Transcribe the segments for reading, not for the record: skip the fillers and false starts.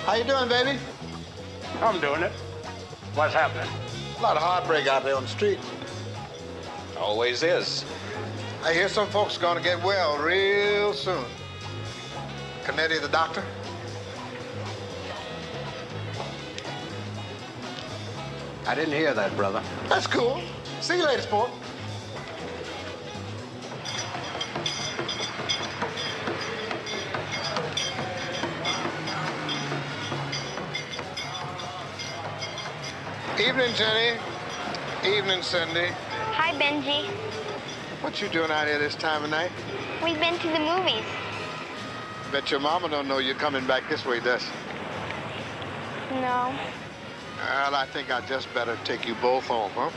How you doing, baby? I'm doing it. What's happening? A lot of heartbreak out there on the street. Always is. I hear some folks are gonna get well real soon. Canetti, the doctor? I didn't hear that, brother. That's cool. See you later, sport. Evening, Jenny. Evening, Cindy. Hi, Benji. What you doing out here this time of night? We've been to the movies. Bet your mama don't know you're coming back this way, does she? No. Well, I think I just better take you both home, huh?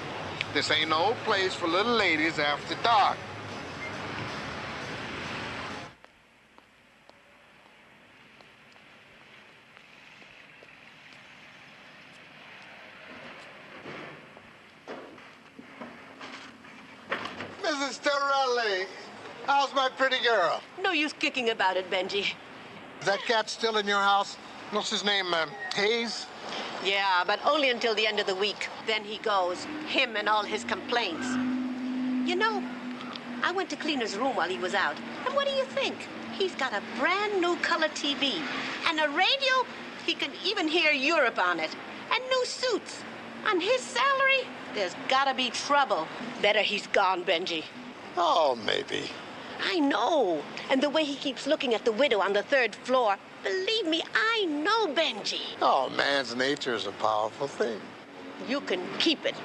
This ain't no place for little ladies after dark. Mrs. Torelli, how's my pretty girl? No use kicking about it, Benji. Is that cat still in your house? What's his name, Hayes? Yeah, but only until the end of the week. Then he goes, him and all his complaints. You know, I went to clean his room while he was out. And what do you think? He's got a brand new color TV. And a radio, he can even hear Europe on it. And new suits. On his salary, there's gotta be trouble. Better he's gone, Benji. Oh, maybe. I know. And the way he keeps looking at the widow on the 3rd floor. Believe me, I know, Benji. Oh, man's nature is a powerful thing. You can keep it.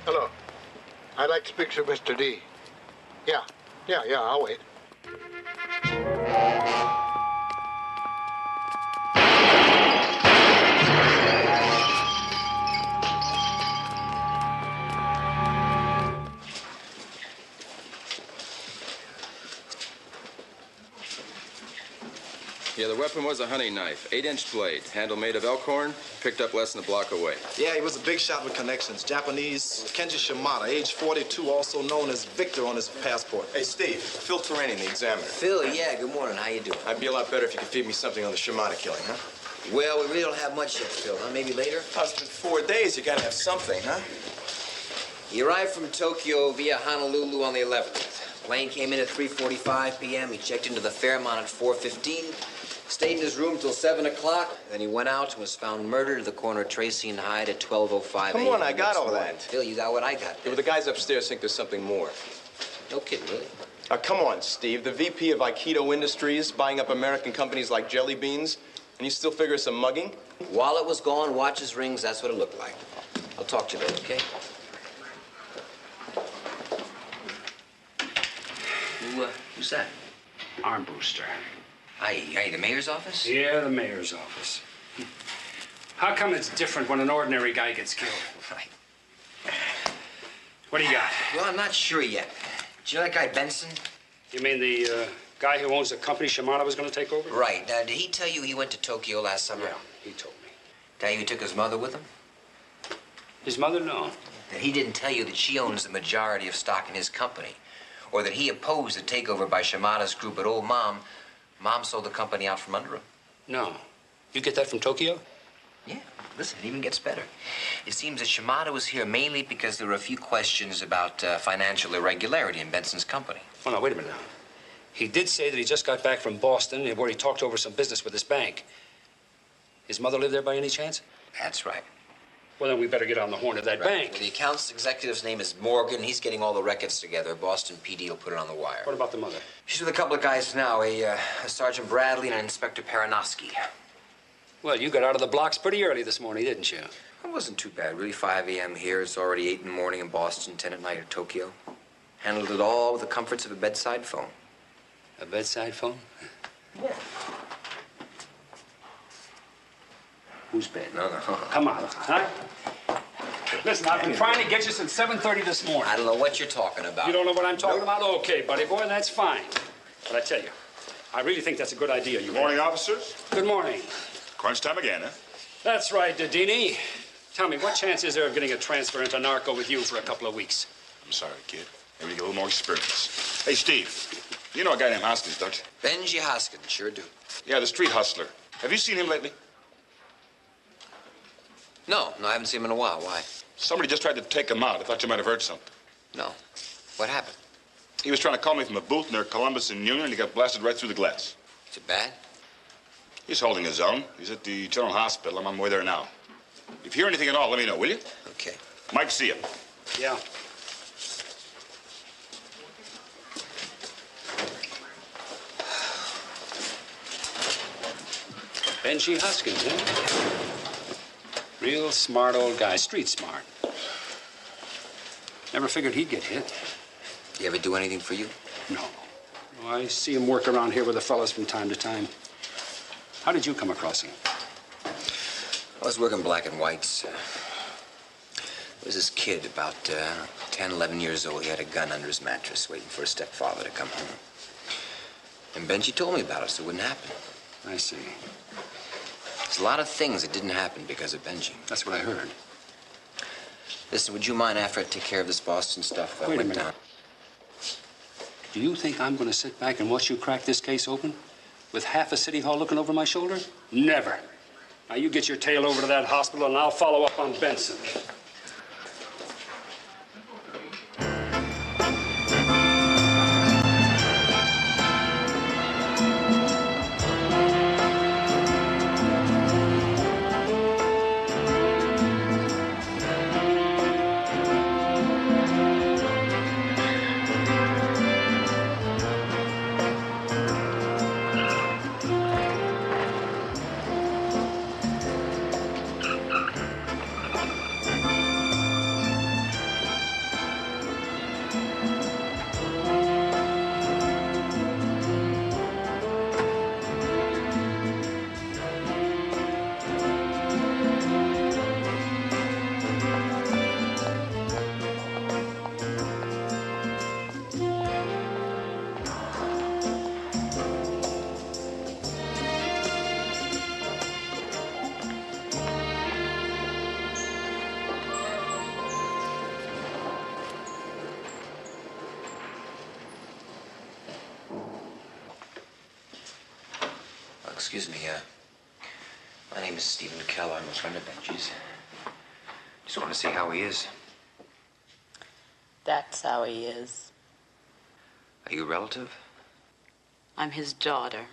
Hello. I'd like to speak to Mr. D. Yeah, I'll wait. Yeah, the weapon was a hunting knife, 8-inch blade, handle made of elk horn, picked up less than a block away. Yeah, he was a big shot with connections. Japanese, Kenji Shimada, age 42, also known as Victor on his passport. Hey, Steve, Phil Terrani, the Examiner. Phil, yeah, good morning. How you doing? I'd be a lot better if you could feed me something on the Shimada killing, huh? Well, we really don't have much yet, Phil, huh? Maybe later? It's been 4 days. You gotta have something, huh? He arrived from Tokyo via Honolulu on the 11th. Plane came in at 3:45 p.m. He checked into the Fairmont at 4:15. Stayed in his room till 7 o'clock. Then he went out and was found murdered at the corner of Tracy and Hyde at 12:05 Come on, I got all that. Phil, you got what I got. Yeah, well, the guys upstairs think there's something more. No kidding, really. Come on, Steve. The VP of Aikido Industries buying up American companies like Jelly Beans, and you still figure it's a mugging? Wallet was gone, watches, rings, that's what it looked like. I'll talk to you later, okay? Who's that? Armbruster. Hi, the mayor's office? Yeah, the mayor's office. How come it's different when an ordinary guy gets killed? Right. What do you got? Well, I'm not sure yet. Do you know that guy Benson? You mean the guy who owns the company Shimada was going to take over? Right. Now, did he tell you he went to Tokyo last summer? Yeah, he told me. Tell you he took his mother with him? His mother? No. That he didn't tell you that she owns the majority of stock in his company, or that he opposed the takeover by Shimada's group at Old Mom. Mom sold the company out from under him. No. You get that from Tokyo? Yeah. Listen, it even gets better. It seems that Shimada was here mainly because there were a few questions about financial irregularity in Benson's company. Oh, no, wait a minute now. He did say that he just got back from Boston, where he talked over some business with his bank. His mother lived there by any chance? That's right. Well, then we better get on the horn of that bank. Well, the accounts executive's name is Morgan. He's getting all the records together. Boston PD will put it on the wire. What about the mother? She's with a couple of guys now, a Sergeant Bradley and an Inspector Paranoski. Well, you got out of the blocks pretty early this morning, didn't you? It wasn't too bad, really. 5 a.m. here. It's already 8 in the morning in Boston, 10 at night in Tokyo. Handled it all with the comforts of a bedside phone. A bedside phone? Yeah. Who's bed? No. Come on, huh? Listen, I've been trying to get you since 7:30 this morning. I don't know what you're talking about. You don't know what I'm talking about? Okay, buddy boy, that's fine. But I tell you, I really think that's a good idea. Good morning, officers. Good morning. Crunch time again, huh? That's right, Dini. Tell me, what chance is there of getting a transfer into narco with you for a couple of weeks? I'm sorry, kid. Maybe you get a little more experience. Hey, Steve, you know a guy named Hoskins, don't you? Benji Hoskins, sure do. Yeah, the street hustler. Have you seen him lately? No, I haven't seen him in a while. Why? Somebody just tried to take him out. I thought you might have heard something. No. What happened? He was trying to call me from a booth near Columbus and Union, and he got blasted right through the glass. Is it bad? He's holding his own. He's at the General Hospital. I'm on my way there now. If you hear anything at all, let me know, will you? Okay. Mike, see you. Yeah. Benji Hoskins, huh? Real smart old guy, street smart. Never figured he'd get hit. You ever do anything for you? No. I see him work around here with the fellas from time to time. How did you come across him? I was working black and whites. There was this kid about 10, 11 years old. He had a gun under his mattress waiting for his stepfather to come home. And Benji told me about it, so it wouldn't happen. I see. There's a lot of things that didn't happen because of Benji. That's what I heard. Listen, would you mind after I take care of this Boston stuff? Wait a minute. Do you think I'm going to sit back and watch you crack this case open? With half a city hall looking over my shoulder? Never. Now, you get your tail over to that hospital, and I'll follow up on Benson. Excuse me, my name is Stephen Keller. I'm a friend of Benji's. Just want to see how he is. That's how he is. Are you a relative? I'm his daughter.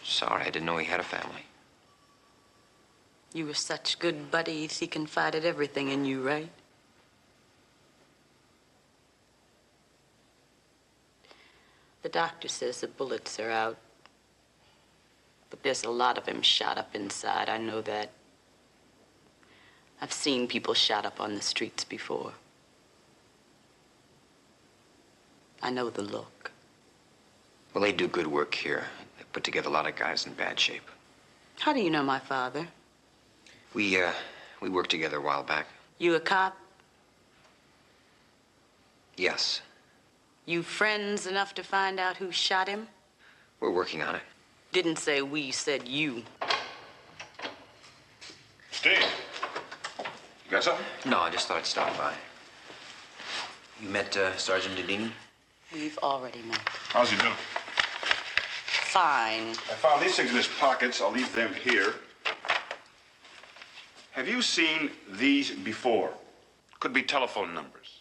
Sorry, I didn't know he had a family. You were such good buddies, he confided everything in you, right? The doctor says the bullets are out. But there's a lot of him shot up inside, I know that. I've seen people shot up on the streets before. I know the look. Well, they do good work here. They put together a lot of guys in bad shape. How do you know my father? We worked together a while back. You a cop? Yes. You friends enough to find out who shot him? We're working on it. Didn't say we, said you. Steve, you got something? No, I just thought I'd stop by. You met Sergeant Dedini? We've already met. How's he doing? Fine. I found these things in his pockets. I'll leave them here. Have you seen these before? Could be telephone numbers.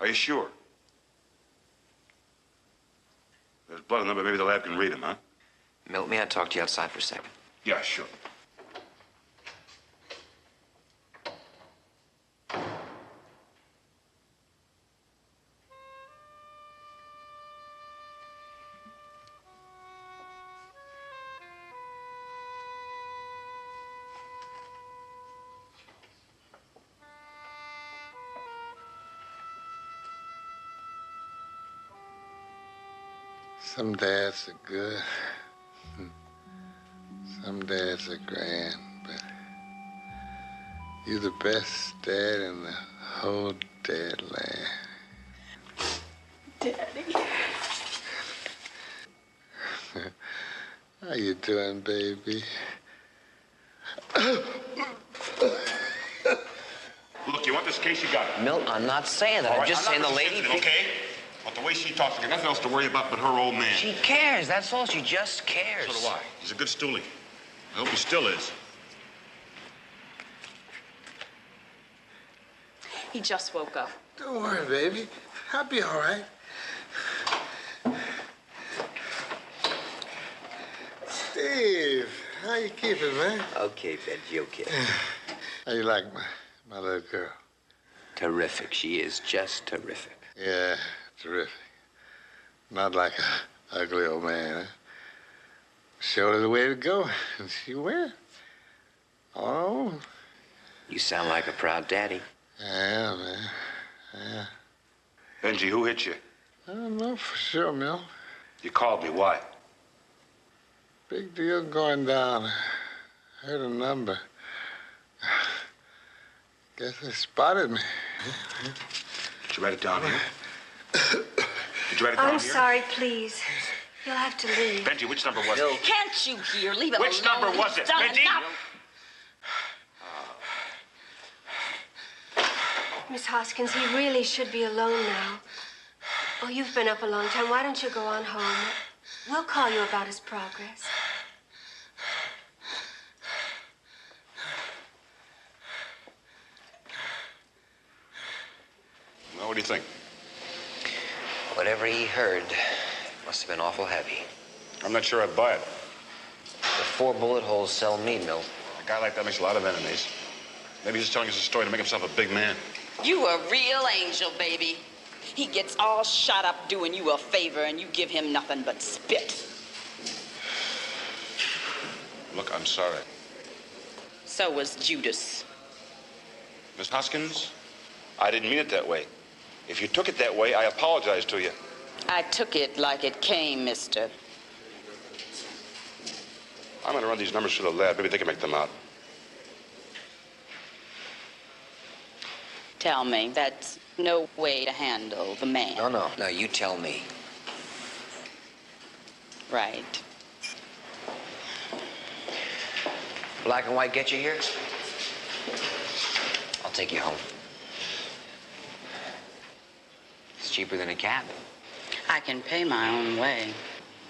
Are you sure? There's blood on them, but maybe the lab can read them, huh? Milt, may I talk to you outside for a second? Yeah, sure. Some dads are good. Them dads are grand, but you're the best dad in the whole dead land. Daddy. How you doing, baby? Look, you want this case, you got it. Milt, I'm not saying that. I'm just saying the lady... Okay? But the way she talks, there's nothing else to worry about but her old man. She cares, that's all. She just cares. So do I. He's a good stoolie. I hope he still is. He just woke up. Don't worry, baby. I'll be all right. Steve, how you keeping, man? Okay, Benji, okay. How you like my little girl? Terrific. She is just terrific. Yeah, terrific. Not like a ugly old man, huh? Showed her the way to go, and she went. Oh. You sound like a proud daddy. Yeah, man. Yeah. Benji, who hit you? I don't know for sure, Mill. You called me. Why? Big deal going down. Heard a number. Guess they spotted me. Did you write it down here? Did you write it down here? I'm sorry, please. You'll have to leave. Benji, which number was it? Can't you hear? Leave him Which alone. number was He's it, done Benji? enough. Miss Hoskins, he really should be alone now. Oh, you've been up a long time. Why don't you go on home? We'll call you about his progress. Well, what do you think? Whatever he heard must have been awful heavy. I'm not sure I'd buy it. The 4 bullet holes sell me, Milt. A guy like that makes a lot of enemies. Maybe he's just telling us a story to make himself a big man. You a real angel, baby. He gets all shot up doing you a favor, and you give him nothing but spit. Look, I'm sorry. So was Judas. Miss Hoskins, I didn't mean it that way. If you took it that way, I apologize to you. I took it like it came, mister. I'm going to run these numbers through the lab. Maybe they can make them out. Tell me, that's no way to handle the man. No, you tell me. Right. Black and white get you here? I'll take you home. It's cheaper than a cab. I can pay my own way.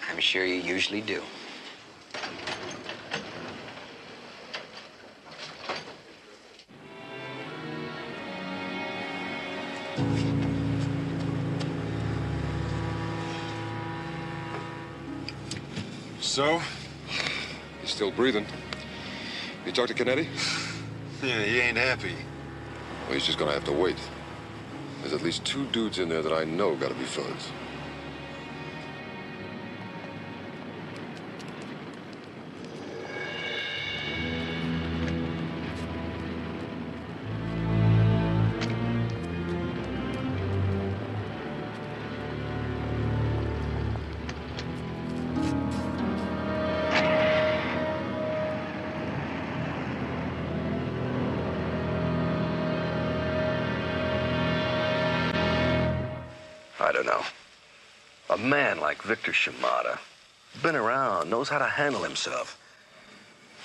I'm sure you usually do. So, he's still breathing. You talk to Kennedy? Yeah, he ain't happy. Well, he's just gonna have to wait. There's at least 2 dudes in there that I know gotta be fellas. I don't know. A man like Victor Shimada, been around, knows how to handle himself.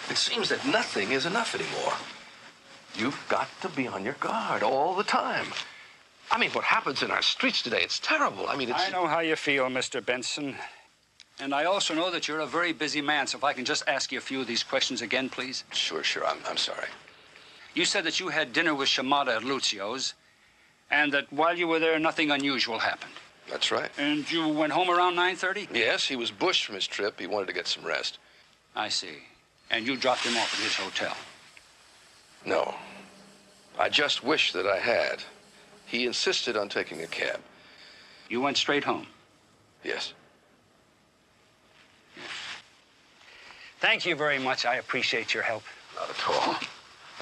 It seems that nothing is enough anymore. You've got to be on your guard all the time. I mean, what happens in our streets today, it's terrible. I mean, it's... I know how you feel, Mr. Benson. And I also know that you're a very busy man, so if I can just ask you a few of these questions again, please. Sure, I'm sorry. You said that you had dinner with Shimada at Lucio's, and that while you were there, nothing unusual happened. That's right. And you went home around 9:30? Yes, he was bushed from his trip. He wanted to get some rest. I see. And you dropped him off at his hotel? No. I just wish that I had. He insisted on taking a cab. You went straight home? Yes. Thank you very much. I appreciate your help. Not at all.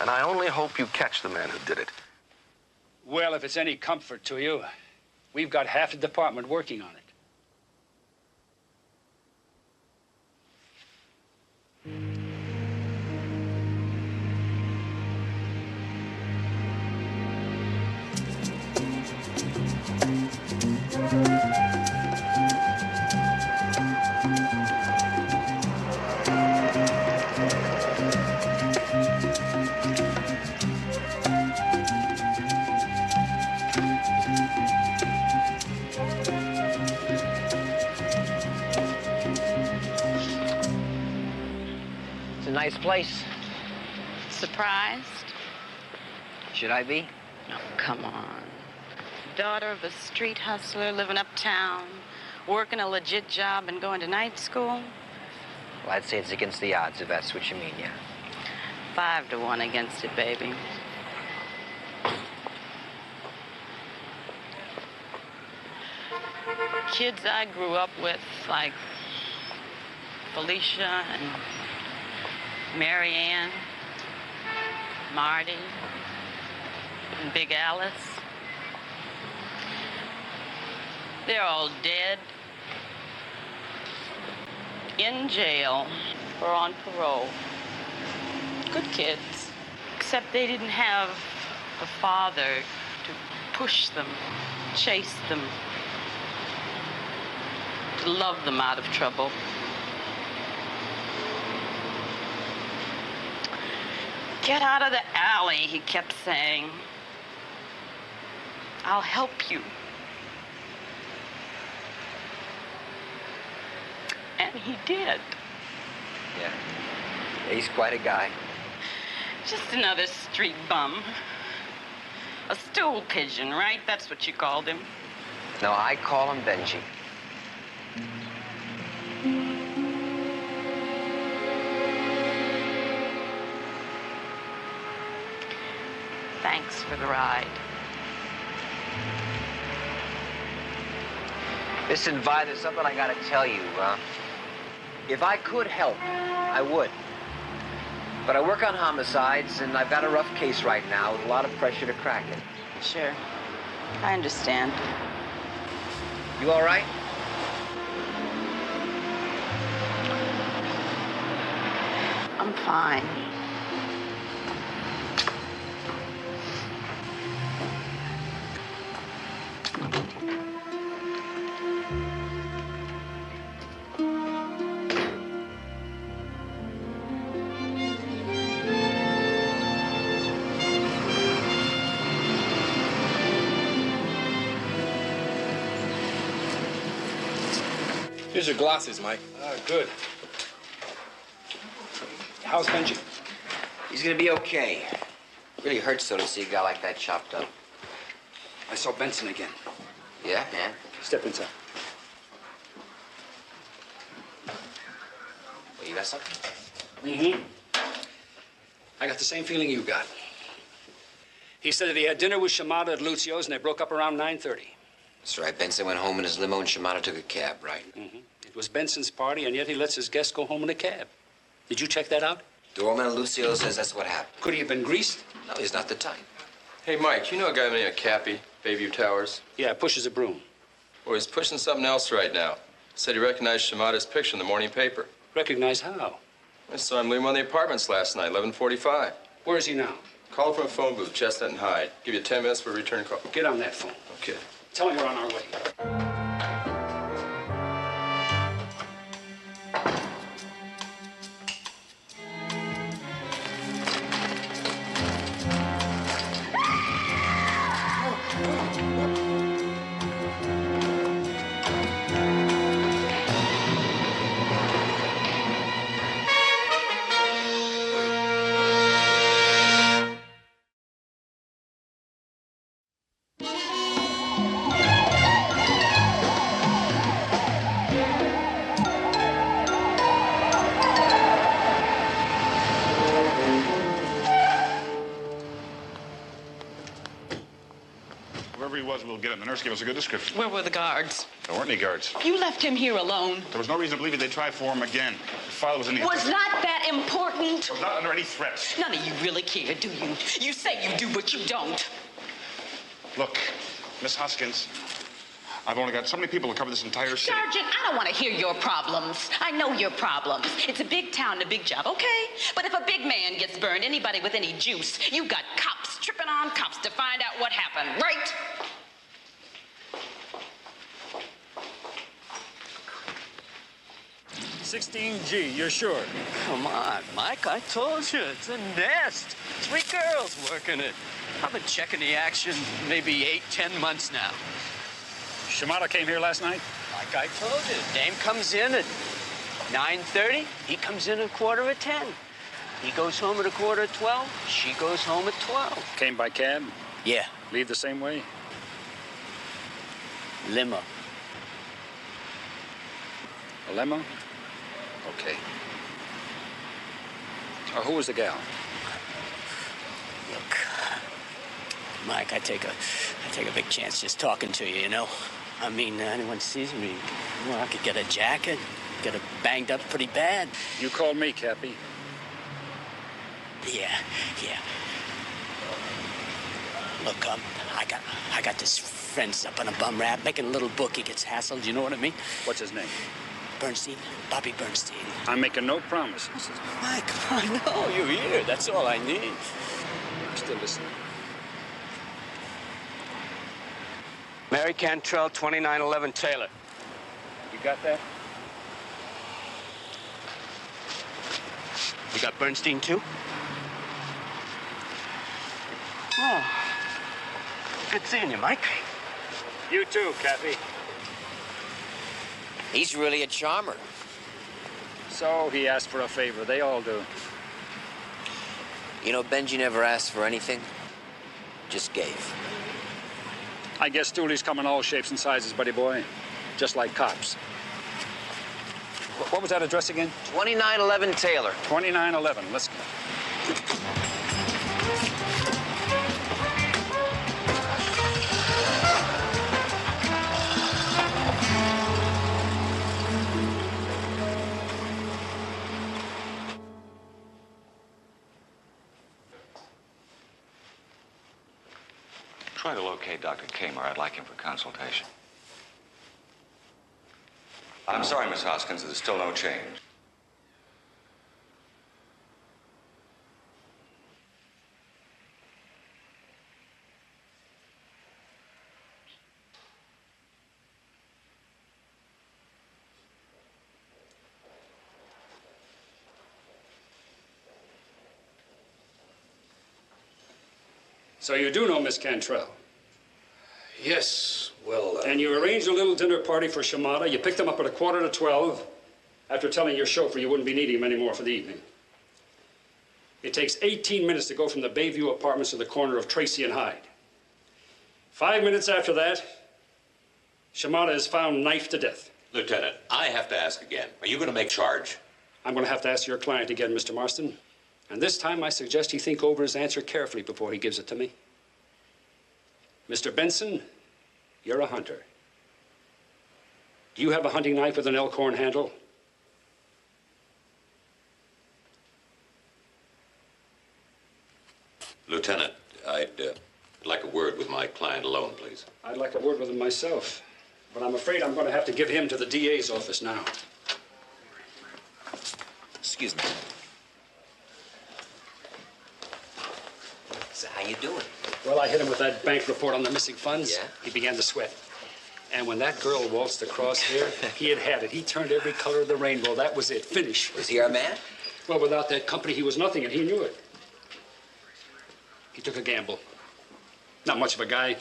And I only hope you catch the man who did it. Well, if it's any comfort to you, we've got half the department working on it. Nice place. Surprised? Should I be? Oh, come on. Daughter of a street hustler living uptown, working a legit job and going to night school? Well, I'd say it's against the odds, if that's what you mean, yeah. 5 to 1 against it, baby. Kids I grew up with, like Felicia and Mary Ann, Marty, and Big Alice. They're all dead, in jail, or on parole. Good kids, except they didn't have a father to push them, chase them, to love them out of trouble. Get out of the alley, he kept saying. I'll help you. And he did. Yeah. He's quite a guy. Just another street bum. A stool pigeon, right? That's what you called him. No, I call him Benji. Thanks for the ride. Listen, Vi, there's something I gotta tell you. If I could help, I would. But I work on homicides, and I've got a rough case right now with a lot of pressure to crack it. Sure. I understand. You all right? I'm fine. Here's your glasses, Mike. Good. How's Benji? He's gonna be okay. Really hurts, though, to see a guy like that chopped up. I saw Benson again. Yeah, man? Step inside. Well, you got something? Mm-hmm. I got the same feeling you got. He said that he had dinner with Shimada at Lucio's and they broke up around 9:30. That's right. Benson went home in his limo and Shimada took a cab, right? Mm-hmm. It was Benson's party, and yet he lets his guests go home in a cab. Did you check that out? Doorman at Lucio says that's what happened. Could he have been greased? No, he's not the type. Hey, Mike, you know a guy named Cappy, Bayview Towers? Yeah, pushes a broom. Well, he's pushing something else right now. Said he recognized Shimada's picture in the morning paper. Recognize how? I saw him leave one of the apartments last night, 11:45. Where is he now? Call from a phone booth, Chestnut and Hyde. Give you 10 minutes for a return call. Get on that phone. Okay. Tell him we're on our way. We'll get him. The nurse gave us a good description. Where were the guards? There weren't any guards. You left him here alone. There was no reason to believe they'd try for him again. His father was in the... Was not that important? He was not under any threat. None of you really care, do you? You say you do, but you don't. Look, Miss Hoskins, I've only got so many people to cover this entire city. Sergeant, I don't want to hear your problems. I know your problems. It's a big town and a big job, okay? But if a big man gets burned, anybody with any juice, you've got cops tripping on cops to find out what happened, right? 16G, you're sure? Come on, Mike, I told you, it's a nest. 3 girls working it. I've been checking the action maybe 8-10 months now. Shimada came here last night? Like I told you, Dame comes in at 9:30. He comes in at 9:45. He goes home at 11:45. She goes home at 12. Came by cab? Yeah. Leave the same way? Limo. A limo? Okay. Who was the gal? Look, Mike, I take a big chance just talking to you, you know? I mean, anyone sees me, well, I could get a jacket, get it banged up pretty bad. You called me, Cappy. Yeah. Look, I got this friend up on a bum rap, making a little book. He gets hassled, you know what I mean? What's his name? Bernstein, Bobby Bernstein. I'm making no promises. Mike, I know, you're here. That's all I need. I'm still listening. Mary Cantrell, 2911 Taylor. You got that? You got Bernstein, too? Oh. Good seeing you, Mike. You too, Cappy. He's really a charmer. So he asked for a favor. They all do. You know, Benji never asked for anything, just gave. I guess Dooley's come in all shapes and sizes, buddy boy. Just like cops. What was that address again? 2911 Taylor. 2911. Let's go. Try to locate Dr. Kamer. I'd like him for consultation. I'm sorry, Miss Hoskins, there's still no change. So you do know Miss Cantrell? Yes, well, And you arranged a little dinner party for Shimada. You picked him up at 11:45 after telling your chauffeur you wouldn't be needing him anymore for the evening. It takes 18 minutes to go from the Bayview Apartments to the corner of Tracy and Hyde. 5 minutes after that, Shimada is found knifed to death. Lieutenant, I have to ask again. Are you going to make charge? I'm going to have to ask your client again, Mr. Marston. And this time, I suggest he think over his answer carefully before he gives it to me. Mr. Benson, you're a hunter. Do you have a hunting knife with an elkhorn handle? Lieutenant, I'd like a word with my client alone, please. I'd like a word with him myself, but I'm afraid I'm going to have to give him to the DA's office now. Excuse me. So how you doing? Well, I hit him with that bank report on the missing funds. Yeah? He began to sweat. And when that girl waltzed across here, he had it. He turned every color of the rainbow. That was it. Finish. Was he our man? Well, without that company, he was nothing, and he knew it. He took a gamble. Not much of a guy.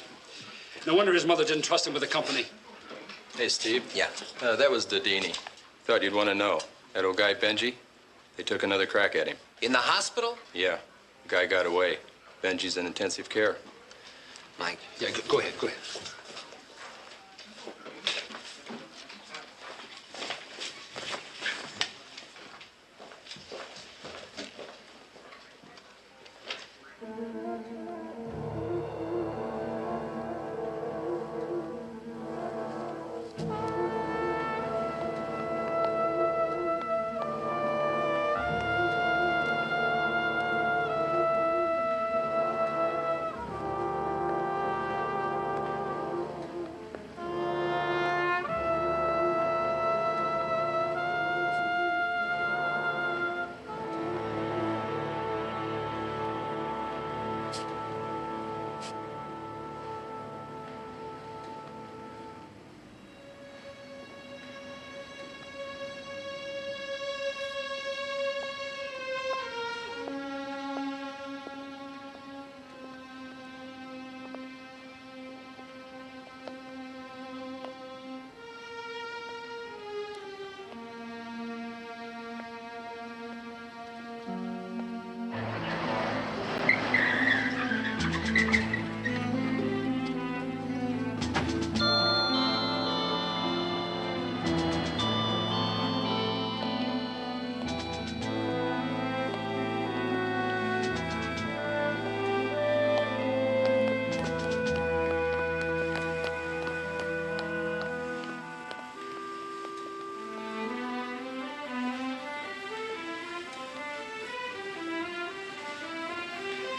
No wonder his mother didn't trust him with the company. Hey, Steve. Yeah? That was Didini. Thought you'd want to know. That old guy, Benji, they took another crack at him. In the hospital? Yeah. The guy got away. Benji's in intensive care. Mike. Yeah, go ahead, go ahead.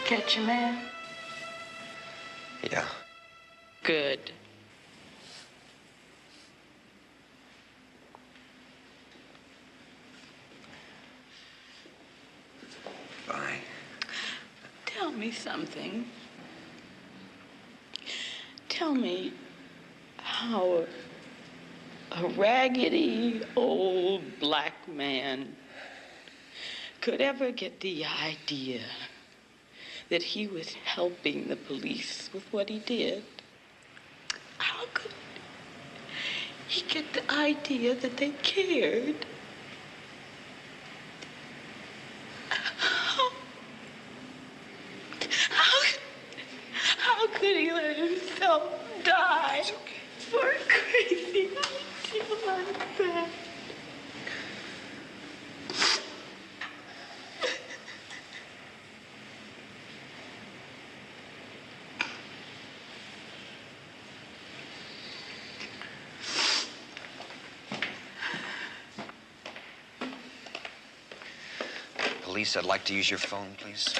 Catch a man? Yeah. Good. Bye. Tell me something. Tell me how a raggedy old black man could ever get the idea that he was helping the police with what he did. How could he get the idea that they cared? How could he let himself die for a crazy idea like that? Police, I'd like to use your phone, please.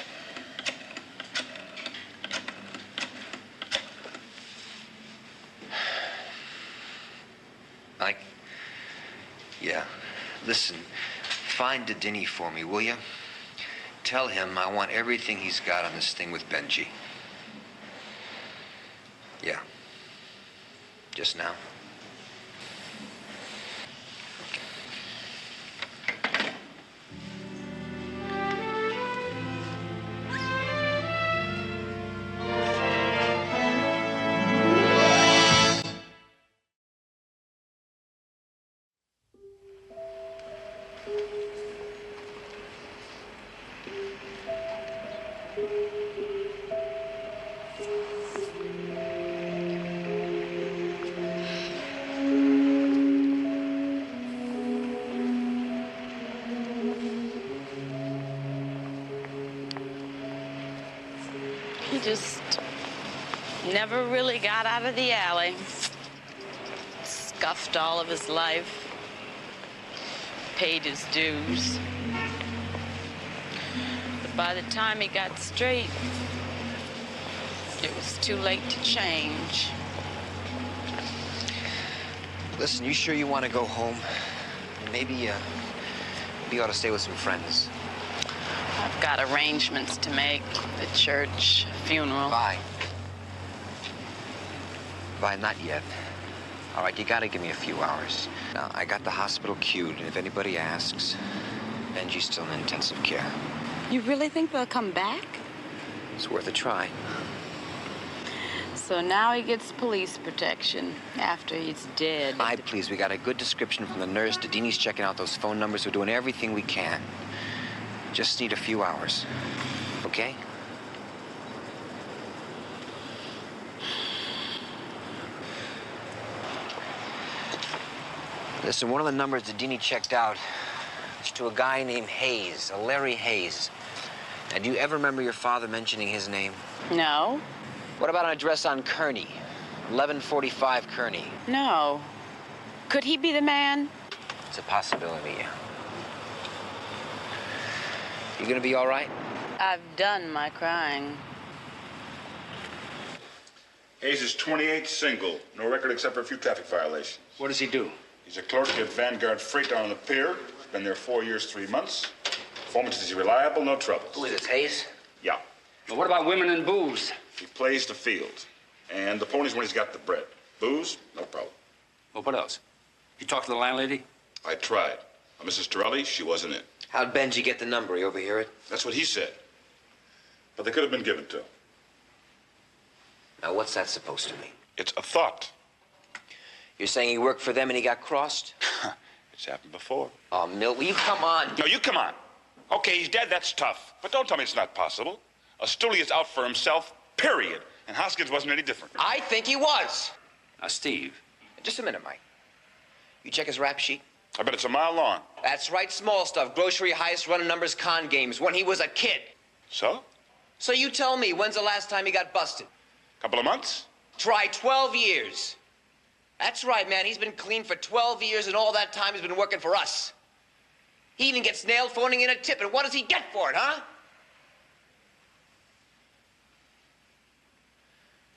Mike? Yeah. Listen, find Dedini for me, will you? Tell him I want everything he's got on this thing with Benji. Yeah. Just now? He just never really got out of the alley. Scuffed all of his life. Paid his dues. But by the time he got straight, it was too late to change. Listen, you sure you want to go home? Maybe you ought to stay with some friends. I've got arrangements to make. The church, funeral. Bye. Bye, not yet. All right, you gotta give me a few hours. Now, I got the hospital queued, and if anybody asks, Benji's still in intensive care. You really think they'll come back? It's worth a try. So now he gets police protection after he's dead. Bye, please. We got a good description from the nurse. Dedini's checking out those phone numbers. We're doing everything we can. Just need a few hours. Okay? Listen, one of the numbers Dedini checked out is to a guy named Hayes, a Larry Hayes. Now, do you ever remember your father mentioning his name? No. What about an address on Kearney? 1145 Kearney. No. Could he be the man? It's a possibility, yeah. You gonna be all right? I've done my crying. Hayes is 28, single. No record except for a few traffic violations. What does he do? He's a clerk at Vanguard Freight down on the pier. Been there 4 years, 3 months. Performance is reliable, no troubles. Who is this, Hayes? Yeah. But what about women and booze? He plays the field. And the pony's when he's got the bread. Booze, no problem. Well, what else? You talked to the landlady? I tried. Mrs. Torelli, she wasn't in. How'd Benji get the number? You overhear it? That's what he said. But they could have been given to him. Now, what's that supposed to mean? It's a thought. You're saying he worked for them and he got crossed? It's happened before. Oh, Milt, will you come on? No, you come on. Okay, he's dead, that's tough. But don't tell me it's not possible. Astuli is out for himself, period. And Hoskins wasn't any different. I think he was. Now, Steve. Just a minute, Mike. You check his rap sheet? I bet it's a mile long. That's right, small stuff. Grocery, highest running numbers, con games, when he was a kid. So? So you tell me, when's the last time he got busted? Couple of months? Try 12 years. That's right, man. He's been clean for 12 years, and all that time he's been working for us. He even gets nailed phoning in a tip, and what does he get for it, huh?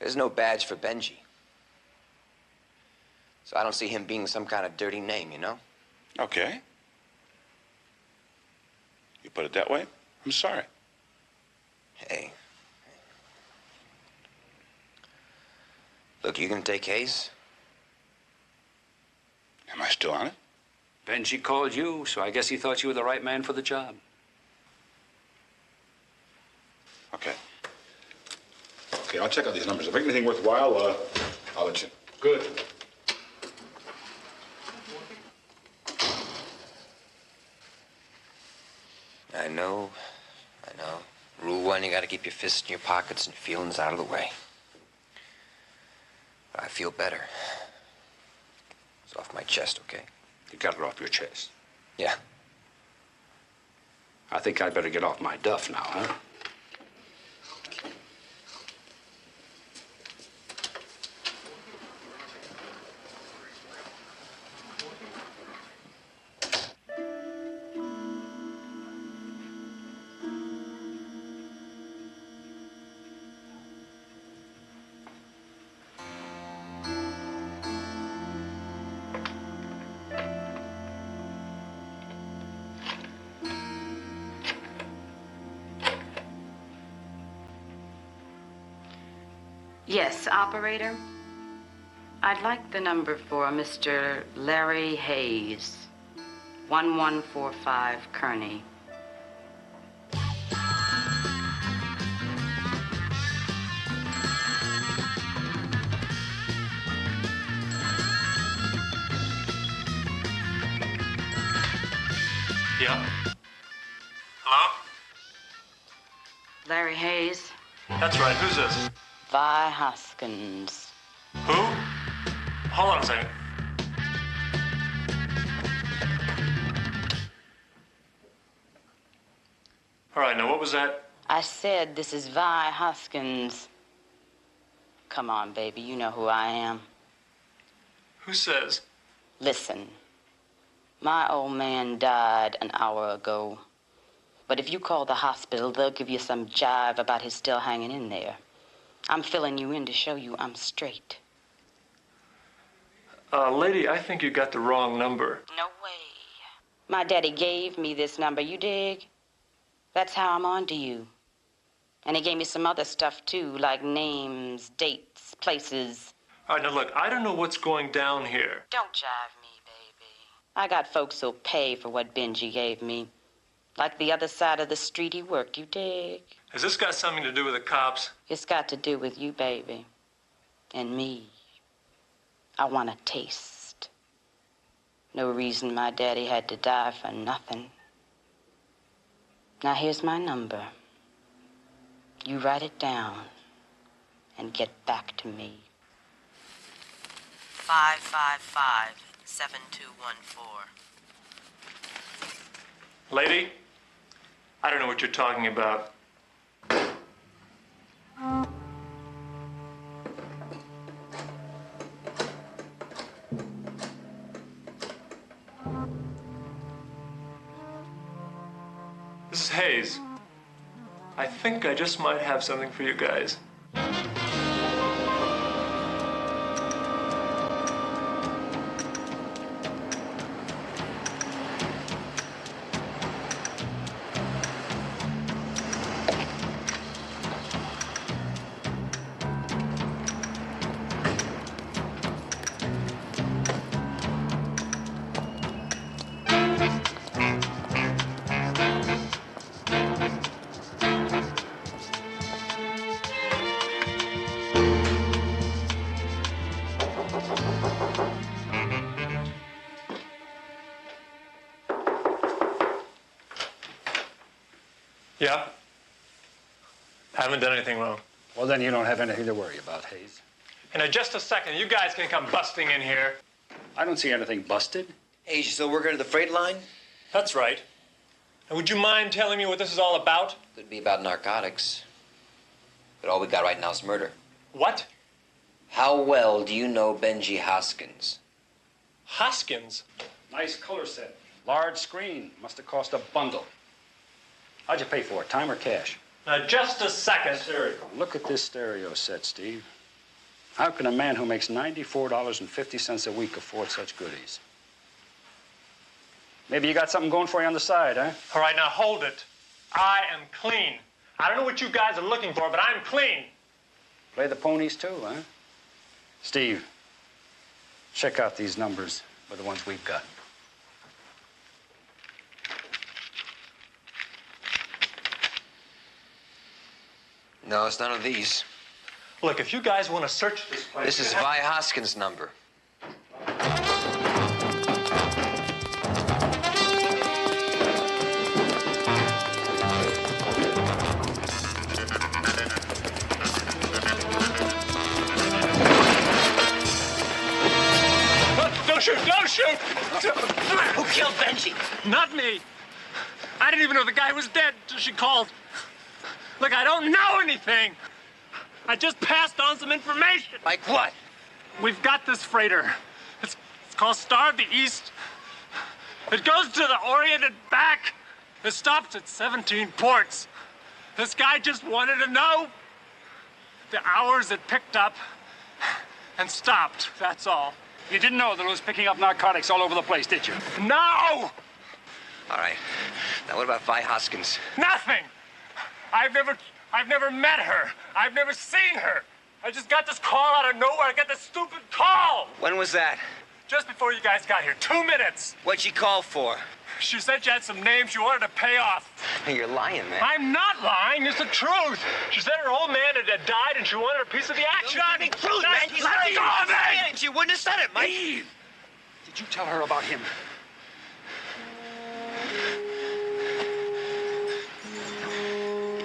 There's no badge for Benji. So I don't see him being some kind of dirty name, you know? Okay. You put it that way, I'm sorry. Hey. Look, you gonna take Hayes? Am I still on it? Benji called you, so I guess he thought you were the right man for the job. Okay. Okay, I'll check out these numbers. If I get anything worthwhile, I'll let you know. Good. I know. Rule 1, you gotta keep your fists in your pockets and your feelings out of the way. But I feel better. It's off my chest, okay? You got it off your chest. Yeah. I think I'd better get off my duff now, huh? Yes, operator. I'd like the number for Mr. Larry Hayes, 1145 Kearney. Yeah. Hello? Larry Hayes. That's right. Who's this? Vi Hoskins. Who? Hold on a second. All right, now what was that? I said this is Vi Hoskins. Come on, baby, you know who I am. Who says? Listen, my old man died an hour ago. But if you call the hospital, they'll give you some jive about his still hanging in there. I'm filling you in to show you I'm straight. Lady, I think you got the wrong number. No way. My daddy gave me this number, you dig? That's how I'm on to you. And he gave me some other stuff, too, like names, dates, places. All right, now look, I don't know what's going down here. Don't jive me, baby. I got folks who'll pay for what Benji gave me. Like the other side of the street he worked, you dig? Has this got something to do with the cops? It's got to do with you, baby. And me. I want a taste. No reason my daddy had to die for nothing. Now here's my number. You write it down and get back to me. 555-7214. Lady, I don't know what you're talking about. This is Hayes. I think I just might have something for you guys. Yeah? Haven't done anything wrong. Well, then you don't have anything to worry about, Hayes. In just a second, you guys can come busting in here. I don't see anything busted. Hey, you still working at the freight line? That's right. And would you mind telling me what this is all about? Could be about narcotics. But all we got right now is murder. What? How well do you know Benji Hoskins? Hoskins? Nice color set. Large screen. Must have cost a bundle. How'd you pay for it, time or cash? Now, just a second. Stereo. Look at this stereo set, Steve. How can a man who makes $94.50 a week afford such goodies? Maybe you got something going for you on the side, huh? All right, now hold it. I am clean. I don't know what you guys are looking for, but I'm clean. Play the ponies too, huh? Steve, check out these numbers for the ones we've got. No, it's none of these. Look, if you guys want to search this place... This is Vi Hoskins' number. Don't shoot! Don't shoot! Who killed Benji? Not me. I didn't even know the guy was dead until she called. Look, I don't know anything. I just passed on some information. Like what? We've got this freighter. It's called Star of the East. It goes to the Orient and back. It stops at 17 ports. This guy just wanted to know the hours it picked up and stopped. That's all. You didn't know that it was picking up narcotics all over the place, did you? No! All right. Now, what about Vi Hoskins? Nothing! I've never met her. I've never seen her. I just got this call out of nowhere. I got this stupid call. When was that? Just before you guys got here. 2 minutes. What'd she call for? She said she had some names she wanted to pay off. Hey, you're lying, man. I'm not lying. It's the truth. She said her old man had died and she wanted a piece of the action. Not the truth, man. Let me go, man. She wouldn't have said it, Mike. Steve! Did you tell her about him?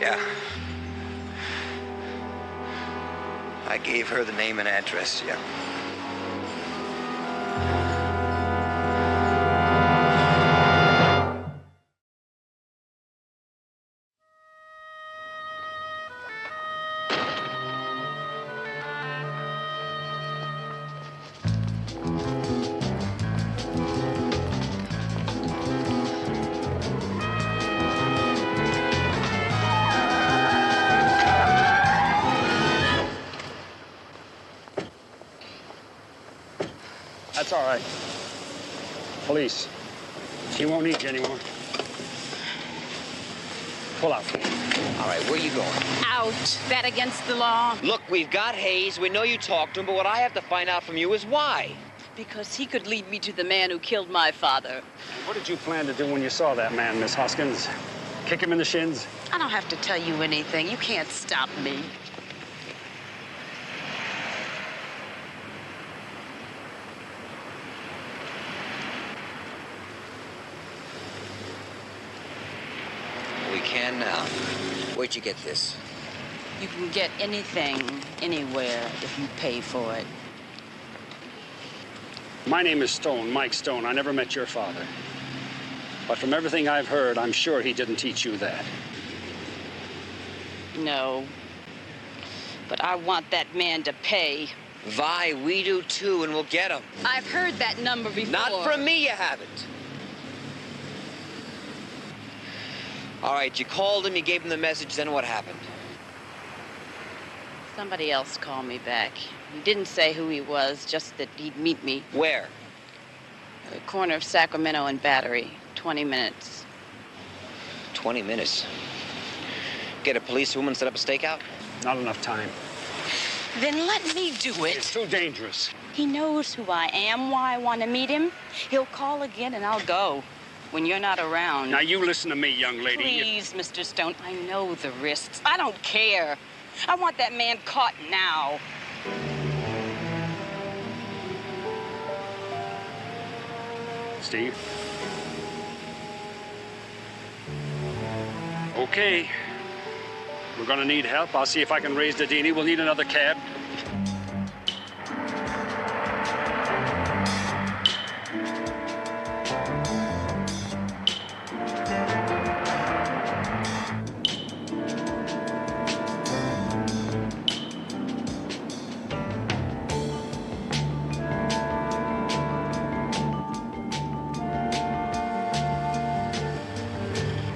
Yeah. I gave her the name and address, yeah. That's all right. Police. He won't need you anymore. Pull out. All right, where are you going? Out. That against the law? Look, we've got Hayes. We know you talked to him, but what I have to find out from you is why. Because he could lead me to the man who killed my father. What did you plan to do when you saw that man, Miss Hoskins? Kick him in the shins? I don't have to tell you anything. You can't stop me. We can now. Where'd you get this? You can get anything, anywhere, if you pay for it. My name is Stone, Mike Stone. I never met your father. But from everything I've heard, I'm sure he didn't teach you that. No. But I want that man to pay. Vi, we do too, and we'll get him. I've heard that number before. Not from me, you haven't. All right, you called him, you gave him the message, then what happened? Somebody else called me back. He didn't say who he was, just that he'd meet me. Where? The corner of Sacramento and Battery. 20 minutes. 20 minutes? Get a policewoman set up a stakeout? Not enough time. Then let me do it. It's too dangerous. He knows who I am, why I want to meet him. He'll call again and I'll go when you're not around. Now, you listen to me, young lady. Please, Mr. Stone, I know the risks. I don't care. I want that man caught now. Steve? Okay. We're gonna need help. I'll see if I can raise the Dini. We'll need another cab.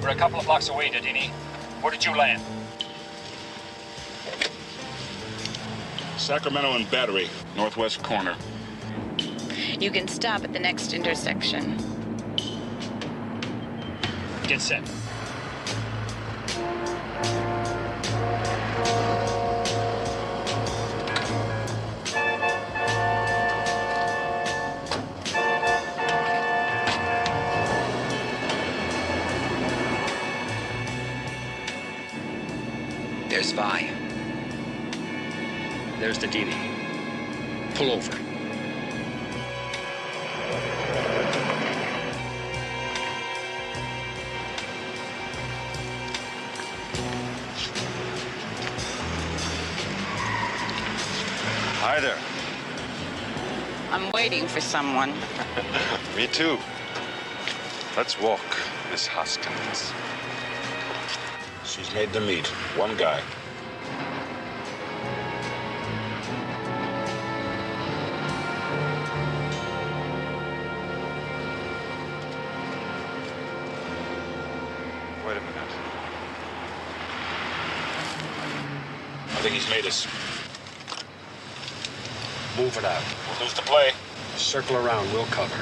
We're a couple of blocks away, Dini. Where did you land? Sacramento and Battery, northwest corner. You can stop at the next intersection. Get set. There's Vi. There's the Dini. Pull over. Hi there. I'm waiting for someone. Me too. Let's walk, Miss Hoskins. She's made the meet. One guy. Wait a minute. I think he's made us. Move it out. Who's to play? Circle around. We'll cover.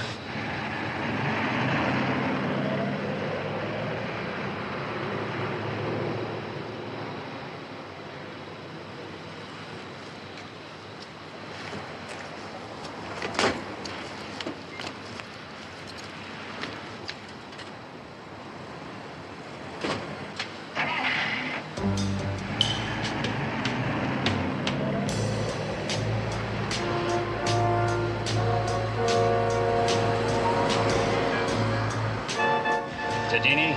Dini,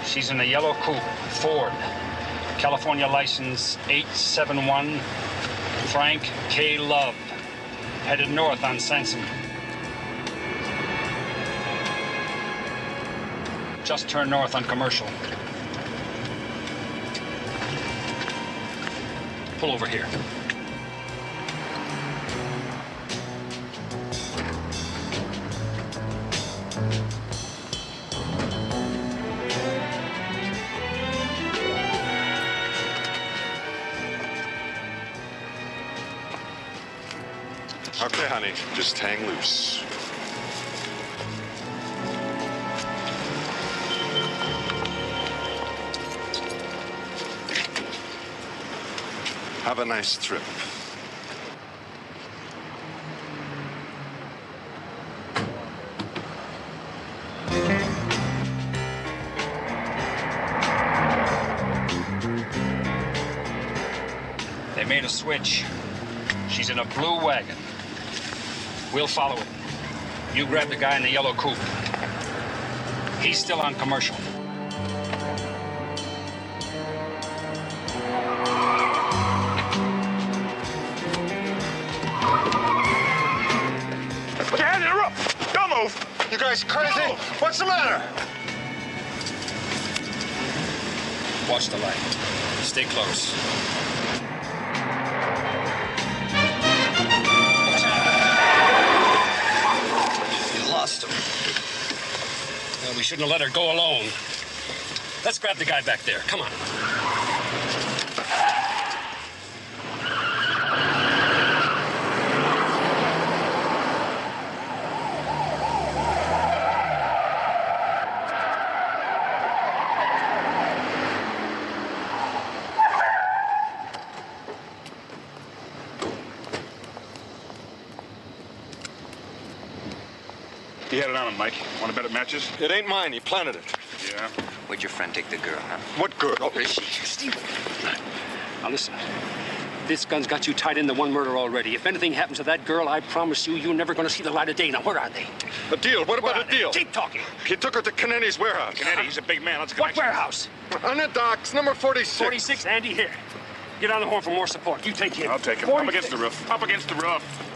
she's in a yellow coupe, Ford. California license 871, Frank K. Love. Headed north on Sansom. Just turn north on Commercial. Pull over here. Okay, honey, just hang loose. Have a nice trip. They made a switch. She's in a blue wagon. We'll follow it. You grab the guy in the yellow coupe. He's still on Commercial. Get your hand in the roof! Don't move! You guys crazy? What's the matter? Watch the light. Stay close. Lost him. Well, we shouldn't have let her go alone. Let's grab the guy back there. Come on. You had it on him, Mike. Want to bet it matches? It ain't mine. He planted it. Yeah. Where'd your friend take the girl, huh? What girl? Where is she? Steve. Now listen. This gun's got you tied into one murder already. If anything happens to that girl, I promise you, you're never going to see the light of day. Now, where are they? A deal? What about a deal? Keep talking. He took her to Canetti's warehouse. Canetti, he's a big man. Let's go. What warehouse? On the docks, number 46. 46, Andy, here. Get on the horn for more support. You take him. I'll take him. 46. Up against the roof. Up against the roof.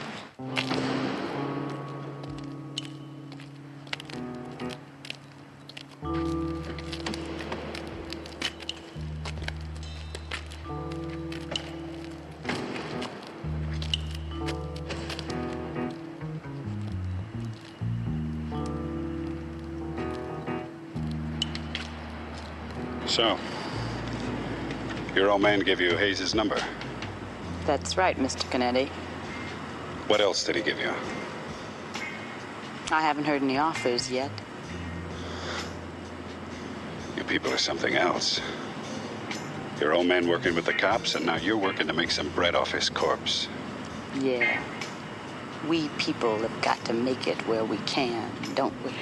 So, your old man gave you Hayes' number. That's right, Mr. Canetti. What else did he give you? I haven't heard any offers yet. You people are something else. Your old man working with the cops, and now you're working to make some bread off his corpse. Yeah. We people have got to make it where we can, don't we?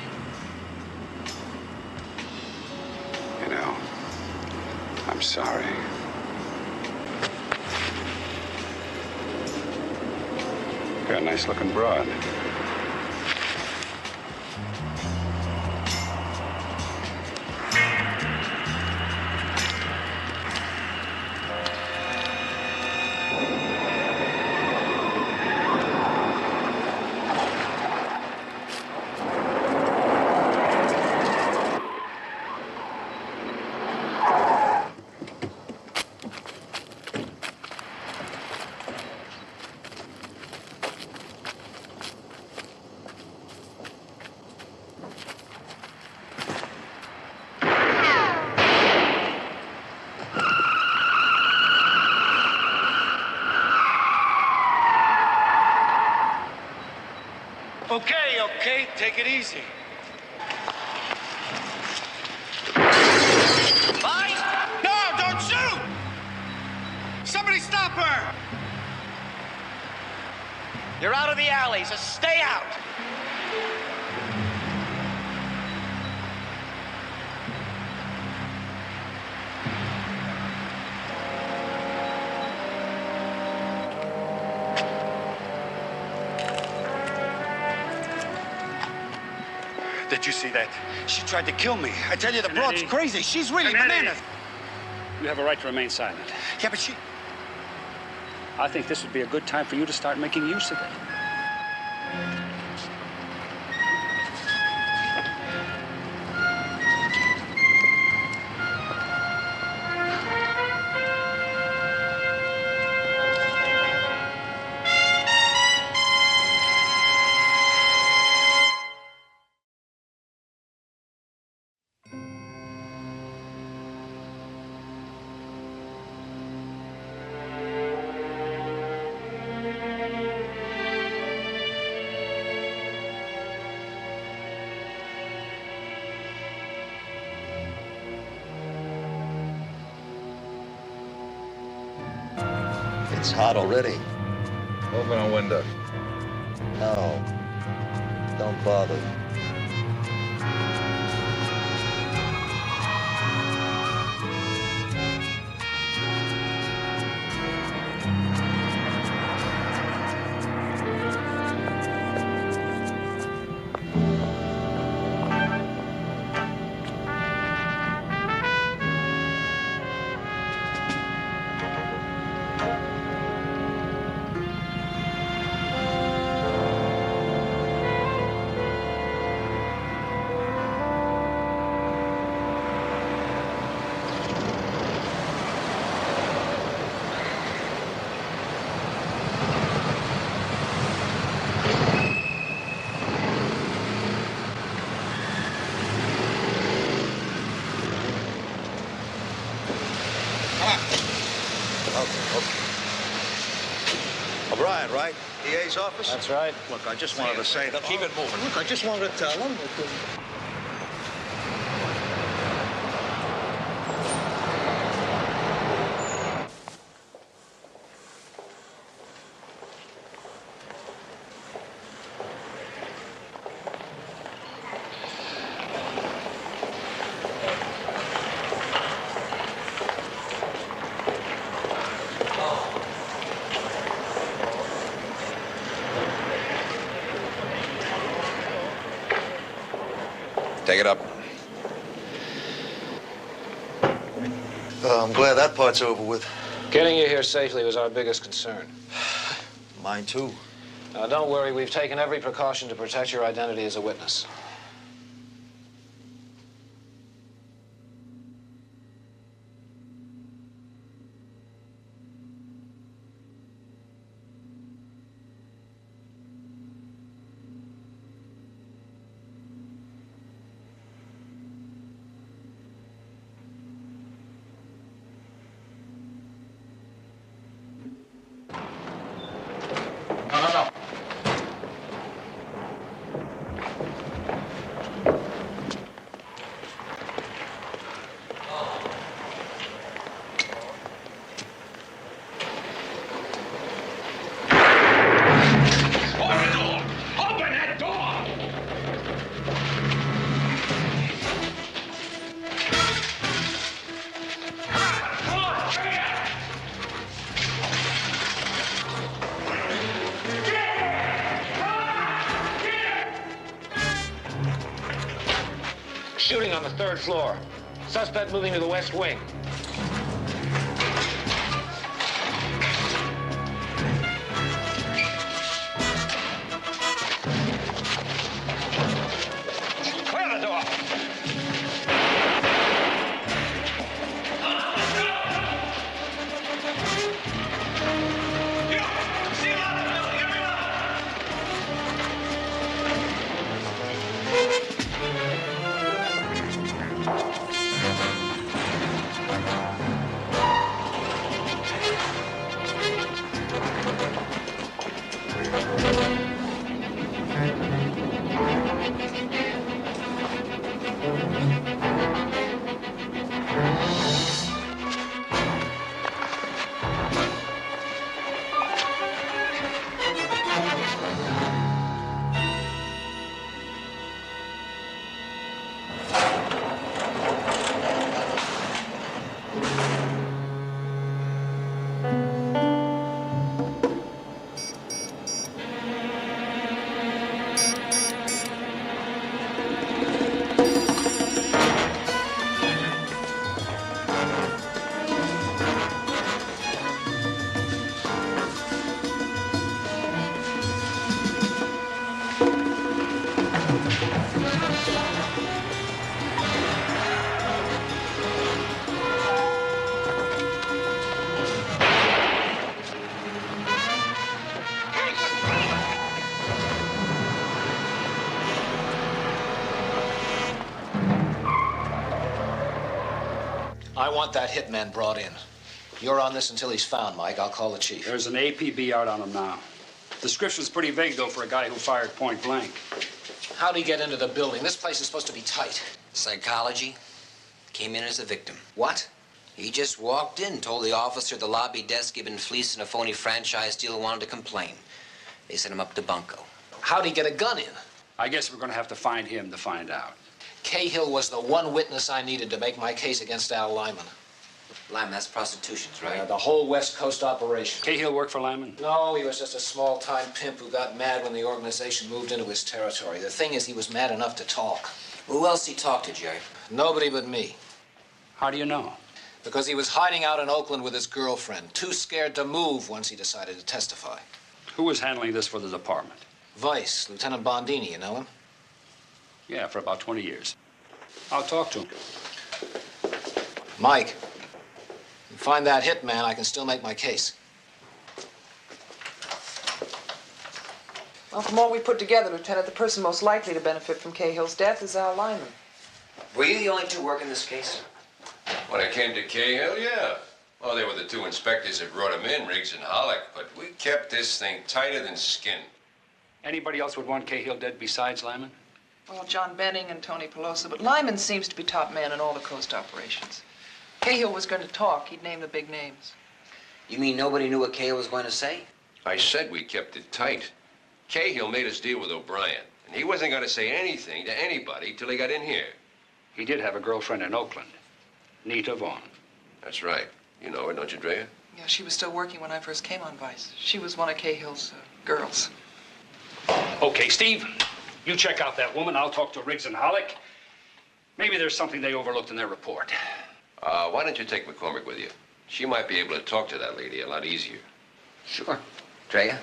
You know, I'm sorry. You're a nice-looking broad. Okay, take it easy. Bye! No, don't shoot! Somebody stop her! You're out of the alley, so stay out. Did you see that? She tried to kill me. I tell you, the broad's crazy. She's really bananas. You have a right to remain silent. Yeah, but she... I think this would be a good time for you to start making use of it. It's hot already. Open a window. No. Don't bother. O'Brien, right? DA's office? That's right. Look, I just wanted to say that. Keep it moving. Look, I just wanted to tell him. Take it up. I'm glad that part's over with. Getting you here safely was our biggest concern. Mine, too. Now, don't worry. We've taken every precaution to protect your identity as a witness. Shooting on the 3rd floor. Suspect moving to the west wing. Clear the door. I want that hitman brought in. You're on this until he's found, Mike. I'll call the chief. There's an APB out on him now. Description's pretty vague, though, for a guy who fired point blank. How'd he get into the building? This place is supposed to be tight. Psychology. Came in as a victim. What? He just walked in, told the officer at the lobby desk he'd been fleeced in a phony franchise deal and wanted to complain. They sent him up to Bunko. How'd he get a gun in? I guess we're going to have to find him to find out. Cahill was the one witness I needed to make my case against Al Lyman. Lyman, that's prostitutions, right? The whole West Coast operation. Cahill worked for Lyman? No, he was just a small-time pimp who got mad when the organization moved into his territory. The thing is, he was mad enough to talk. Who else he talked to, Jerry? Nobody but me. How do you know? Because he was hiding out in Oakland with his girlfriend, too scared to move once he decided to testify. Who was handling this for the department? Vice, Lieutenant Bondini, you know him? Yeah, for about 20 years. I'll talk to him. Mike, if you find that hitman, I can still make my case. Well, from all we put together, Lieutenant, the person most likely to benefit from Cahill's death is Al Lyman. Were you the only two working this case? When it came to Cahill, yeah. Well, they were the two inspectors that brought him in, Riggs and Hollick, but we kept this thing tighter than skin. Anybody else would want Cahill dead besides Lyman? Well, John Benning and Tony Pelosa, but Lyman seems to be top man in all the coast operations. Cahill was going to talk. He'd name the big names. You mean nobody knew what Cahill was going to say? I said we kept it tight. Cahill made his deal with O'Brien, and he wasn't going to say anything to anybody till he got in here. He did have a girlfriend in Oakland, Nita Vaughn. That's right. You know her, don't you, Drea? Yeah, she was still working when I first came on Vice. She was one of Cahill's girls. Okay, Steve, you check out that woman. I'll talk to Riggs and Hollick. Maybe there's something they overlooked in their report. Why don't you take McCormick with you? She might be able to talk to that lady a lot easier. Sure. Drea?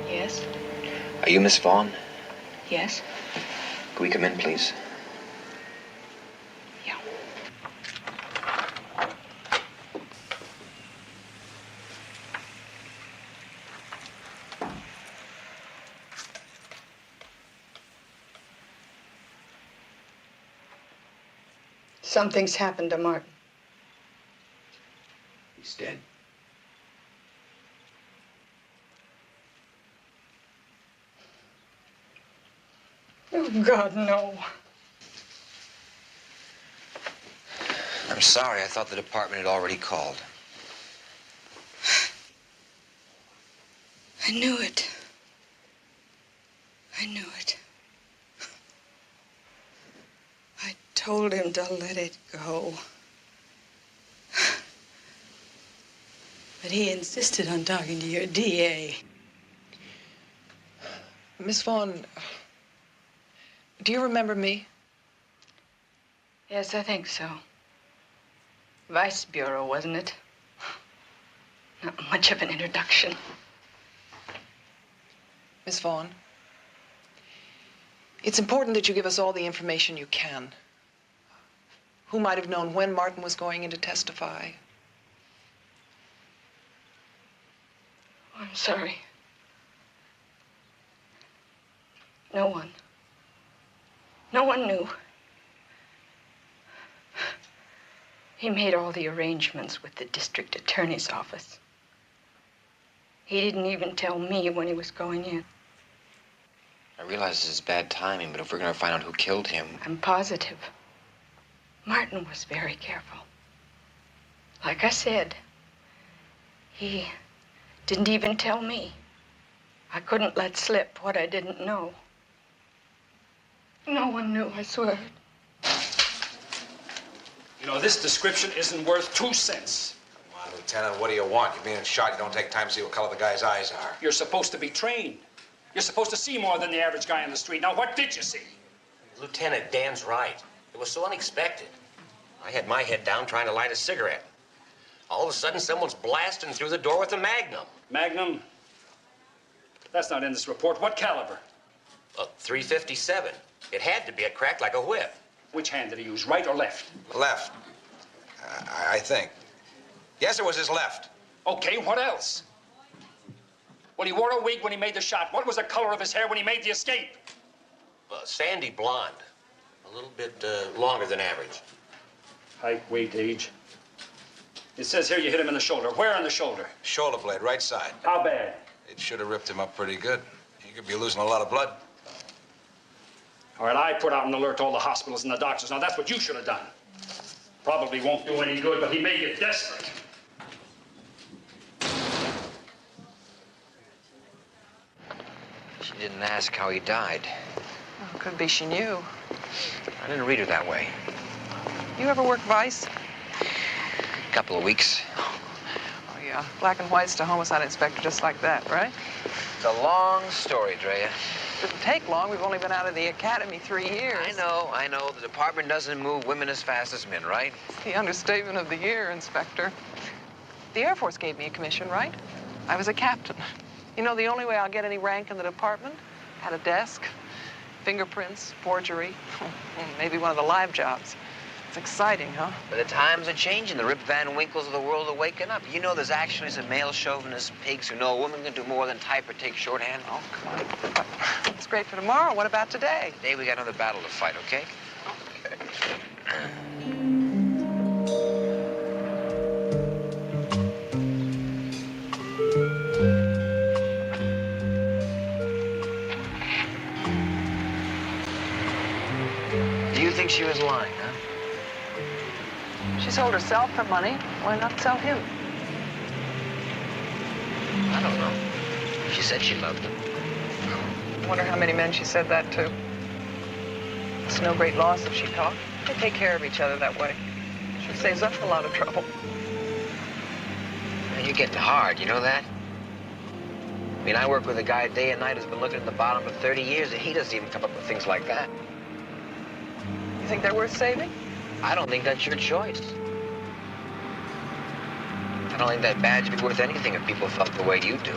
Yes? Are you Miss Vaughn? Yes? Can we come in, please? Yeah. Something's happened to Martin. He's dead. Oh, God, no. I'm sorry. I thought the department had already called. I knew it. I knew it. I told him to let it go. But he insisted on talking to your DA. Miss Vaughn, do you remember me? Yes, I think so. Vice Bureau, wasn't it? Not much of an introduction. Miss Vaughn, it's important that you give us all the information you can. Who might have known when Martin was going in to testify? I'm sorry. No one. No one knew. He made all the arrangements with the district attorney's office. He didn't even tell me when he was going in. I realize this is bad timing, but if we're going to find out who killed him... I'm positive. Martin was very careful. Like I said, he didn't even tell me. I couldn't let slip what I didn't know. No one knew, I swear. You know, this description isn't worth 2 cents. Come on, Lieutenant, what do you want? You're being shot. You don't take time to see what color the guy's eyes are. You're supposed to be trained. You're supposed to see more than the average guy on the street. Now, what did you see? Lieutenant, Dan's right. It was so unexpected. I had my head down trying to light a cigarette. All of a sudden, someone's blasting through the door with a Magnum. Magnum? That's not in this report. What caliber? A .357. It had to be a crack like a whip. Which hand did he use, right or left? Left. I think. Yes, it was his left. Okay, what else? Well, he wore a wig when he made the shot. What was the color of his hair when he made the escape? Sandy blonde. A little bit longer than average. Height, weight, age. It says here you hit him in the shoulder. Where on the shoulder? Shoulder blade, right side. How bad? It should have ripped him up pretty good. He could be losing a lot of blood. All right, I put out an alert to all the hospitals and the doctors. Now, that's what you should have done. Probably won't do any good, but he may get desperate. She didn't ask how he died. Well, could be she knew. I didn't read her that way. You ever work Vice? A couple of weeks. Oh, yeah. Black and white's to homicide inspector just like that, right? It's a long story, Drea. Didn't take long. We've only been out of the academy 3 years. I know. The department doesn't move women as fast as men, right? It's the understatement of the year, Inspector. The Air Force gave me a commission, right? I was a captain. You know, the only way I'll get any rank in the department? Had a desk, fingerprints, forgery, maybe one of the live jobs. It's exciting, huh? But the times are changing. The Rip Van Winkles of the world are waking up. You know there's actually some male chauvinist pigs who know a woman can do more than type or take shorthand. Oh, come on. It's great for tomorrow. What about today? Today we got another battle to fight, okay? Do you think she was lying, huh? She sold herself for money. Why not sell him? I don't know. She said she loved him. I wonder how many men she said that to. It's no great loss if she talked. They take care of each other that way. She saves us a lot of trouble. Man, you're getting hard, you know that? I mean, I work with a guy day and night who's been looking at the bottom for 30 years, and he doesn't even come up with things like that. You think they're worth saving? I don't think that's your choice. I don't think that badge would be worth anything if people felt the way you do.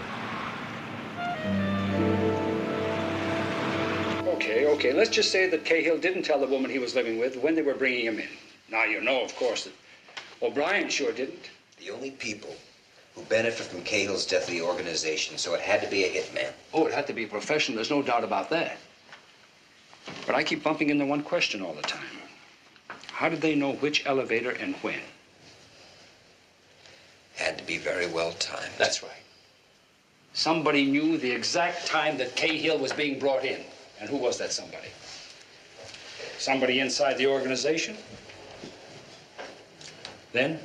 Okay. Let's just say that Cahill didn't tell the woman he was living with when they were bringing him in. Now, you know, of course, that O'Brien sure didn't. The only people who benefit from Cahill's death are the organization, so it had to be a hitman. Oh, it had to be professional. There's no doubt about that. But I keep bumping into one question all the time. How did they know which elevator and when? Had to be very well timed. That's right. Somebody knew the exact time that Cahill was being brought in. And who was that somebody? Somebody inside the organization? Then?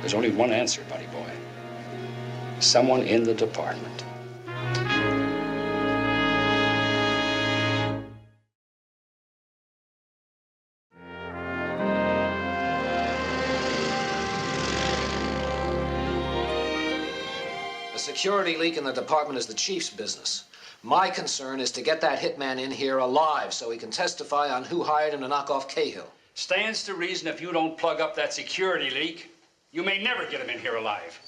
There's only one answer, buddy boy. Someone in the department. The security leak in the department is the chief's business. My concern is to get that hitman in here alive so he can testify on who hired him to knock off Cahill. Stands to reason if you don't plug up that security leak, you may never get him in here alive.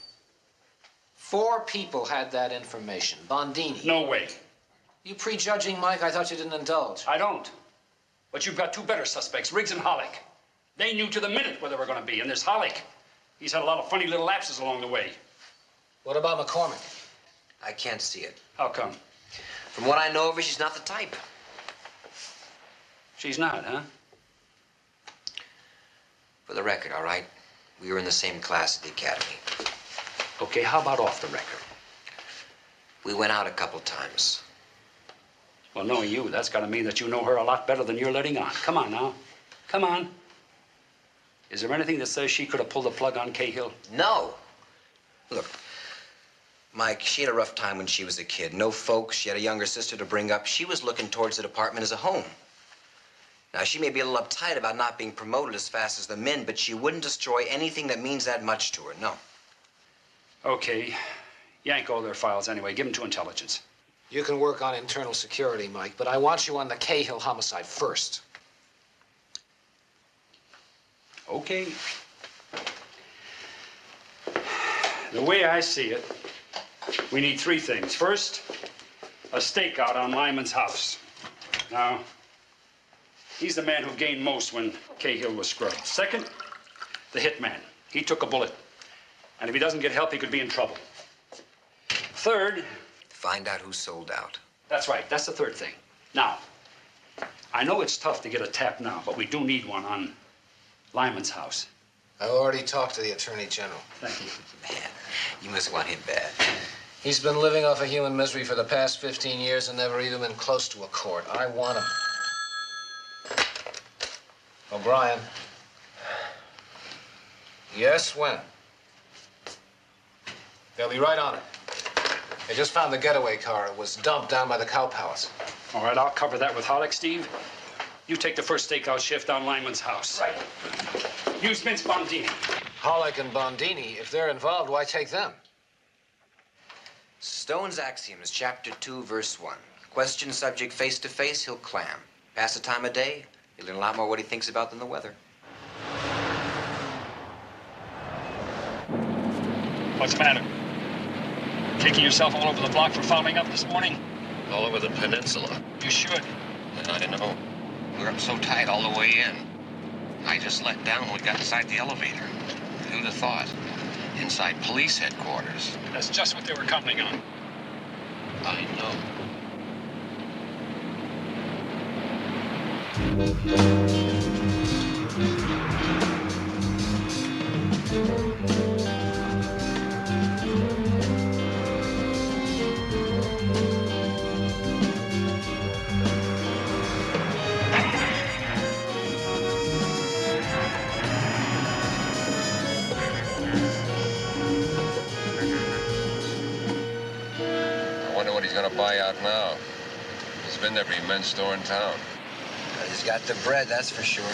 4 people had that information. Bondini. No way. You prejudging, Mike? I thought you didn't indulge. I don't. But you've got 2 better suspects, Riggs and Hollick. They knew to the minute where they were going to be, and there's Hollick. He's had a lot of funny little lapses along the way. What about McCormick? I can't see it. How come? From what I know of her, she's not the type. She's not, huh? For the record, all right? We were in the same class at the academy. Okay, how about off the record? We went out a couple times. Well, knowing you, that's got to mean that you know her a lot better than you're letting on. Come on now. Come on. Is there anything that says she could have pulled the plug on Cahill? No. Look, Mike, she had a rough time when she was a kid. No folks. She had a younger sister to bring up. She was looking towards the department as a home. Now, she may be a little uptight about not being promoted as fast as the men, but she wouldn't destroy anything that means that much to her, no. Okay. Yank all their files anyway. Give them to intelligence. You can work on internal security, Mike, but I want you on the Cahill homicide first. Okay. The way I see it, we need 3 things. First, a stakeout on Lyman's house. Now, he's the man who gained most when Cahill was scrubbed. Second, the hitman. He took a bullet. And if he doesn't get help, he could be in trouble. Third... Find out who sold out. That's right. That's the 3rd thing. Now, I know it's tough to get a tap now, but we do need one on Lyman's house. I already talked to the Attorney General. Thank you. Man, you must want him bad. He's been living off of human misery for the past 15 years and never even been close to a court. I want him. O'Brien. Yes, when? They'll be right on it. They just found the getaway car. It was dumped down by the Cow Palace. All right, I'll cover that with Hollick, Steve. You take the first stakeout shift on Lyman's house. Right. Use Vince Bondini. Hollick and Bondini, if they're involved, why take them? Stone's Axioms, Chapter 2, Verse 1. Question subject face to face, he'll clam. Pass the time of day, you'll learn a lot more what he thinks about than the weather. What's the matter? Kicking yourself all over the block for fouling up this morning? All over the peninsula. You should. I know. We were up so tight all the way in. I just let down when we got inside the elevator. Who'd have thought? Inside police headquarters. That's just what they were counting on. I know. Gonna buy out now. He's been every men's store in town. He's got the bread, that's for sure.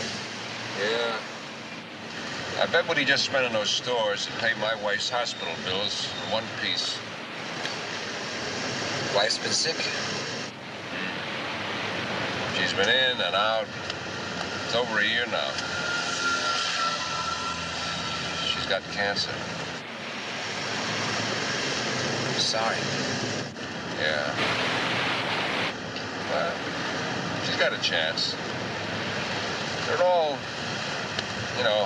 Yeah. I bet what he just spent in those stores would pay my wife's hospital bills in one piece. Wife's been sick? She's been in and out. It's over a year now. She's got cancer. Sorry. Yeah. Well, she's got a chance. They're all,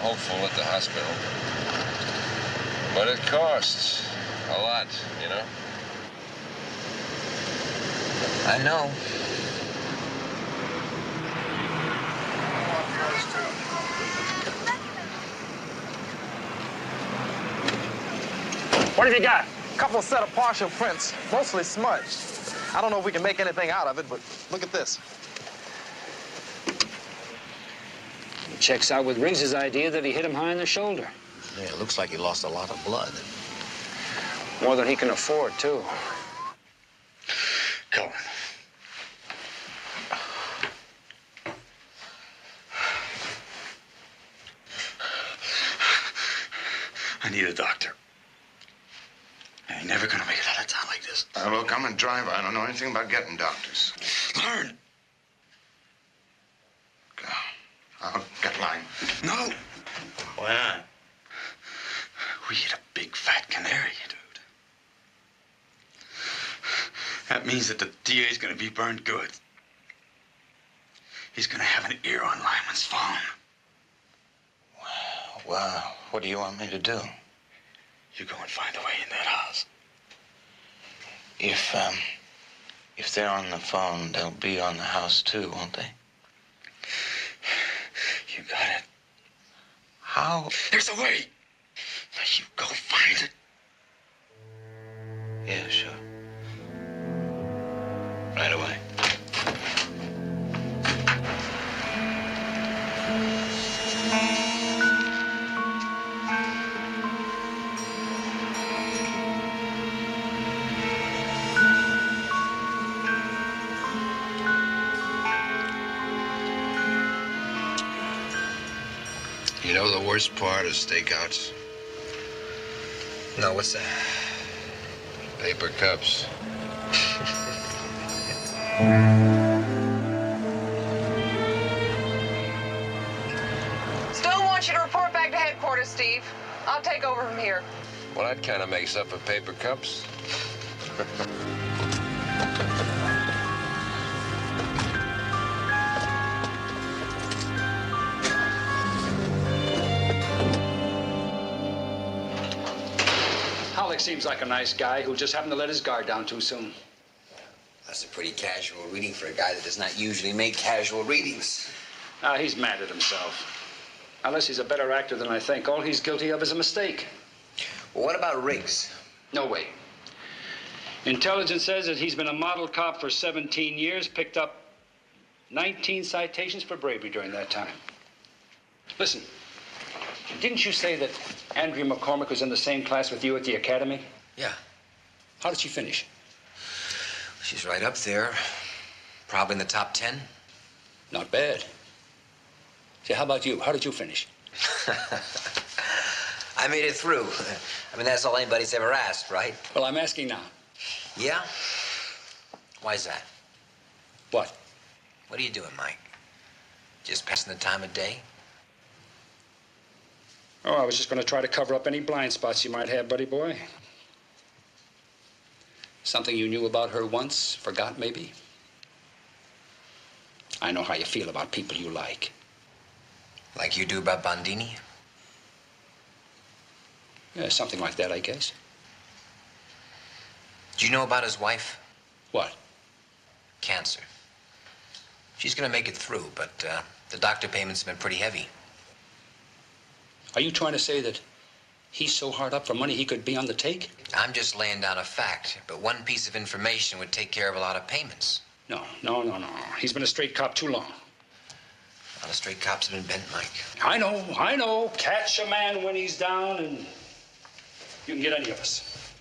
hopeful at the hospital. But it costs a lot, I know. What have you got? Couple set of partial prints, mostly smudged. I don't know if we can make anything out of it, but look at this. It checks out with Riggs's idea that he hit him high in the shoulder. Yeah, it looks like he lost a lot of blood. More than he can afford, too. Cullen. I need a doctor. I ain't never gonna make it out of town like this. Look, I'm a driver. I don't know anything about getting doctors. Learn. Go. I'll get line. No. Why not? We hit a big fat canary, dude. That means that the DA's gonna be burned good. He's gonna have an ear on Lyman's phone. Well, what do you want me to do? You go and find a way in that house. If they're on the phone, they'll be on the house too, won't they? You got it. How? There's a way. Now you go find it. Yeah, sure. Right away. You know the worst part of stakeouts? No, what's that? Paper cups. Still want you to report back to headquarters, Steve. I'll take over from here. Well, that kind of makes up for paper cups. Halleck seems like a nice guy who just happened to let his guard down too soon. That's a pretty casual reading for a guy that does not usually make casual readings. He's mad at himself. Unless he's a better actor than I think, all he's guilty of is a mistake. Well, what about Riggs? No way. Intelligence says that he's been a model cop for 17 years, picked up 19 citations for bravery during that time. Listen, didn't you say that Andrea McCormick was in the same class with you at the academy? Yeah. How did she finish? She's right up there. Probably in the top 10. Not bad. See, how about you? How did you finish? I made it through. I mean, that's all anybody's ever asked, right? Well, I'm asking now. Yeah? Why's that? What? What are you doing, Mike? Just passing the time of day? Oh, I was just going to try to cover up any blind spots you might have, buddy boy. Something you knew about her once, forgot maybe? I know how you feel about people you like. Like you do about Bondini? Yeah, something like that, I guess. Do you know about his wife? What? Cancer. She's gonna make it through, but the doctor payments have been pretty heavy. Are you trying to say that he's so hard up for money he could be on the take? I'm just laying down a fact, but one piece of information would take care of a lot of payments. No. He's been a straight cop too long. A lot of straight cops have been bent, Mike. I know. Catch a man when he's down and you can get any of us.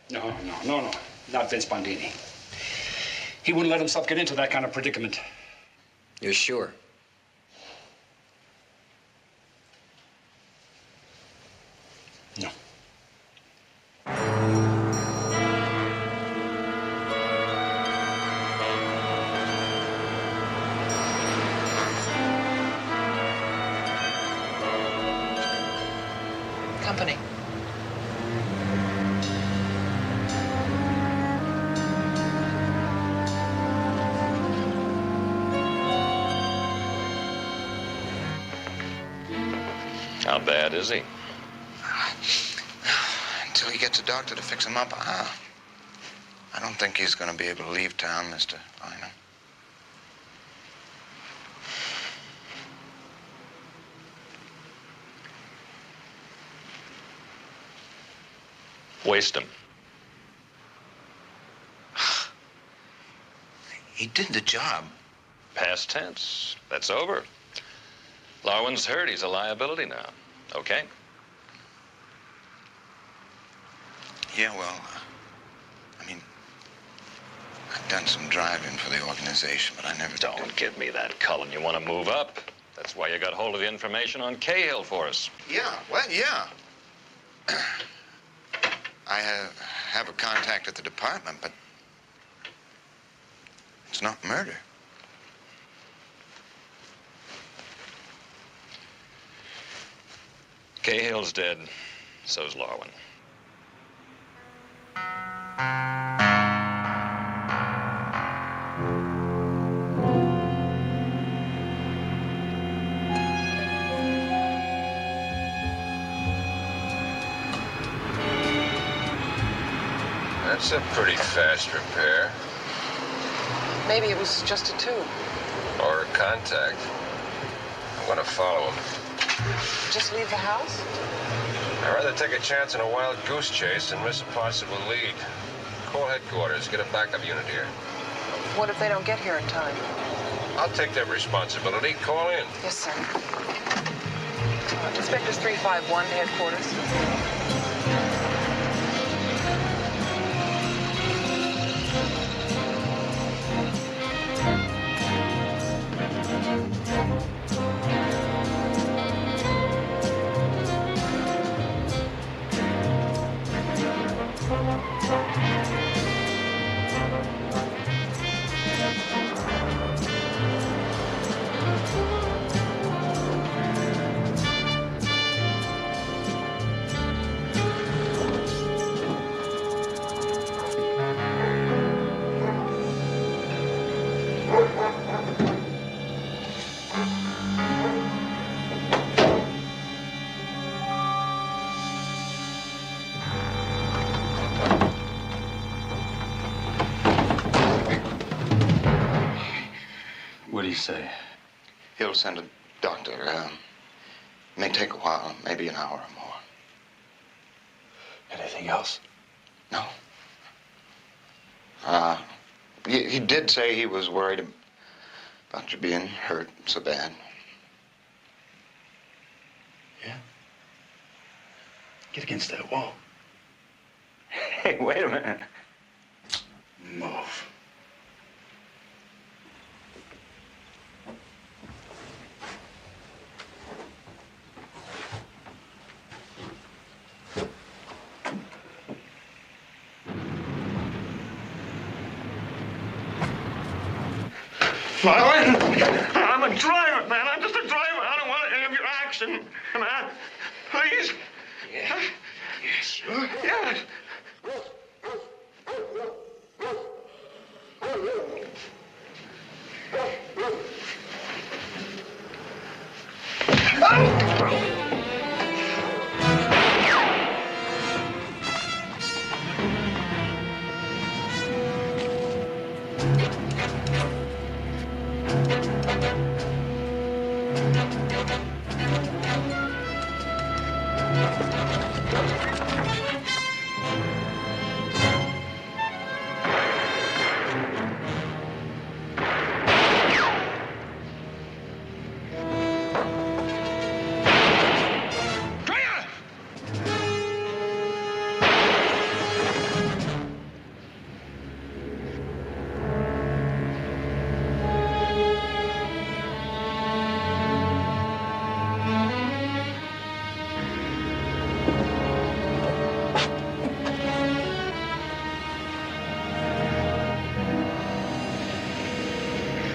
No. Not Vince Bondini. He wouldn't let himself get into that kind of predicament. You're sure? No. Company. How bad is he? Until he gets a doctor to fix him up, I don't think he's going to be able to leave town, Mr. Lynham. Waste him. He did the job. Past tense. That's over. Larwin's hurt. He's a liability now. Okay? Yeah, well, I mean, I've done some driving for the organization, but I never... Don't give me that, Cullen. You want to move up. That's why you got hold of the information on Cahill for us. Yeah, well, yeah. I have a contact at the department, but it's not murder. Cahill's dead. So's Larwin. That's a pretty fast repair. Maybe it was just a tube. Or a contact. I'm gonna follow him. Just leave the house? I'd rather take a chance on a wild goose chase than miss a possible lead. Call headquarters, get a backup unit here. What if they don't get here in time? I'll take that responsibility. Call in. Yes, sir. Inspectors 351 to headquarters. What do you say? He'll send a doctor. May take a while, maybe an hour or more. Anything else? No. He did say he was worried about you being hurt so bad. Yeah? Get against that wall. Hey, wait a minute. Move. Larwin, I'm a driver, man. I'm just a driver. I don't want any of your action, man. Please. Yeah. Yeah, sure. Yes.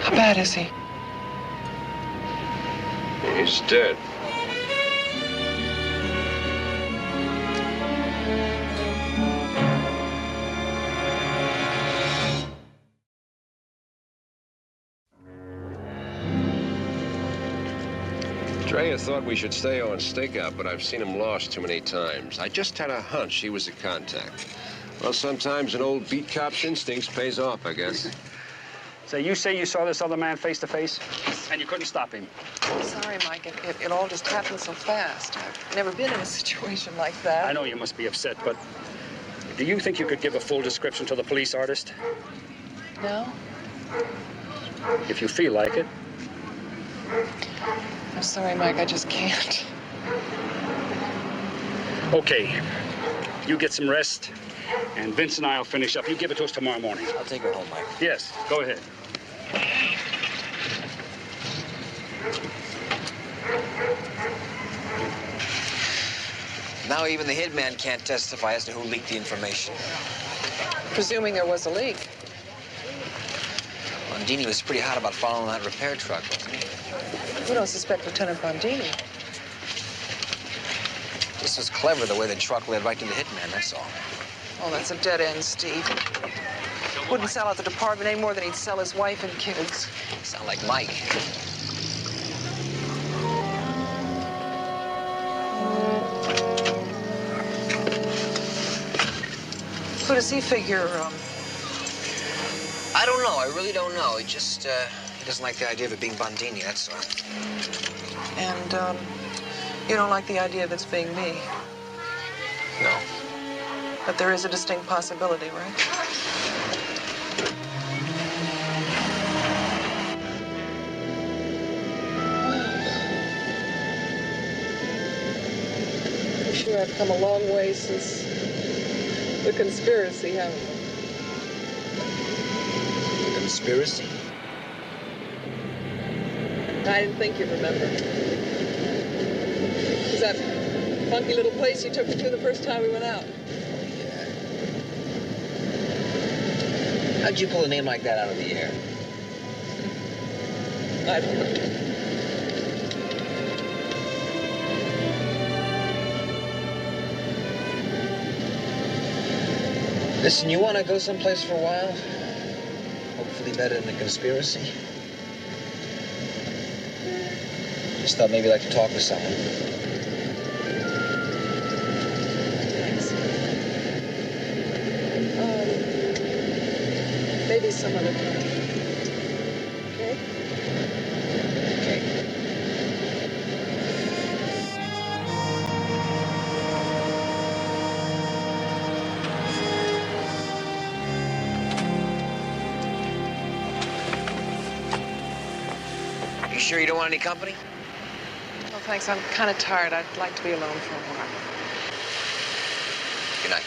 How bad is he? He's dead. Drea thought we should stay on stakeout, but I've seen him lost too many times. I just had a hunch he was a contact. Well, sometimes an old beat cop's instincts pays off, I guess. So you say you saw this other man face to face, and you couldn't stop him? Sorry, Mike. It all just happened so fast. I've never been in a situation like that. I know you must be upset, but do you think you could give a full description to the police artist? No? If you feel like it. I'm sorry, Mike, I just can't. Okay. You get some rest, and Vince and I will finish up. You give it to us tomorrow morning. I'll take her home, Mike. Yes, go ahead. Now even the hitman can't testify as to who leaked the information. Presuming there was a leak. Bondini was pretty hot about following that repair truck, wasn't he? We don't suspect Lieutenant Bondini. This was clever, the way the truck led right to the hitman, that's all. Oh, that's a dead end, Steve. Wouldn't sell out the department any more than he'd sell his wife and kids. Sound like Mike. Who does he figure, I don't know. I really don't know. He just, he doesn't like the idea of it being Bondini, that's all. And, you don't like the idea of it's being me. No. But there is a distinct possibility, right? We sure have come a long way since the conspiracy, haven't we? Conspiracy? I didn't think you'd remember. Was that funky little place you took me to the first time we went out? How'd you pull a name like that out of the air? I don't know. Listen, you want to go someplace for a while? Hopefully better than the conspiracy? Just thought maybe you'd like to talk with someone. Thanks. Maybe some other time. Okay? Okay. You sure you don't want any company? Well, thanks. I'm kind of tired. I'd like to be alone for a while. Good night.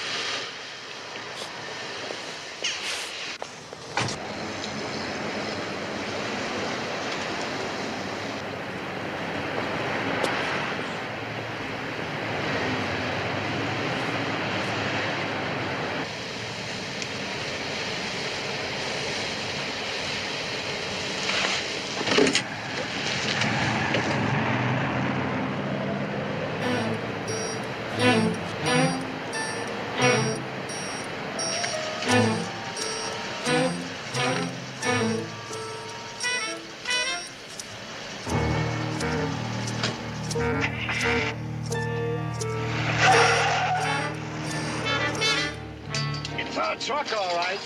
It's our truck, all right.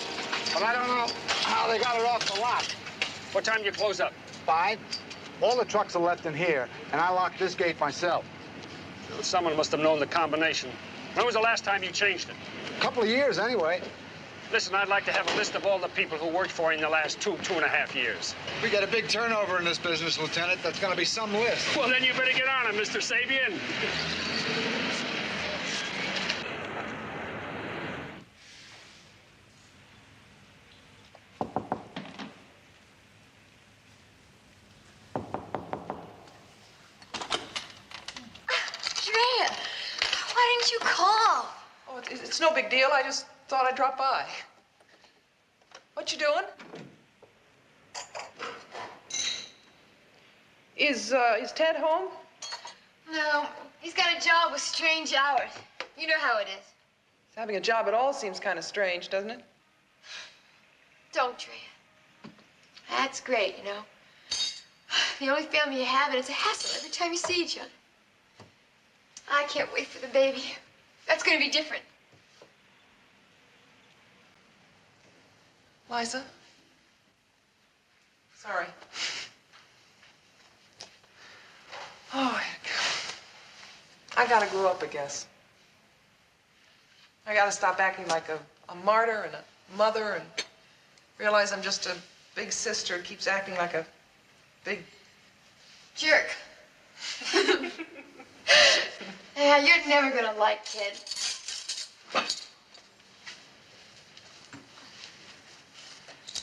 But I don't know how they got it off the lot. What time do you close up? 5. All the trucks are left in here, and I locked this gate myself. Well, someone must have known the combination. When was the last time you changed it? A couple of years, anyway. Listen, I'd like to have a list of all the people who worked for you in the last 2.5 years. We got a big turnover in this business, Lieutenant. That's going to be some list. Well, then you better get on it, Mr. Sabian. Drea, why didn't you call? Oh, it's no big deal. I just thought I'd drop by. What you doing? Is Ted home? No, he's got a job with strange hours. You know how it is. Having a job at all seems kind of strange, doesn't it? Don't, Drea. That's great, you know. The only family you have, and it's a hassle every time you see each other. I can't wait for the baby. That's going to be different. Liza? Sorry. Oh, I gotta grow up, I guess. I gotta stop acting like a martyr and a mother and realize I'm just a big sister keeps acting like a big jerk. Yeah, you're never gonna like Ted.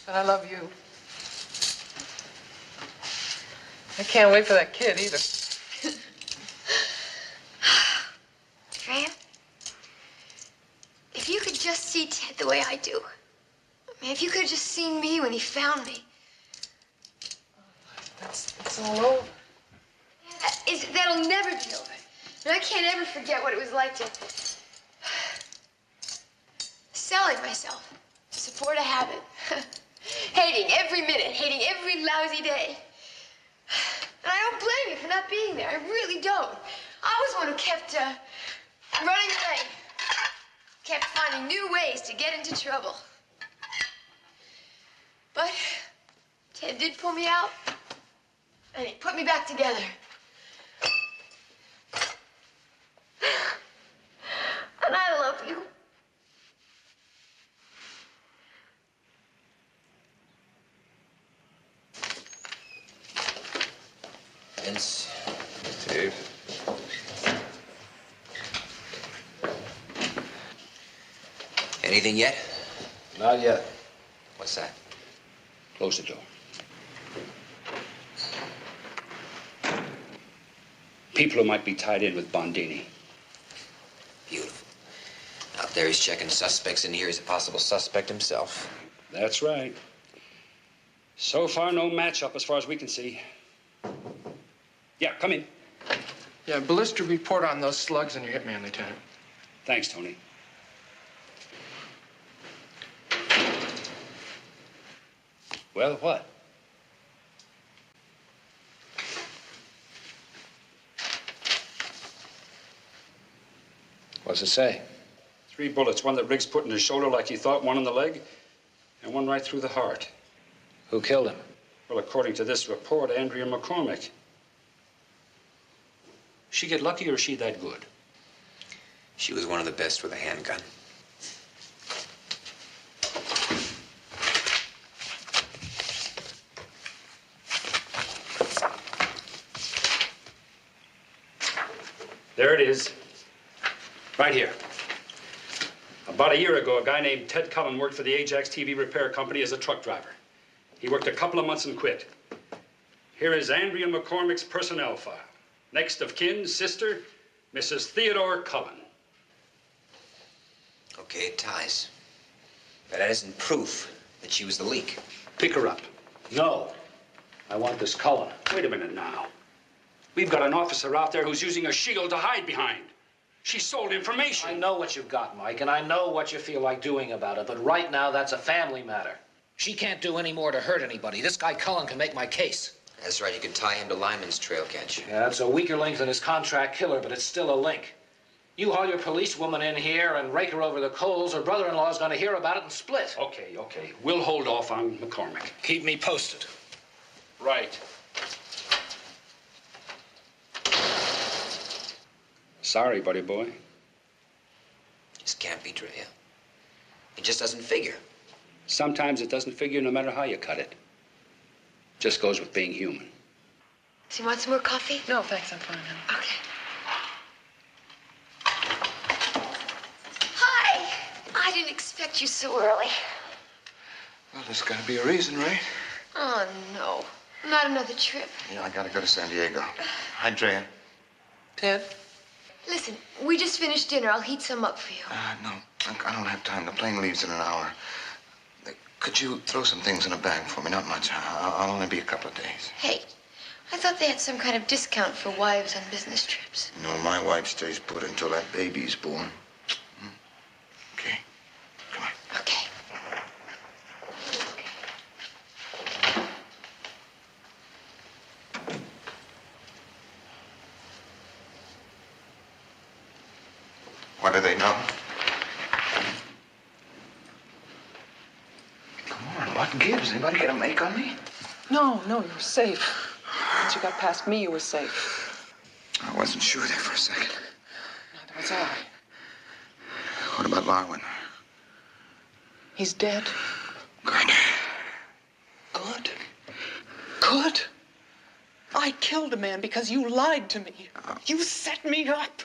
But I love you. I can't wait for that kid either. Freya, if you could just see Ted the way I do. I mean, if you could have just seen me when he found me. It's all over. Yeah, that'll never be over. And I can't ever forget what it was like to selling myself to support a habit. Hating every minute, hating every lousy day. And I don't blame you for not being there. I really don't. I was the one who kept running away. Kept finding new ways to get into trouble. But Ted did pull me out, and he put me back together. And I love you. Vince. Steve. Anything yet? Not yet. What's that? Close the door. People who might be tied in with Bondini. Beautiful. Out there he's checking suspects. In here he's a possible suspect himself. That's right. So far, no matchup as far as we can see. Yeah, come in. Yeah, ballistic report on those slugs in your hitman, Lieutenant. Thanks, Tony. Well, what? What's it say? 3 bullets, one that Riggs put in his shoulder like he thought, one in the leg, and one right through the heart. Who killed him? Well, according to this report, Andrea McCormick. She get lucky, or is she that good? She was one of the best with a handgun. There it is. Right here. About a year ago, a guy named Ted Cullen worked for the Ajax TV repair company as a truck driver. He worked a couple of months and quit. Here is Andrea McCormick's personnel file. Next of kin, sister, Mrs. Theodore Cullen. Okay, it ties. But that isn't proof that she was the leak. Pick her up. No. I want this Cullen. Wait a minute now. We've got an officer out there who's using a shield to hide behind. She sold information. I know what you've got, Mike, and I know what you feel like doing about it, but right now, that's a family matter. She can't do any more to hurt anybody. This guy Cullen can make my case. That's right, you can tie him to Lyman's trail, can't you? Yeah, it's a weaker link than his contract killer, but it's still a link. You haul your policewoman in here and rake her over the coals, her brother-in-law's gonna hear about it and split. Okay. We'll hold off on McCormick. Keep me posted. Right. Sorry, buddy boy. This can't be Drea. It just doesn't figure. Sometimes it doesn't figure no matter how you cut it. Just goes with being human. Do you want some more coffee? No, thanks, I'm fine. Okay. Hi! I didn't expect you so early. Well, there's got to be a reason, right? Oh, no. Not another trip. Yeah, I got to go to San Diego. Hi, Drea. Ted? Listen, we just finished dinner. I'll heat some up for you. No, I don't have time. The plane leaves in an hour. Could you throw some things in a bag for me? Not much. I'll only be a couple of days. Hey, I thought they had some kind of discount for wives on business trips. No, my wife stays put until that baby's born. Okay? Come on. Okay. What do they know? What gives? Anybody get a make on me? No, you're safe. Once you got past me, you were safe. I wasn't sure there for a second. Neither was I. What about Larwin? He's dead. Good. Good. could. I killed a man because you lied to me. You set me up.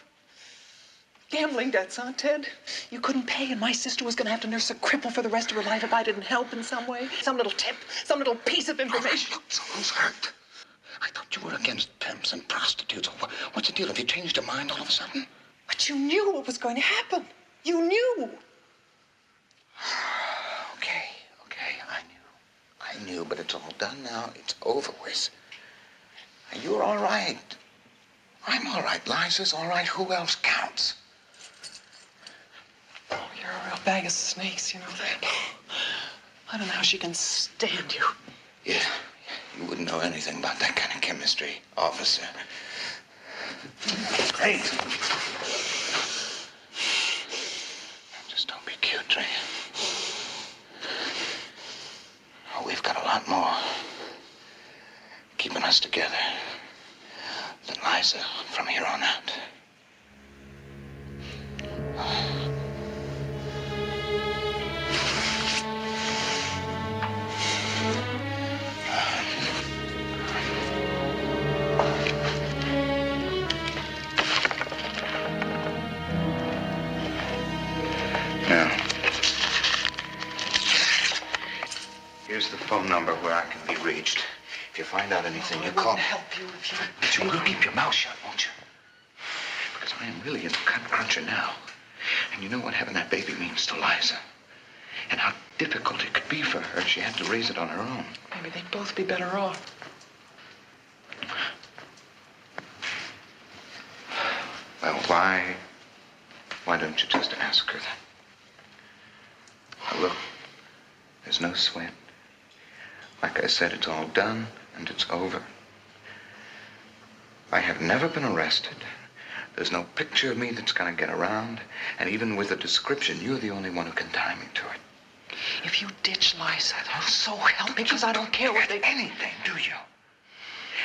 Gambling debts, huh, Ted? You couldn't pay, and my sister was going to have to nurse a cripple for the rest of her life if I didn't help in some way. Some little tip, some little piece of information. Look, someone's hurt. I thought you were against pimps and prostitutes. What's the deal? Have you changed your mind all of a sudden? But you knew what was going to happen. You knew. Okay, I knew, but it's all done now. It's over with. You're all right. I'm all right. Liza's all right. Who else counts? Oh, you're a real bag of snakes, you know that? I don't know how she can stand you. Yeah, you wouldn't know anything about that kind of chemistry, officer. Great. Just don't be cute, Trey. Oh, we've got a lot more keeping us together than Liza from here on out. Now, here's the phone number where I can be reached. If you find out anything, you call me. Help you if you... But you will keep your mouth shut, won't you? Because I am really in a cut cruncher now. And you know what having that baby means to Liza. And how difficult it could be for her if she had to raise it on her own. Maybe they'd both be better off. Well, why don't you just ask her that? Now, look, there's no sweat. Like I said, it's all done and it's over. I have never been arrested. There's no picture of me that's gonna get around. And even with a description, you're the only one who can tie me to it. If you ditch Liza, so help me, because I don't care what they... Anything, do you?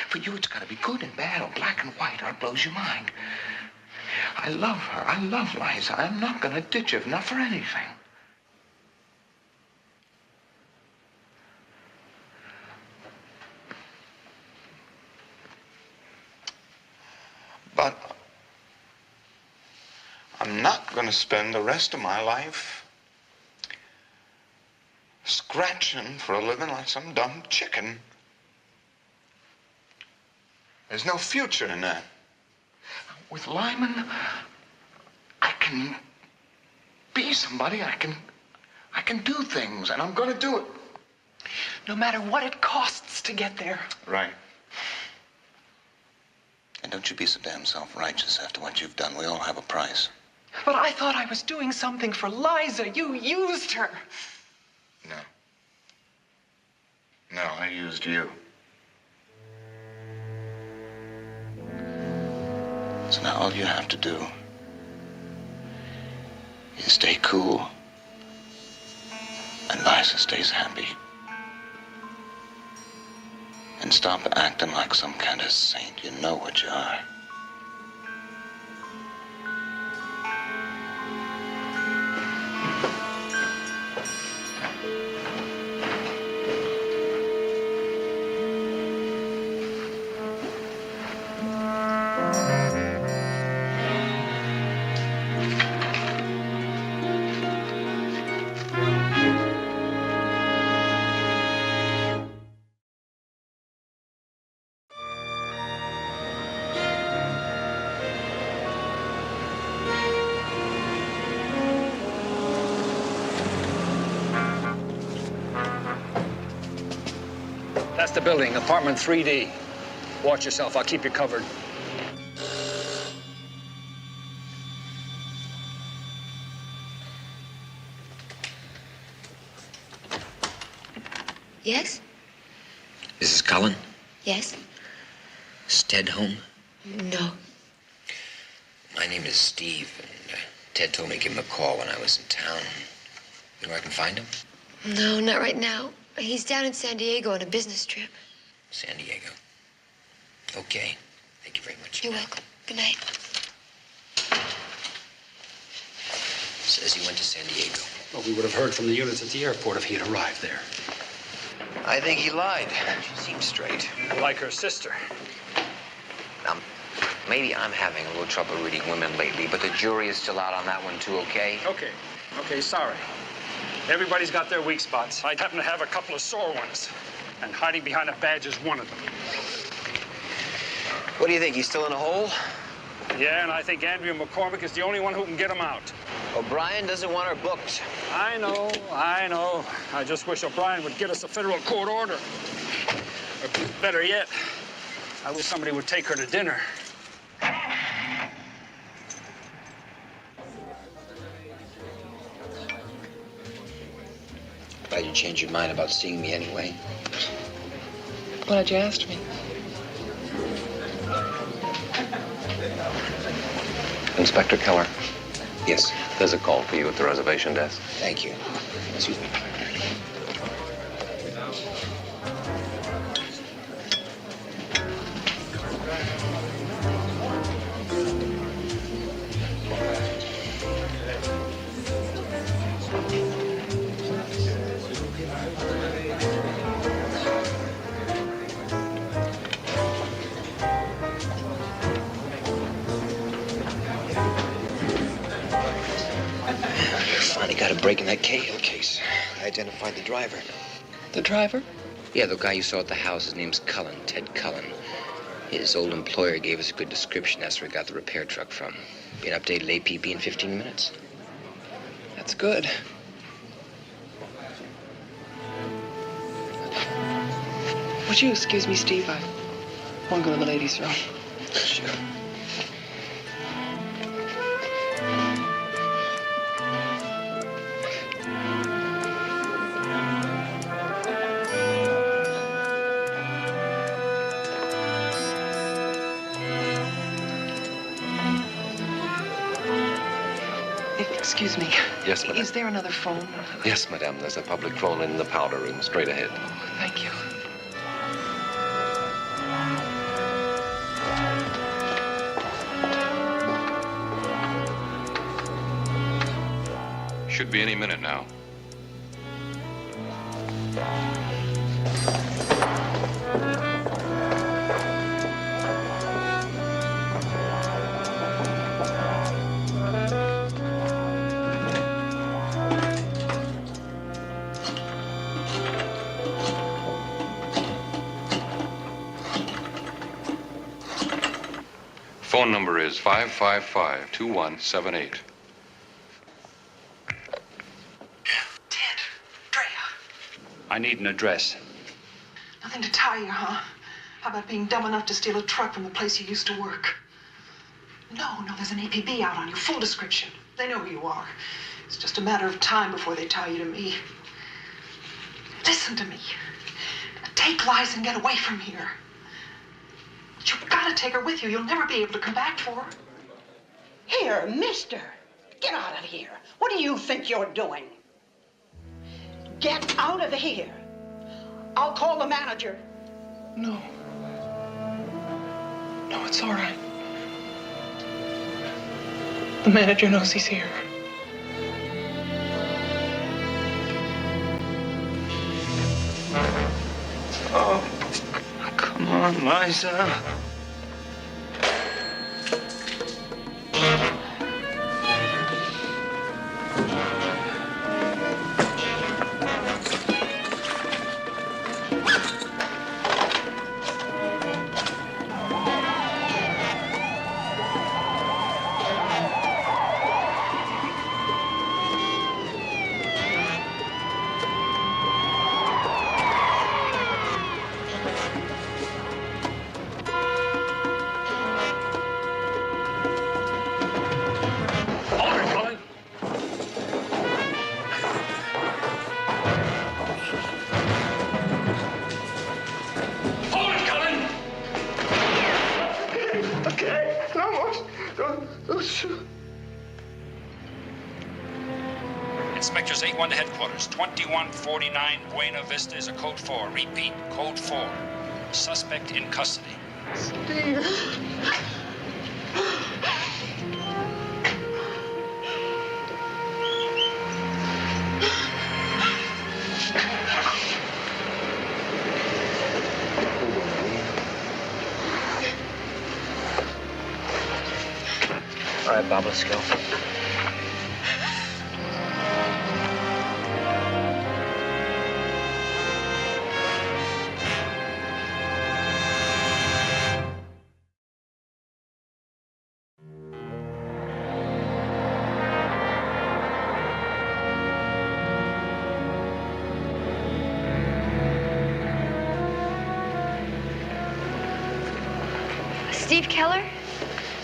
For you, it's gotta be good and bad, or black and white, or it blows your mind. I love her. I love Liza. I'm not gonna ditch her, not for anything. But I'm not going to spend the rest of my life scratching for a living like some dumb chicken. There's no future in that. With Lyman, I can be somebody. I can do things, and I'm going to do it. No matter what it costs to get there. Right. And don't you be so damn self-righteous after what you've done. We all have a price. But I thought I was doing something for Liza. You used her. No, I used you. So now all you have to do is stay cool, and Liza stays happy. And stop acting like some kind of saint. You know what you are. That's the building, apartment 3D. Watch yourself, I'll keep you covered. Yes? Mrs. Cullen? Yes? Is Ted home? No. My name is Steve, and Ted told me to give him a call when I was in town. You know where I can find him? No, not right now. He's down in San Diego on a business trip. San Diego. Okay. Thank you very much. You're welcome. Good night. Says he went to San Diego. Well, we would have heard from the units at the airport if he had arrived there. I think he lied. She seemed straight. Like her sister. Now, maybe I'm having a little trouble reading women lately, but the jury is still out on that one, too, okay? Okay, sorry. Everybody's got their weak spots. I happen to have a couple of sore ones. And hiding behind a badge is one of them. What do you think? He's still in a hole? Yeah, and I think Andrea McCormick is the only one who can get him out. O'Brien doesn't want her booked. I know. I just wish O'Brien would get us a federal court order. Or better yet, I wish somebody would take her to dinner. Glad you changed your mind about seeing me anyway. Glad you asked me. Inspector Keller. Yes. There's a call for you at the reservation desk. Thank you. Excuse me. Finally got a break in that Cahill case. I identified the driver. The driver? Yeah, the guy you saw at the house. His name's Cullen, Ted Cullen. His old employer gave us a good description. That's where he got the repair truck from. Be an updated APB in 15 minutes. That's good. Would you excuse me, Steve? I want to go to the ladies' room. Sure. Excuse me. Yes, madame. Is there another phone? Yes, madame. There's a public phone in the powder room, straight ahead. Thank you. Should be any minute now. Phone number is 555-2178. I need an address. Nothing to tie you, huh? How about being dumb enough to steal a truck from the place you used to work? No, there's an APB out on you. Full description. They know who you are. It's just a matter of time before they tie you to me. Listen to me. Take Liza and get away from here. But you've got to take her with you. You'll never be able to come back for her. Here, mister. Get out of here. What do you think you're doing? Get out of here. I'll call the manager. No. No, it's all right. The manager knows he's here. Oh, come on, Liza. Inspectors 8-1 to headquarters. 2149 Buena Vista is a code 4. Repeat, code 4. Suspect in custody. Steve. All right, Bob, let's go. Steve Keller?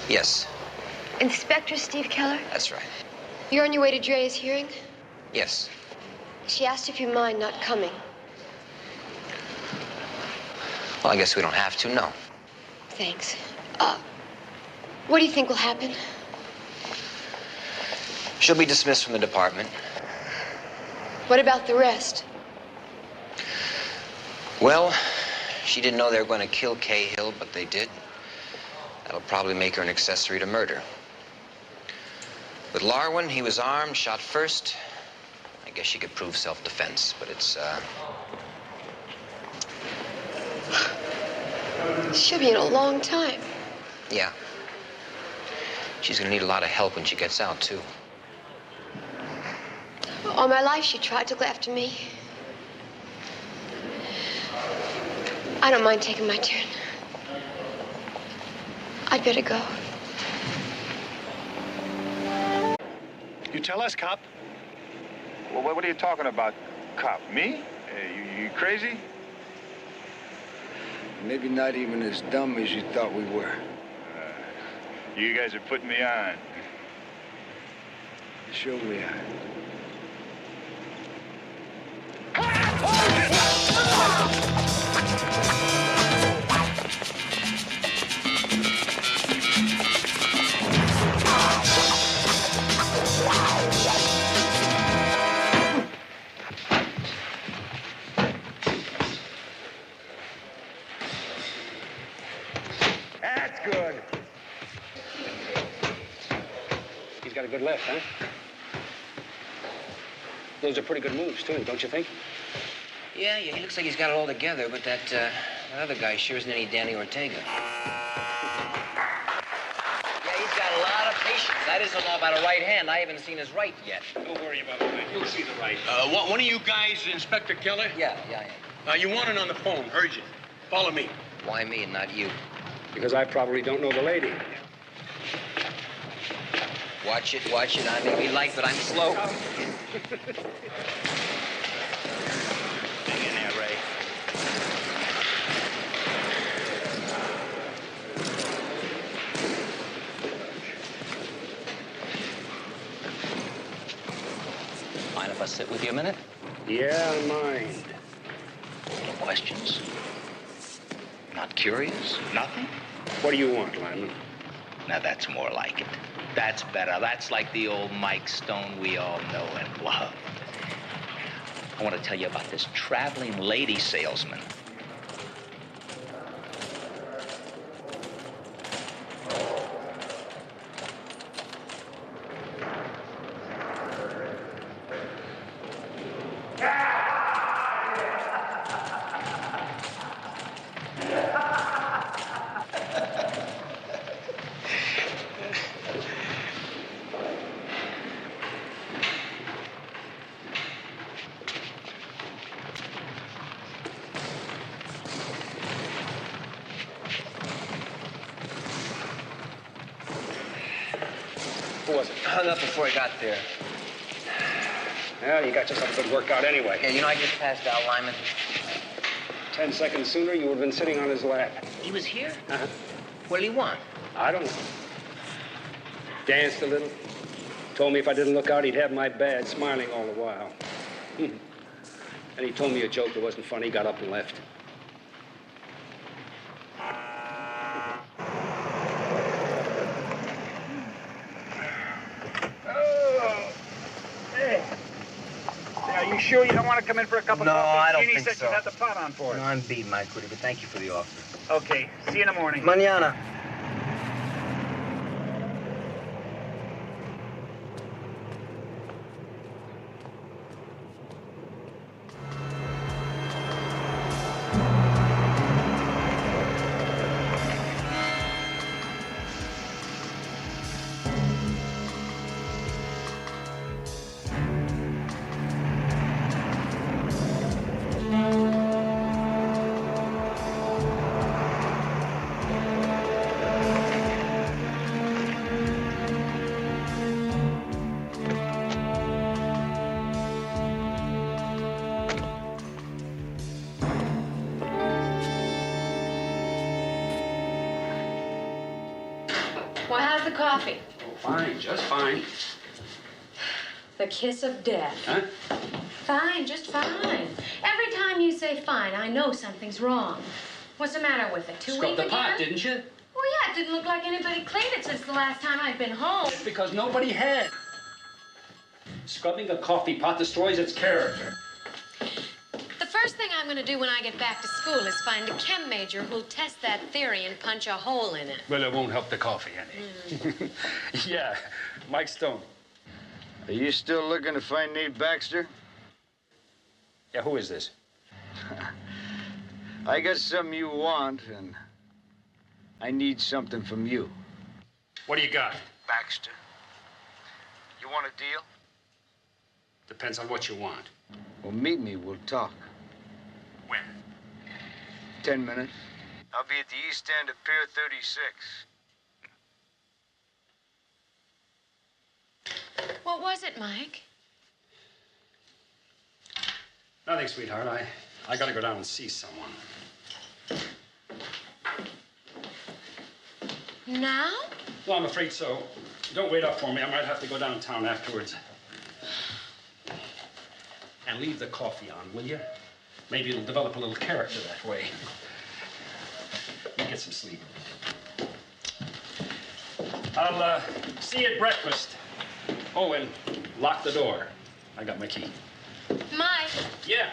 Yes, Inspector Steve Keller? that's right. You're on your way to Dre's hearing? Yes. She asked if you mind not coming. Well, I guess we don't have to, no. Thanks. What do you think will happen? She'll be dismissed from the department. What about the rest? Well, she didn't know they were going to kill Cahill, but they did. That'll probably make her an accessory to murder. With Larwin, he was armed, shot first. I guess she could prove self-defense, but it's, She'll be in a long time. yeah. She's gonna need a lot of help when she gets out, too. All my life, she tried to go after me. I don't mind taking my turn. I'd better go. You tell us, cop. Well, what are you talking about, cop? Me? You crazy? Maybe not even as dumb as you thought we were. You guys are putting me on. Sure we are. That's good. He's got a good left, huh? Those are pretty good moves, too, don't you think? Yeah, he looks like he's got it all together, but that other guy sure isn't any Danny Ortega. Yeah, he's got a lot of patience. That isn't all about a right hand. I haven't seen his right yet. Don't worry about it. You'll see the right. One of you guys, Inspector Keller? Yeah. You want it on the phone, urgent. Follow me. Why me and not you? Because I probably don't know the lady. Watch it. I may be light, but I'm slow. Hang in there, Ray. Mind if I sit with you a minute? Yeah, mind. No questions? Not curious? Nothing? What do you want, Lyman? Now, that's more like it. That's better. That's like the old Mike Stone we all know and love. I want to tell you about this traveling lady salesman. Who was it? Hung up before he got there. Well, you got yourself a good workout anyway. Yeah, I just passed out, Lyman. 10 seconds sooner, you would have been sitting on his lap. He was here? Uh-huh. What did he want? I don't know. Danced a little. Told me if I didn't look out, he'd have my badge, smiling all the while. And he told me a joke that wasn't funny, got up and left. Are you sure you don't want to come in for a cup of No, coffee? I don't Jeannie think said so. you had the pot on for us. No, I'm beat, Mike Woody, but thank you for the offer. Okay, see you in the morning. Mañana. Well, how's the coffee? Oh, fine, just fine. The kiss of death. Huh? Fine, just fine. Every time you say fine, I know something's wrong. What's the matter with it? Too weak Scrubbed the again? pot, didn't you? Well, yeah, it didn't look like anybody cleaned it since the last time I'd been home. It's because nobody had. Scrubbing a coffee pot destroys its character. The first thing I'm going to do when I get back to school is find a chem major who'll test that theory and punch a hole in it. Well, it won't help the coffee any. Yeah, Mike Stone. Are you still looking to find Nate Baxter? Yeah, who is this? I got something you want, and I need something from you. What do you got? Baxter. You want a deal? Depends on what you want. Well, meet me. We'll talk. When? 10 minutes. I'll be at the east end of Pier 36. What was it, Mike? Nothing, sweetheart. I gotta go down and see someone. Now? Well, I'm afraid so. Don't wait up for me. I might have to go downtown afterwards. And leave the coffee on, will you? Maybe it'll develop a little character that way. You get some sleep. I'll see you at breakfast. Oh, and lock the door. I got my key. Mike. Yeah.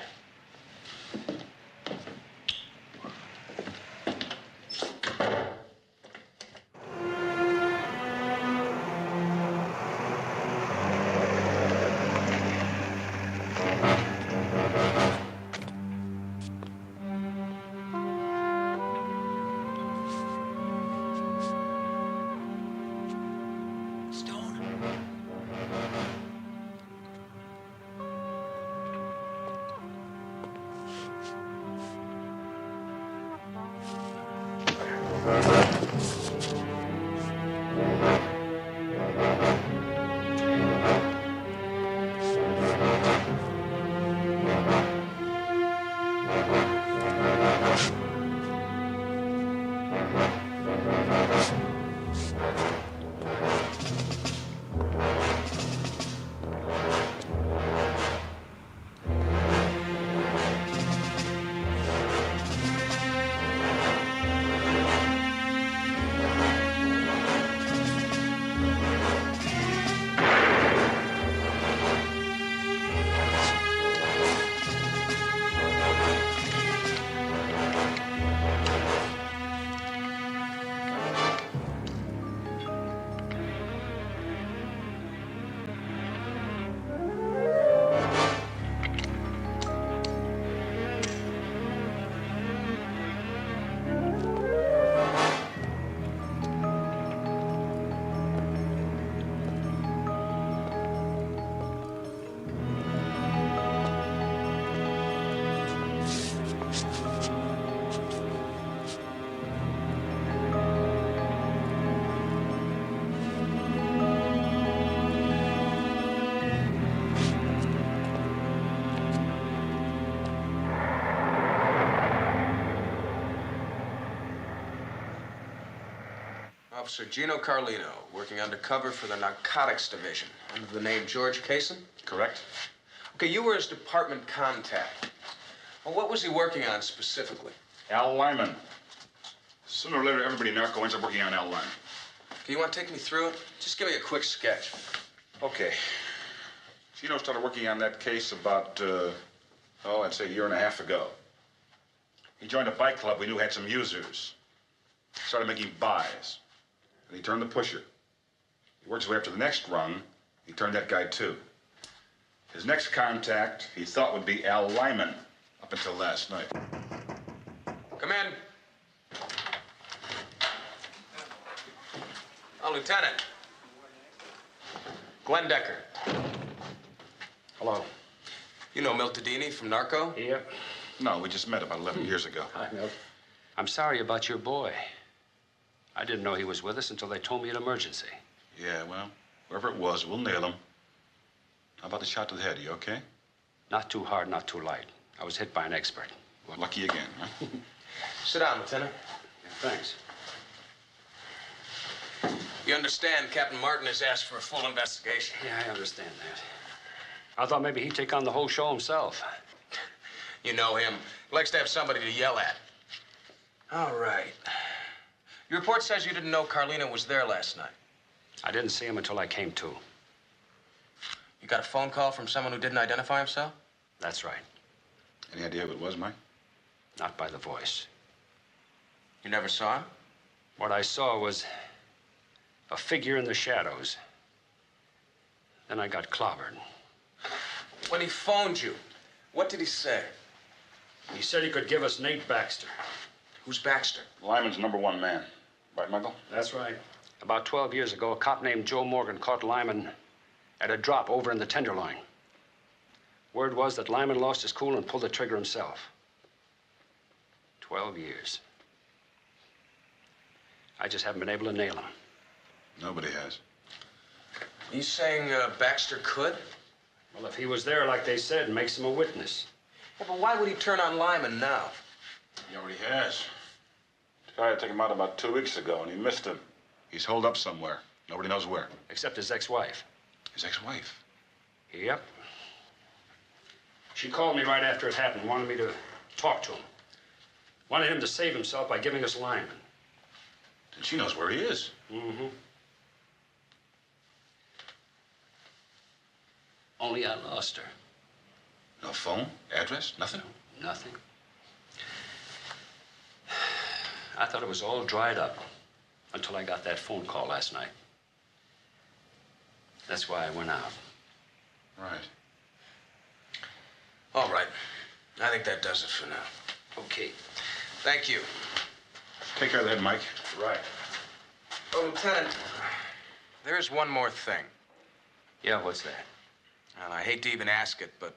Officer Gino Carlino, working undercover for the Narcotics Division, under the name George Kaysen? Correct. Okay, you were his department contact. Well, what was he working on specifically? Al Lyman. Sooner or later, everybody narco ends up working on Al Lyman. Okay, you want to take me through it? Just give me a quick sketch. Okay. Gino started working on that case about, I'd say a year and a half ago. He joined a bike club we knew had some users. Started making buys. And he turned the pusher. He worked his way up to the next rung. He turned that guy too. His next contact, he thought would be Al Lyman, up until last night. Come in. Oh, Lieutenant. Glenn Decker. Hello. You know Milt Tadini from Narco? Yep. No, we just met about 11 years ago. Hi, Milt. I'm sorry about your boy. I didn't know he was with us until they told me an emergency. Yeah, well, whoever it was, we'll nail him. How about the shot to the head? You okay? Not too hard, not too light. I was hit by an expert. Well, lucky again, huh? Sit down, Lieutenant. Yeah, thanks. You understand Captain Martin has asked for a full investigation. Yeah, I understand that. I thought maybe he'd take on the whole show himself. You know him. He likes to have somebody to yell at. All right. Your report says you didn't know Carlino was there last night. I didn't see him until I came to. You got a phone call from someone who didn't identify himself? That's right. Any idea who it was, Mike? Not by the voice. You never saw him? What I saw was a figure in the shadows. Then I got clobbered. When he phoned you, what did he say? He said he could give us Nate Baxter. Who's Baxter? Lyman's #1 man. Right, Michael? That's right. About 12 years ago, a cop named Joe Morgan caught Lyman at a drop over in the Tenderloin. Word was that Lyman lost his cool and pulled the trigger himself. 12 years. I just haven't been able to nail him. Nobody has. You saying Baxter could? Well, if he was there, like they said, it makes him a witness. Yeah, but why would he turn on Lyman now? He already has. The guy had taken him out about 2 weeks ago, and he missed him. He's holed up somewhere. Nobody knows where. Except his ex-wife. His ex-wife? Yep. She called me right after it happened, wanted me to talk to him. Wanted him to save himself by giving us Lyman. And she knows where he is. Mm-hmm. Only I lost her. No phone, address, nothing? Nothing. I thought it was all dried up until I got that phone call last night. That's why I went out. Right. All right. I think that does it for now. Okay. Thank you. Take care of that, Mike. Right. Oh, Lieutenant, there is one more thing. Yeah, what's that? And I hate to even ask it, but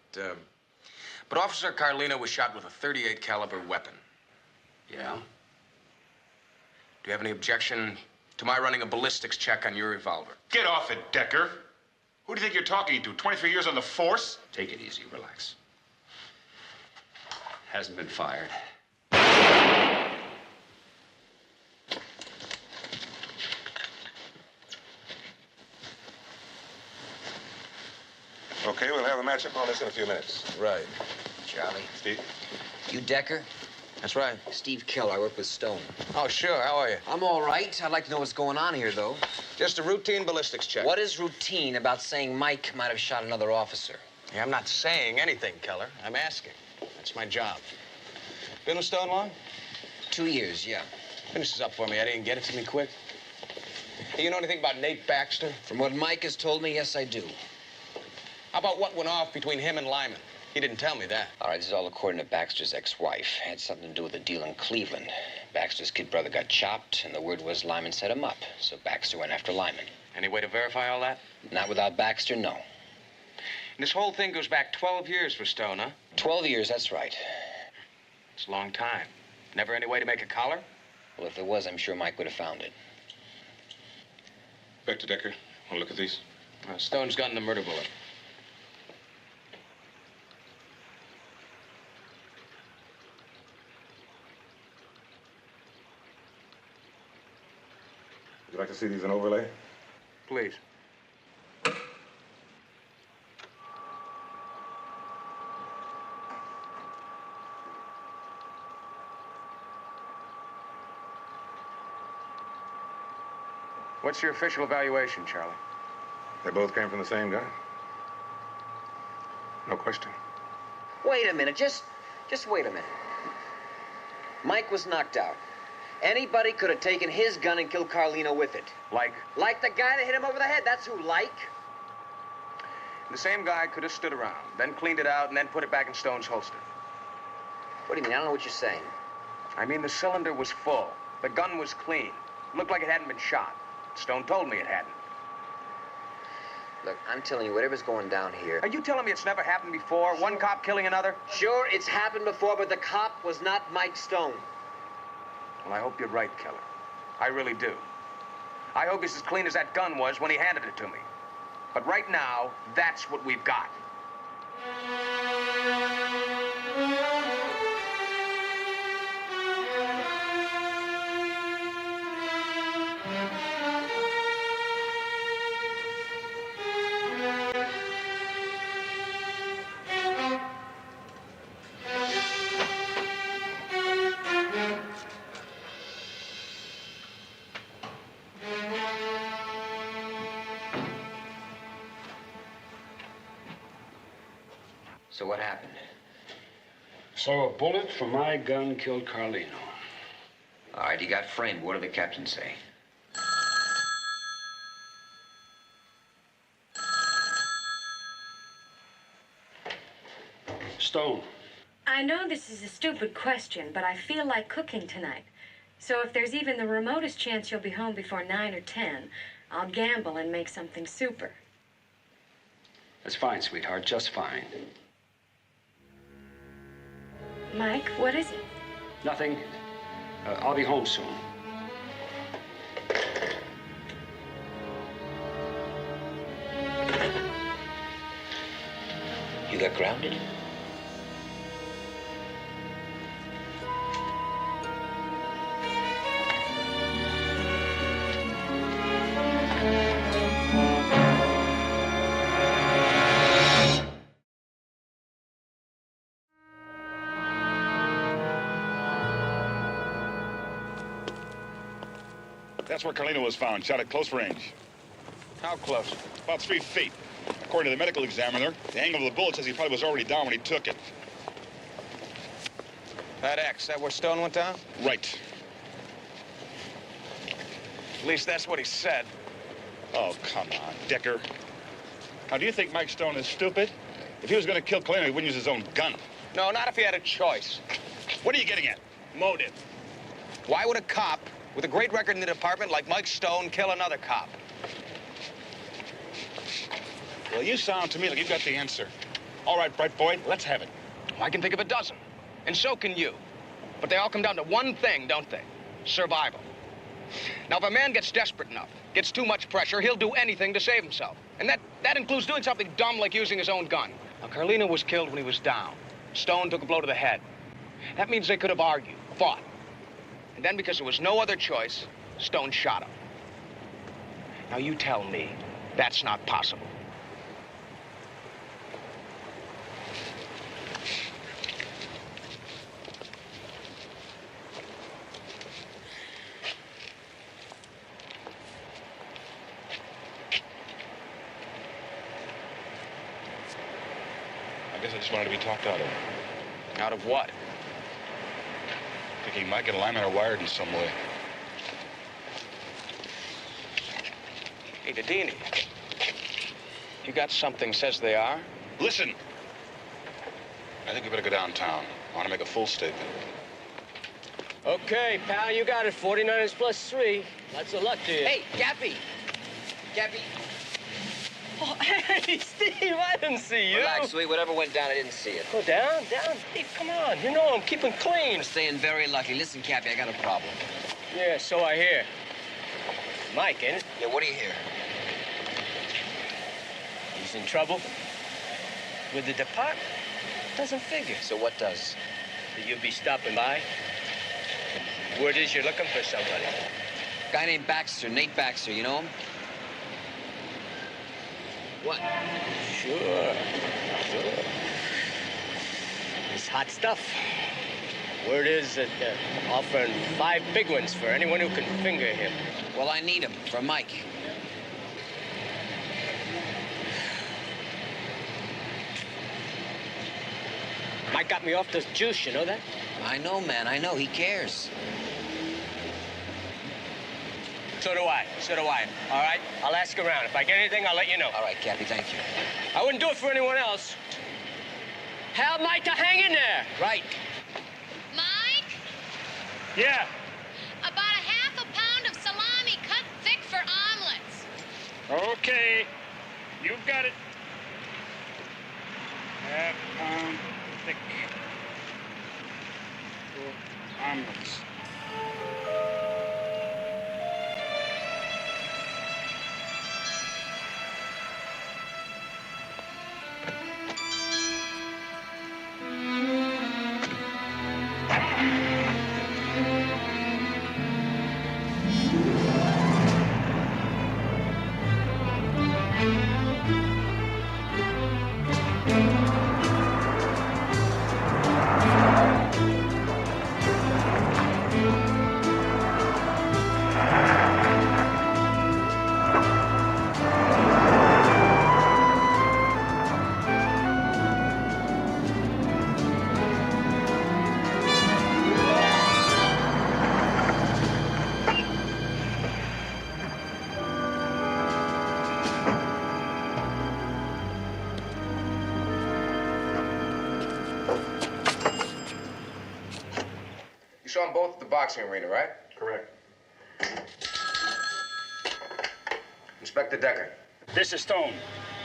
Officer Carlino was shot with a .38 caliber weapon. Yeah? Do you have any objection to my running a ballistics check on your revolver? Get off it, Decker. Who do you think you're talking to? 23 years on the force? Take it easy, relax. Hasn't been fired. Okay, we'll have a matchup on this in a few minutes. Right. Charlie. Steve? You Decker? That's right. Steve Kell. I work with Stone. Oh, sure. How are you? I'm all right. I'd like to know what's going on here, though. Just a routine ballistics check. What is routine about saying Mike might have shot another officer? Yeah, I'm not saying anything, Keller. I'm asking. That's my job. Been with Stone long? 2 years, yeah. Finish this up for me, Eddie, and get it to me quick. Do you know anything about Nate Baxter? From what Mike has told me, yes, I do. How about what went off between him and Lyman? He didn't tell me that. All right, this is all according to Baxter's ex-wife. Had something to do with a deal in Cleveland. Baxter's kid brother got chopped, and the word was Lyman set him up. So Baxter went after Lyman. Any way to verify all that? Not without Baxter, no. And this whole thing goes back 12 years for Stone, huh? 12 years, that's right. It's a long time. Never any way to make a collar? Well, if there was, I'm sure Mike would have found it. Back to Decker. Want to look at these? Stone's gotten the murder bullet. Would you like to see these in overlay? Please. What's your official evaluation, Charlie? They both came from the same guy. No question. Wait a minute. Just wait a minute. Mike was knocked out. Anybody could have taken his gun and killed Carlino with it. Like? Like the guy that hit him over the head. That's who, like. The same guy could have stood around, then cleaned it out, and then put it back in Stone's holster. What do you mean? I don't know what you're saying. I mean, the cylinder was full. The gun was clean. It looked like it hadn't been shot. Stone told me it hadn't. Look, I'm telling you, whatever's going down here... Are you telling me it's never happened before? One cop killing another? Sure, it's happened before, but the cop was not Mike Stone. Well, I hope you're right, Keller. I really do. I hope he's as clean as that gun was when he handed it to me. But right now, that's what we've got. So what happened? So a bullet from my gun killed Carlino. All right, he got framed. What did the captain say? Stone. I know this is a stupid question, but I feel like cooking tonight. So if there's even the remotest chance you'll be home before 9 or 10, I'll gamble and make something super. That's fine, sweetheart, just fine. Mike, what is it? Nothing. I'll be home soon. You got grounded? That's where Carlino was found, shot at close range. How close? About 3 feet. According to the medical examiner, the angle of the bullet says he probably was already down when he took it. That X, that where Stone went down? Right. At least that's what he said. Oh, come on, Dicker. Now, do you think Mike Stone is stupid? If he was going to kill Carlino, he wouldn't use his own gun. No, not if he had a choice. What are you getting at? Motive. Why would a cop with a great record in the department like Mike Stone kill another cop? Well, you sound to me like you've got the answer. All right, Bright Boy, let's have it. I can think of a dozen, and so can you. But they all come down to one thing, don't they? Survival. Now, if a man gets desperate enough, gets too much pressure, he'll do anything to save himself. And that includes doing something dumb like using his own gun. Now, Carlino was killed when he was down. Stone took a blow to the head. That means they could have argued, fought. And then, because there was no other choice, Stone shot him. Now, you tell me that's not possible. I guess I just wanted to be talked out of. Out of what? Thinking Mike and Lyman are wired in some way. Hey, Dedini, you got something says they are? Listen. I think we better go downtown. I want to make a full statement. Okay, pal, you got it. 49ers plus 3. Lots of luck to you. Hey, Gappy! Gappy! Oh, hey, Steve, I didn't see you. Relax, sweet. Whatever went down, I didn't see it. Go down. Steve, come on. You know I'm keeping clean. I'm staying very lucky. Listen, Cappy, I got a problem. Yeah, so I hear. Mike, ain't it? Yeah, what do you hear? He's in trouble. With the department? Doesn't figure. So what does? You'll be stopping by. Word is you're looking for somebody. Guy named Baxter, Nate Baxter, you know him? What? Sure. It's hot stuff. Word is that offering 5 big ones for anyone who can finger him. Well, I need him for Mike. Mike got me off this juice, you know that? I know, man. I know. He cares. So do I. All right? I'll ask around. If I get anything, I'll let you know. All right, Cappy. Thank you. I wouldn't do it for anyone else. Hell, Mike, to hang in there. Right. Mike? Yeah. About a half a pound of salami cut thick for omelets. Okay. You've got it. Half pound thick for omelets. them both at the boxing arena, right? Correct. Inspector Decker. This is Stone.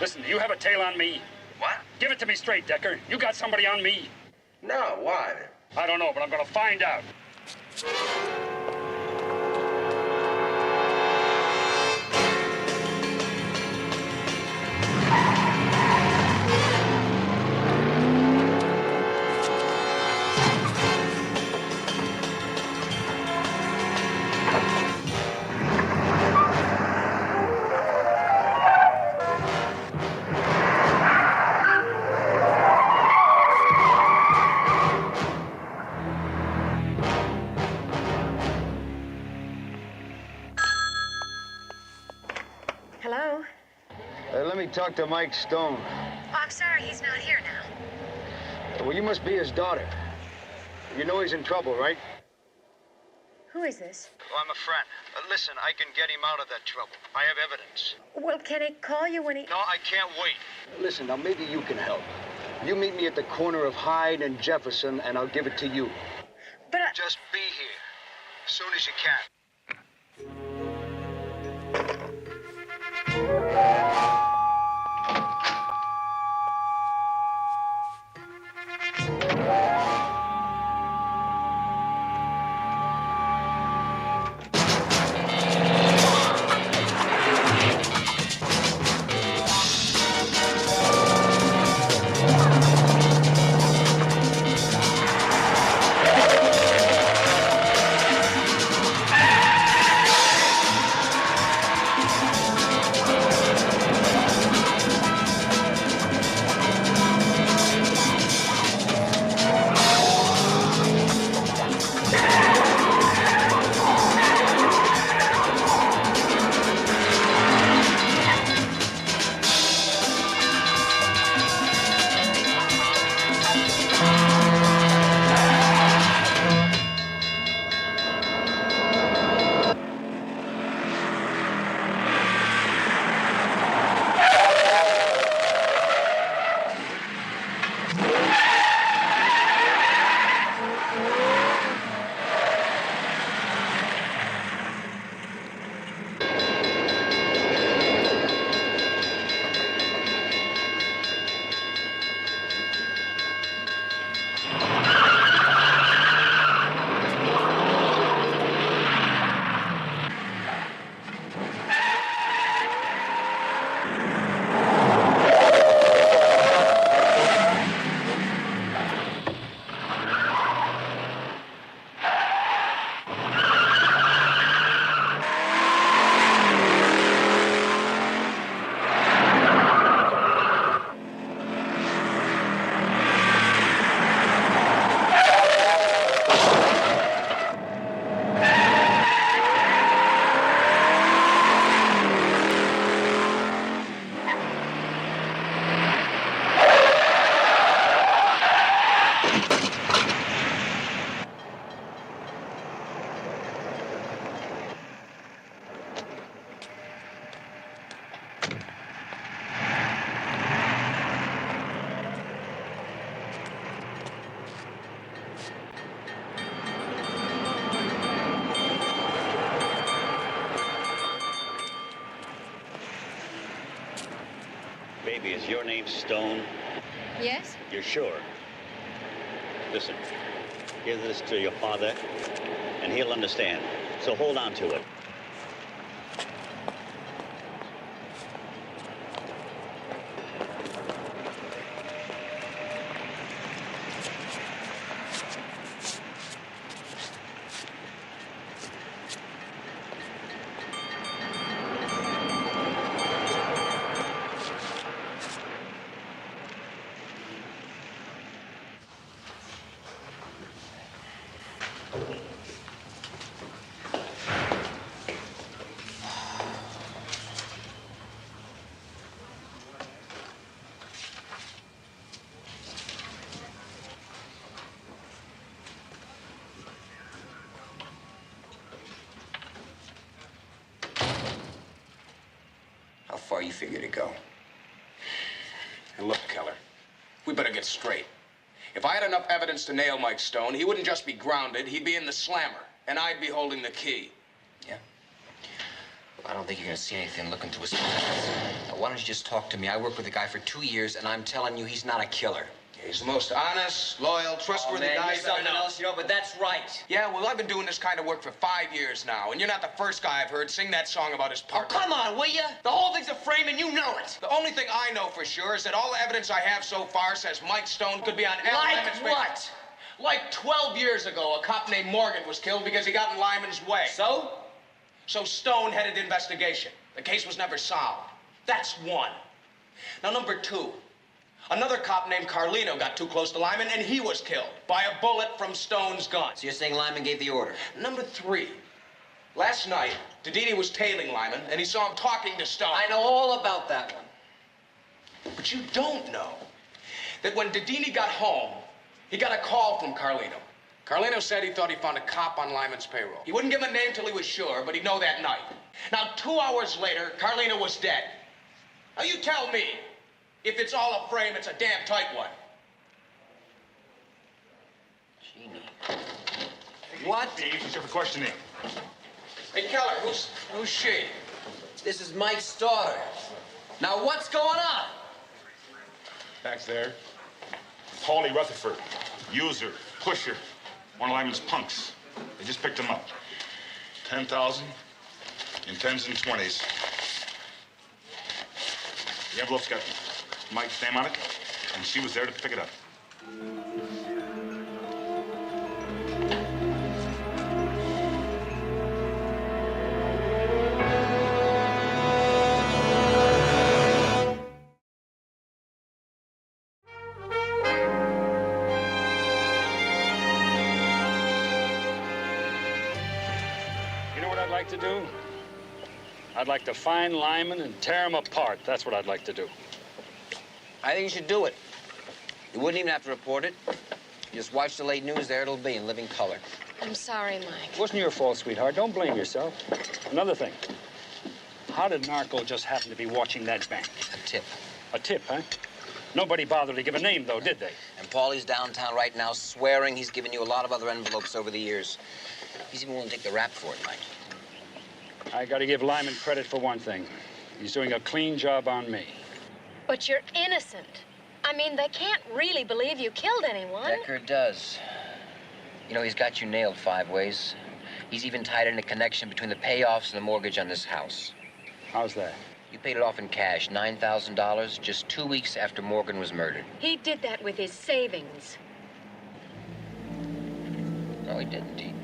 Listen, you have a tail on me. What? Give it to me straight, Decker. You got somebody on me. No, why? I don't know, but I'm gonna find out. Hello? Let me talk to Mike Stone. Oh, I'm sorry, he's not here now. Well, you must be his daughter. You know he's in trouble, right? Who is this? Well, I'm a friend. Listen, I can get him out of that trouble. I have evidence. Well, can he call you when he... No, I can't wait. Listen, now maybe you can help. You meet me at the corner of Hyde and Jefferson, and I'll give it to you. But Just be here. As soon as you can. Baby, is your name Stone? Yes? You're sure? Listen, give this to your father, and he'll understand. So hold on to it. How far you figure to go? And look, Keller, we better get straight. If I had enough evidence to nail Mike Stone, he wouldn't just be grounded, he'd be in the slammer, and I'd be holding the key. Yeah? I don't think you're gonna see anything looking through his pockets. Now, why don't you just talk to me? I worked with the guy for 2 years, and I'm telling you, he's not a killer. He's the most honest, loyal, trustworthy guy I've ever known. Else, you know, but that's right. Yeah, well, I've been doing this kind of work for 5 years now, and you're not the first guy I've heard sing that song about his partner. Oh, come on, will you? The whole thing's a frame, and you know it. The only thing I know for sure is that all the evidence I have so far says Mike Stone could be on Al Lyman's... Like what? Like 12 years ago, a cop named Morgan was killed because he got in Lyman's way. So? So Stone headed the investigation. The case was never solved. That's one. Now, number two. Another cop named Carlino got too close to Lyman, and he was killed by a bullet from Stone's gun. So you're saying Lyman gave the order? Number three. Last night, Dedini was tailing Lyman, and he saw him talking to Stone. I know all about that one. But you don't know that when Dedini got home, he got a call from Carlino. Carlino said he thought he found a cop on Lyman's payroll. He wouldn't give him a name till he was sure, but he'd know that night. Now, 2 hours later, Carlino was dead. Now, you tell me, if it's all a frame, it's a damn tight one. Genie. What? Steve, he's here for questioning. Hey, Keller, who's she? This is Mike's daughter. Now, what's going on? Back there, Paulie Rutherford, user, pusher, one of Lyman's punks. They just picked him up. 10,000 in 10s and 20s. The envelope's got Mike's name on it, and she was there to pick it up. You know what I'd like to do? I'd like to find Lyman and tear him apart. That's what I'd like to do. I think you should do it. You wouldn't even have to report it. Just watch the late news, there it'll be in living color. I'm sorry, Mike. It wasn't your fault, sweetheart. Don't blame yourself. Another thing. How did Narco just happen to be watching that bank? A tip. A tip, huh? Nobody bothered to give a name, though, did they? And Paulie's downtown right now swearing he's given you a lot of other envelopes over the years. He's even willing to take the rap for it, Mike. I gotta give Lyman credit for one thing. He's doing a clean job on me. But you're innocent. I mean, they can't really believe you killed anyone. Decker does. You know, he's got you nailed 5 ways. He's even tied in a connection between the payoffs and the mortgage on this house. How's that? You paid it off in cash, $9,000, just 2 weeks after Morgan was murdered. He did that with his savings. No, he didn't.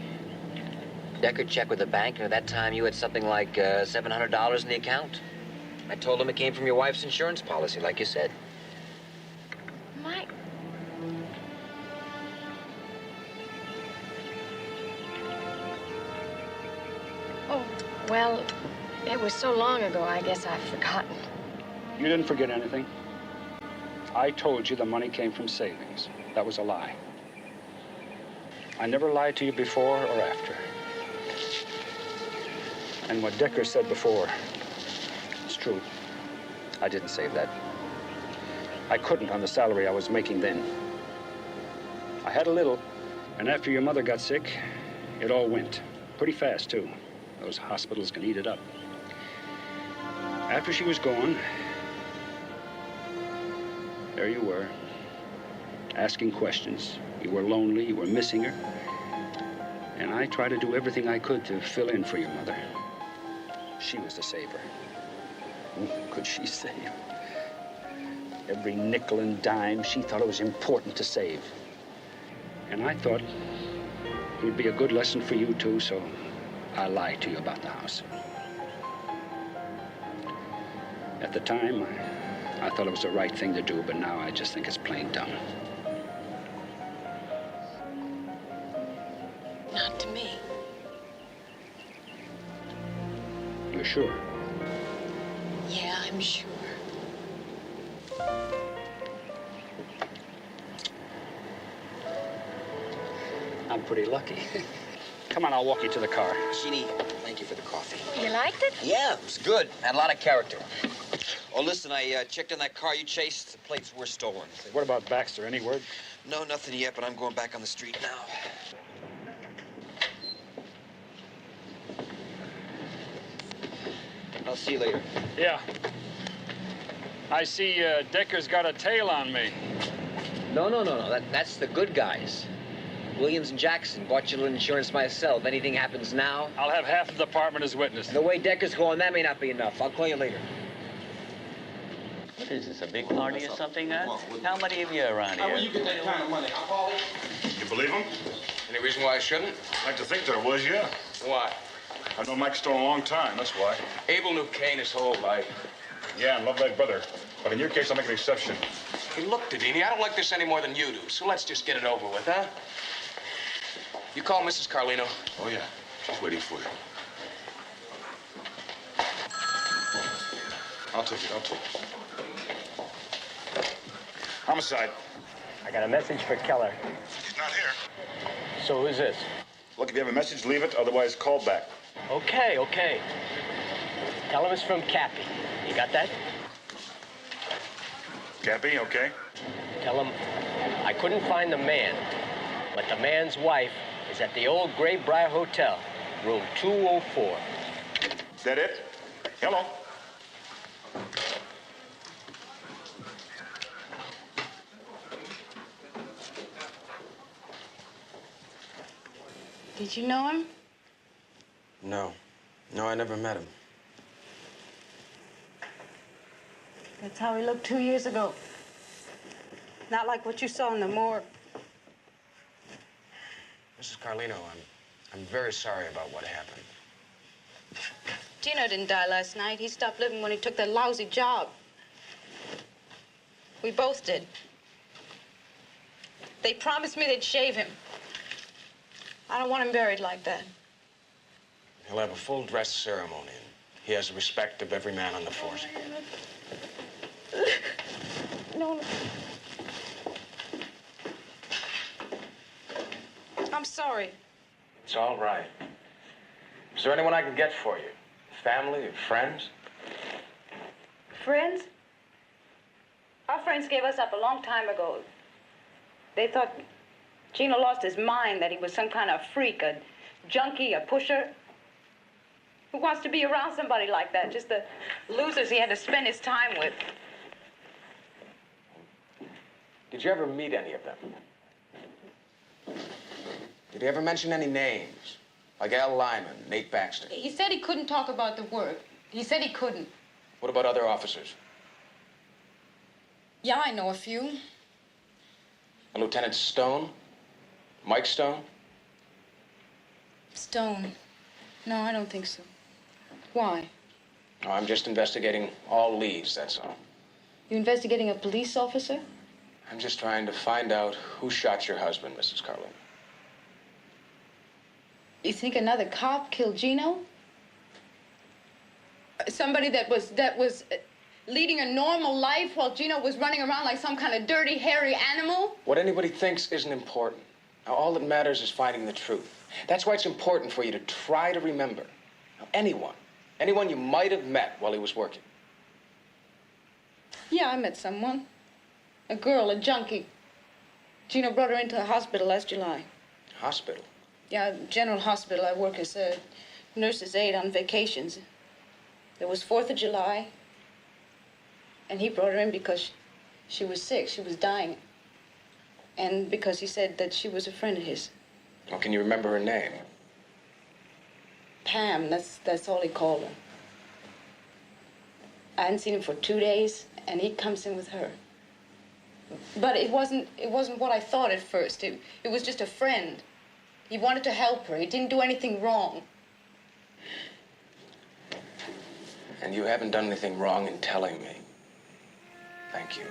Decker checked with the bank, and at that time you had something like $700 in the account. I told him it came from your wife's insurance policy, like you said. Mike. Oh, well, it was so long ago, I guess I've forgotten. You didn't forget anything. I told you the money came from savings. That was a lie. I never lied to you before or after. And what Decker said before, it's true. I didn't save that. I couldn't on the salary I was making then. I had a little, and after your mother got sick, it all went. Pretty fast, too. Those hospitals can eat it up. After she was gone, there you were, asking questions. You were lonely, you were missing her. And I tried to do everything I could to fill in for your mother. She was the saver. Who could she save? Every nickel and dime, she thought it was important to save. And I thought it would be a good lesson for you, too, so I lied to you about the house. At the time, I thought it was the right thing to do, but now I just think it's plain dumb. Not to me. You're sure? Yeah, I'm sure. I'm pretty lucky. Come on, I'll walk you to the car. Jeannie, thank you for the coffee. You liked it? Yeah, it was good. Had a lot of character. Oh, listen, I checked on that car you chased. The plates were stolen. What about Baxter? Any word? No, nothing yet, but I'm going back on the street now. I'll see you later. Yeah. I see Decker's got a tail on me. No. That's the good guys. Williams and Jackson bought you a little insurance myself. If anything happens now... I'll have half the department as witness. And the way Decker's going, that may not be enough. I'll call you later. What is this, a big party or something, huh? How many of you are around here? How will you get that kind of money, huh, Paulie? You believe him? Any reason why I shouldn't? I'd like to think there was, yeah. Why? I've known Mike Stone a long time, that's why. Abel knew Kane his whole life. Yeah, and loved that brother. But in your case, I'll make an exception. Hey, look, Dedini, I don't like this any more than you do, so let's just get it over with, huh? You call Mrs. Carlino? Oh, yeah. She's waiting for you. I'll take it. Homicide. I got a message for Keller. He's not here. So who's this? Look, if you have a message, leave it. Otherwise, call back. Okay. Tell him it's from Cappy. You got that? Cappy, okay. Tell him I couldn't find the man, but the man's wife is at the old Graybriar Hotel, room 204. Is that it? Hello? Did you know him? No, I never met him. That's how he looked 2 years ago. Not like what you saw in the morgue. Mrs. Carlino, I'm very sorry about what happened. Gino didn't die last night. He stopped living when he took that lousy job. We both did. They promised me they'd shave him. I don't want him buried like that. He'll have a full dress ceremony, and he has the respect of every man on the force. No. I'm sorry. It's all right. Is there anyone I can get for you? Family or friends? Friends? Our friends gave us up a long time ago. They thought Gino lost his mind, that he was some kind of freak, a junkie, a pusher. Who wants to be around somebody like that? Just the losers he had to spend his time with. Did you ever meet any of them? Did he ever mention any names? Like Al Lyman, Nate Baxter? He said he couldn't talk about the work. He said he couldn't. What about other officers? Yeah, I know a few. A Lieutenant Stone? Mike Stone? Stone. No, I don't think so. Why? No, I'm just investigating all leads, that's all. You investigating a police officer? I'm just trying to find out who shot your husband, Mrs. Carlin. You think another cop killed Gino? Somebody that was leading a normal life while Gino was running around like some kind of dirty, hairy animal? What anybody thinks isn't important. Now, all that matters is finding the truth. That's why it's important for you to try to remember. Now, anyone you might have met while he was working. Yeah, I met someone. A girl, a junkie. Gino brought her into the hospital last July. Hospital? Yeah, General Hospital. I work as a nurse's aide on vacations. It was 4th of July, and he brought her in because she was sick. She was dying. And because he said that she was a friend of his. Well, can you remember her name? Pam, that's all he called her. I hadn't seen him for 2 days, and he comes in with her. But it wasn't what I thought at first. It was just a friend. He wanted to help her. He didn't do anything wrong. And you haven't done anything wrong in telling me. Thank you.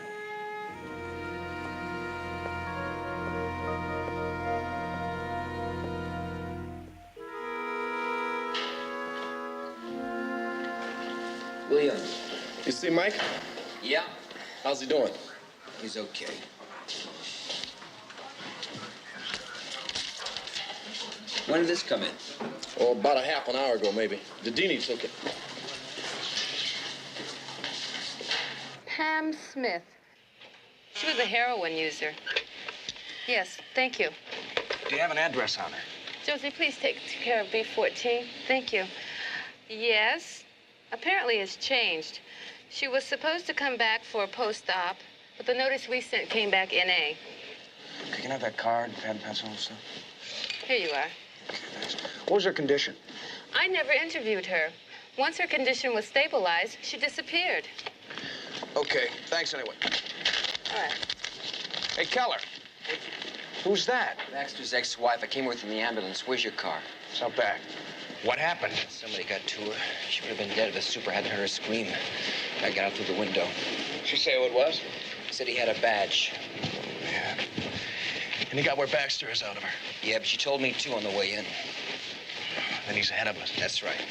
William. You see Mike? Yeah. How's he doing? He's okay. When did this come in? Oh, about a half an hour ago, maybe. Dedini took it. Pam Smith. She was a heroin user. Yes, thank you. Do you have an address on her? Josie, please take care of B14. Thank you. Yes. Apparently it's changed. She was supposed to come back for a post-op, but the notice we sent came back NA. Okay, can I have that card, pad and pencil and stuff? Here you are. What was her condition? I never interviewed her. Once her condition was stabilized, she disappeared. Okay, thanks anyway. All right. Hey, Keller. Who's that? Baxter's ex-wife. I came with her in the ambulance. Where's your car? It's out back. What happened? Somebody got to her. She would have been dead if the super hadn't heard her scream. I got out through the window. She say who it was? Said he had a badge. Yeah. And he got where Baxter is out of her. Yeah, but she told me too on the way in. Then he's ahead of us. That's right.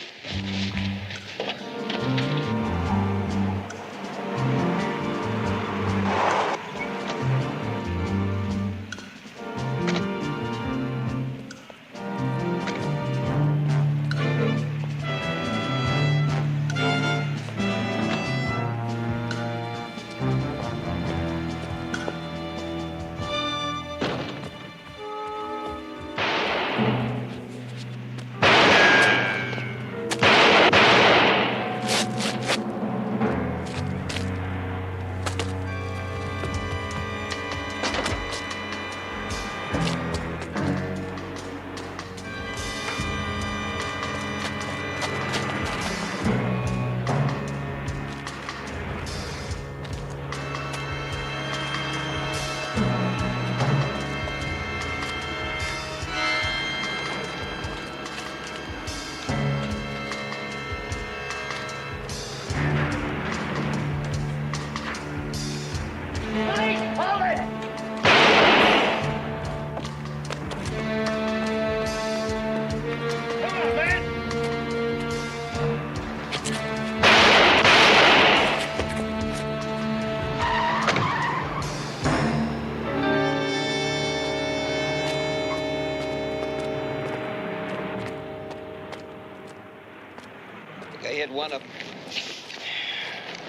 They hit one of them.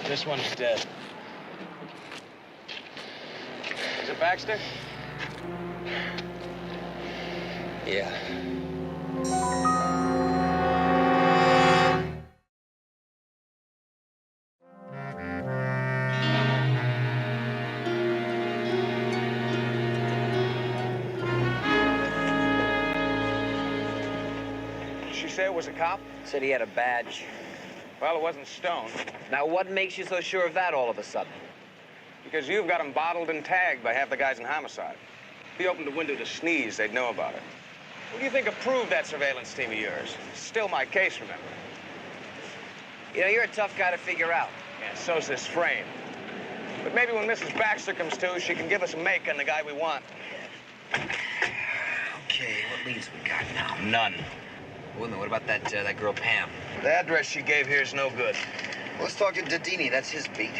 This one's dead. Is it Baxter? Yeah. Did she say it was a cop? Said he had a badge. Well, it wasn't Stone. Now, what makes you so sure of that all of a sudden? Because you've got him bottled and tagged by half the guys in homicide. If he opened the window to sneeze, they'd know about it. Who do you think approved that surveillance team of yours? Still my case, remember? You know, you're a tough guy to figure out. Yeah, so's this frame. But maybe when Mrs. Baxter comes to, she can give us a make on the guy we want. Okay, what leads we got now? None. Well, what about that girl Pam? The address she gave here is no good. Let's talk to Didini. That's his beat.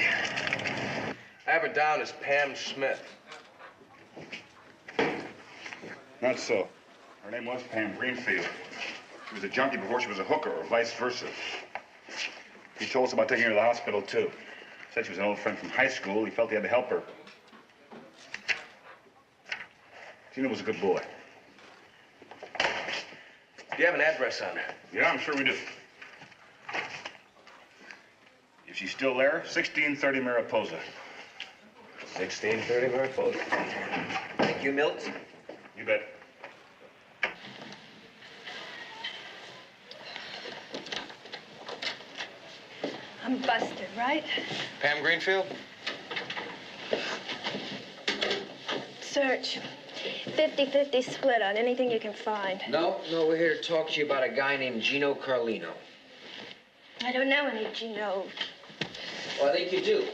I have her down as Pam Smith. Not so. Her name was Pam Greenfield. She was a junkie before she was a hooker, or vice versa. He told us about taking her to the hospital, too. Said she was an old friend from high school. He felt he had to help her. Gino was a good boy. Do you have an address on her? Yeah, I'm sure we do. If she's still there, 1630 Mariposa. 1630 Mariposa. Thank you, Milt. You bet. I'm busted, right? Pam Greenfield? Search. 50-50 split on anything you can find. No, we're here to talk to you about a guy named Gino Carlino. I don't know any Gino. Well, I think you do.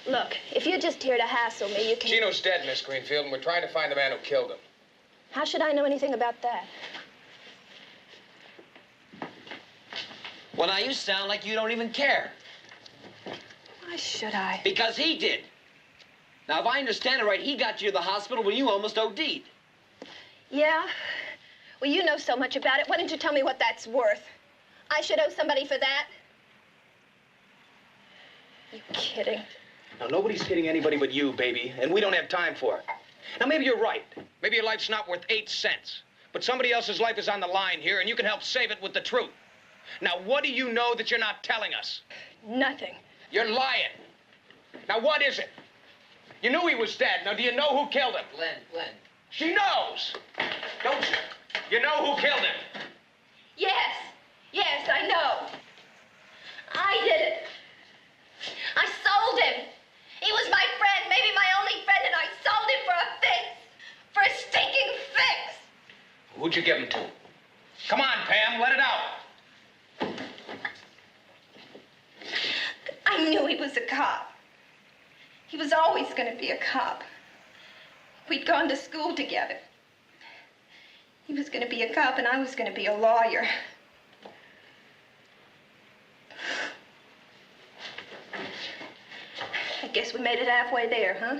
Look, if you're just here to hassle me, you can... Gino's dead, Miss Greenfield, and we're trying to find the man who killed him. How should I know anything about that? Well, now you sound like you don't even care. Why should I? Because he did. Now, if I understand it right, he got you to the hospital when you almost OD'd. Yeah? Well, you know so much about it. Why don't you tell me what that's worth? I should owe somebody for that? You kidding? Now, nobody's kidding anybody but you, baby, and we don't have time for it. Now, maybe you're right. Maybe your life's not worth 8 cents. But somebody else's life is on the line here, and you can help save it with the truth. Now, what do you know that you're not telling us? Nothing. You're lying. Now, what is it? You knew he was dead. Now, do you know who killed him? Glenn. She knows. Don't you? You know who killed him. Yes, I know. I did it. I sold him. He was my friend, maybe my only friend, and I sold him for a fix. For a stinking fix. Who'd you give him to? Come on, Pam, let it out. I knew he was a cop. He was always going to be a cop. We'd gone to school together. He was going to be a cop, and I was going to be a lawyer. I guess we made it halfway there, huh?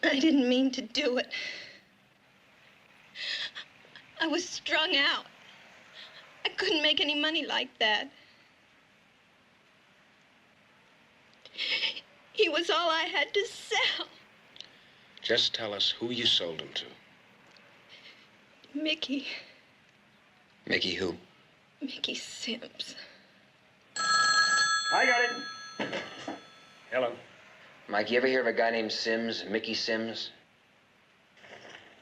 I didn't mean to do it. I was strung out. I couldn't make any money like that. He was all I had to sell. Just tell us who you sold him to. Mickey. Mickey who? Mickey Sims. I got it. Hello. Mike, you ever hear of a guy named Sims, Mickey Sims?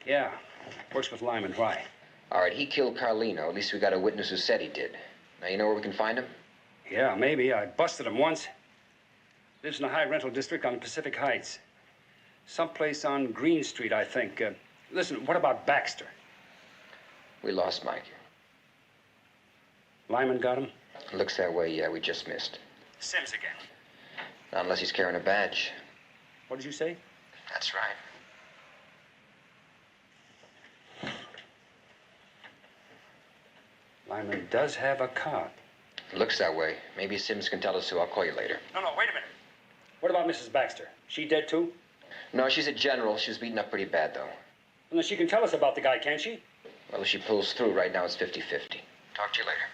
Yeah. Works with Lyman. Why? All right, he killed Carlino. At least we got a witness who said he did. Now, you know where we can find him? Yeah, maybe. I busted him once. Lives in a high rental district on Pacific Heights. Someplace on Green Street, I think. Listen, what about Baxter? We lost Mike. Lyman got him? Looks that way, yeah. We just missed. Sims again. Not unless he's carrying a badge. What did you say? That's right. Lyman does have a cop. Looks that way. Maybe Sims can tell us who. I'll call you later. No, wait a minute. What about Mrs. Baxter? She dead, too? No, she's a general. She was beaten up pretty bad, though. Well, then she can tell us about the guy, can't she? Well, if she pulls through, right now it's 50-50. Talk to you later.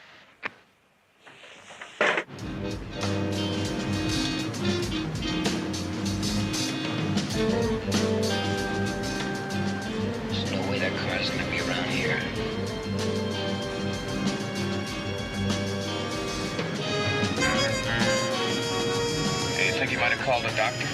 There's no way that car's gonna be around here. Hey, you think he might have called a doctor?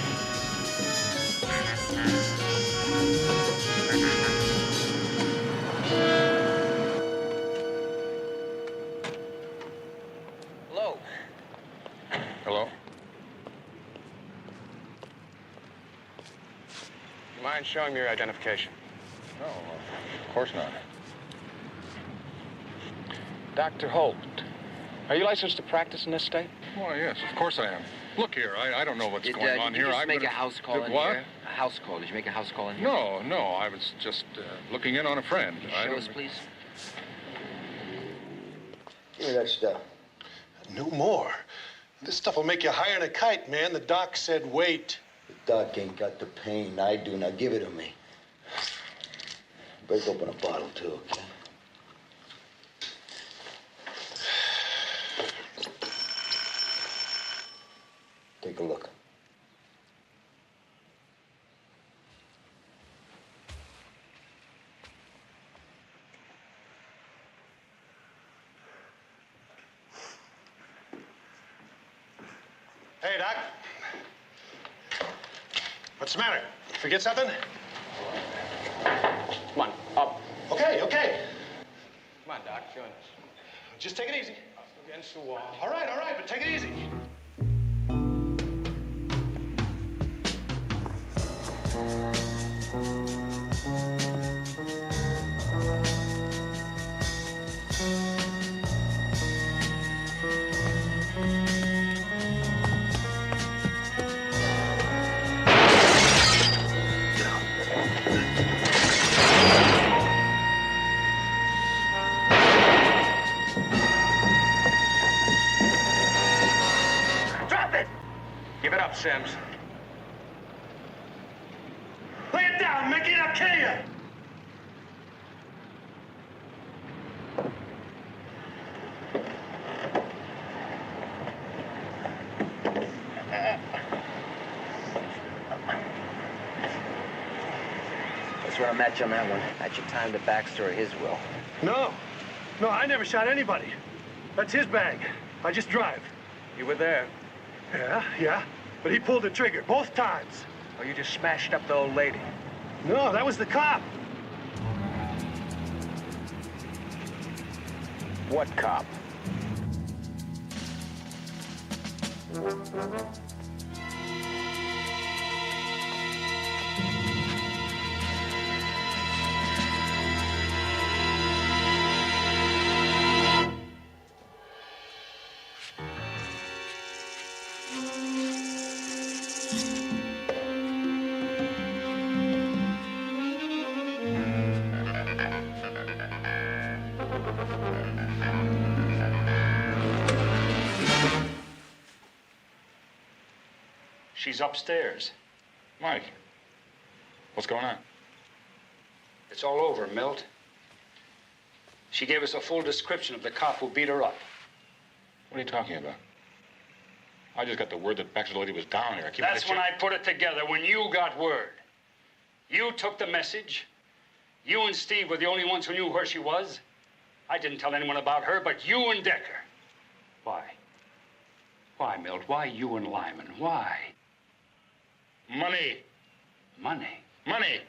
Hello. Hello? You mind showing me your identification? No, of course not. Dr. Holt, are you licensed to practice in this state? Well, yes, of course I am. Look here, I don't know what's going on Did you here. just make a house call in what? here? A house call. Did you make a house call in here? No, I was just looking in on a friend. Show us, please. Give me that stuff. No more. This stuff will make you higher than a kite, man. The doc said wait. The doc ain't got the pain. I do. Now give it to me. Break open a bottle, too, okay? Take a look. Hey, Doc. What's the matter? Forget something? Come on, up. Okay. Come on, Doc, join us. Just take it easy. Against the wall. All right, but take it easy. Drop it! Give it up, Sims. Lay it down, Mickey, and I'll kill you. sure a match on that one. How'd you time the Baxter or his will? No. No, I never shot anybody. That's his bag. I just drive. You were there. Yeah. But he pulled the trigger both times. Or you just smashed up the old lady? No, that was the cop. What cop? She's upstairs. Mike, what's going on? It's all over, Milt. She gave us a full description of the cop who beat her up. What are you talking about? I just got the word that Baxter's lady was down here. That's when I put it together, when you got word. You took the message. You and Steve were the only ones who knew where she was. I didn't tell anyone about her, but you and Decker. Why? Why, Milt? Why you and Lyman? Why? Money. Money? Money.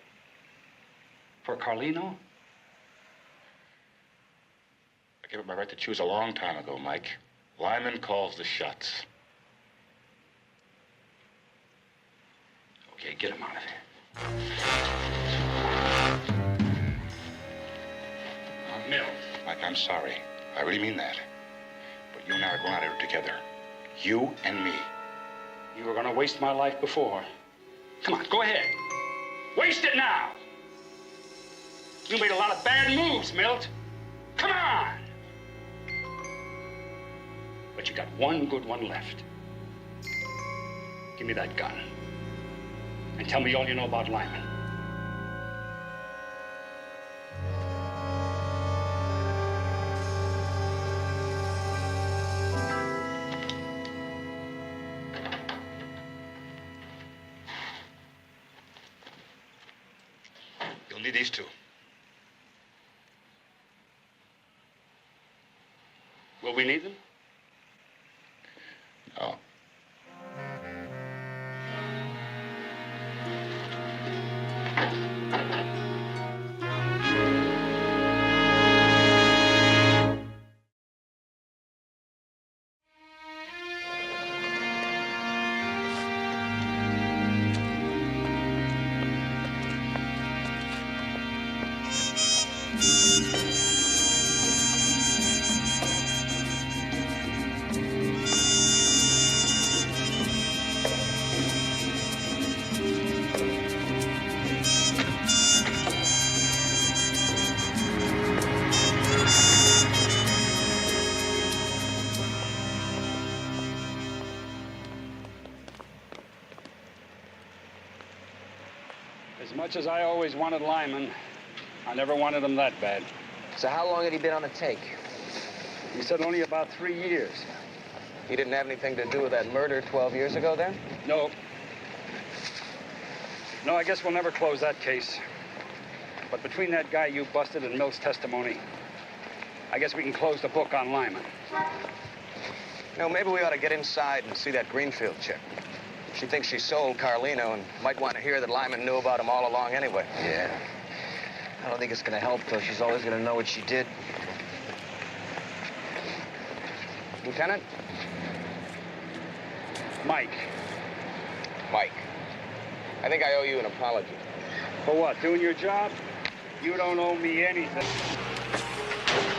For Carlino? I gave up my right to choose a long time ago, Mike. Lyman calls the shots. Okay, get him out of here. Milt. Mike, I'm sorry. I really mean that. But you and I are going out here together. You and me. You were gonna waste my life before. Come on, go ahead. Waste it now. You made a lot of bad moves, Milt. Come on. But you got one good one left. Give me that gun. And tell me all you know about Lyman. You'll need these two. Will we need them? No. As much as I always wanted Lyman, I never wanted him that bad. So how long had he been on the take? He said only about 3 years. He didn't have anything to do with that murder 12 years ago, then? No. No, I guess we'll never close that case. But between that guy you busted and Milt's testimony, I guess we can close the book on Lyman. You know, maybe we ought to get inside and see that Greenfield chick. She thinks she sold Carlino and might want to hear that Lyman knew about him all along anyway. Yeah. I don't think it's going to help, though. She's always going to know what she did. Lieutenant? Mike. Mike. I think I owe you an apology. For what, doing your job? You don't owe me anything.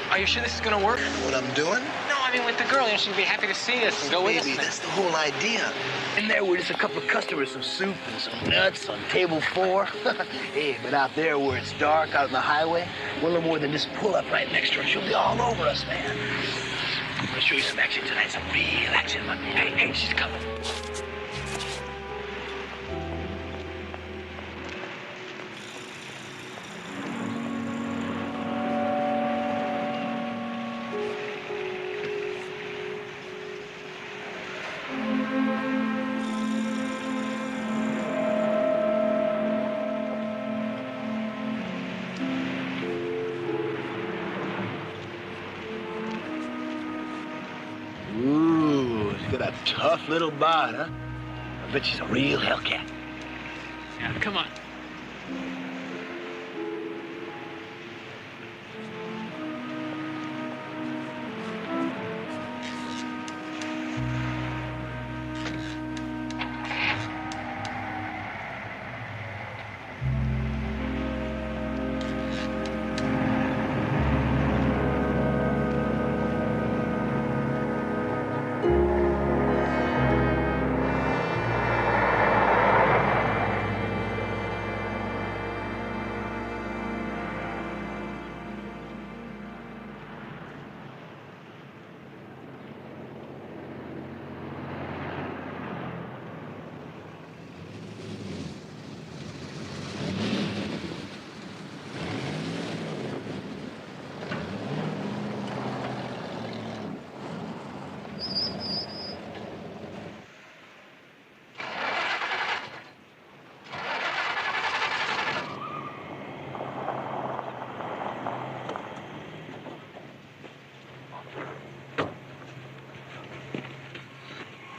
Are you sure this is gonna work? What I'm doing? No, I mean with the girl. You know, she'd be happy to see us and go with us. Baby, that's the whole idea. In there were just a couple of customers, some soup and some nuts on table 4. Hey, but out there where it's dark, out on the highway, we're a little more than just pull up right next to her. She'll be all over us, man. I'm gonna show you some action tonight, some real action. Hey, she's coming. Tough little bod, huh? I bet she's a real hellcat. Yeah, come on.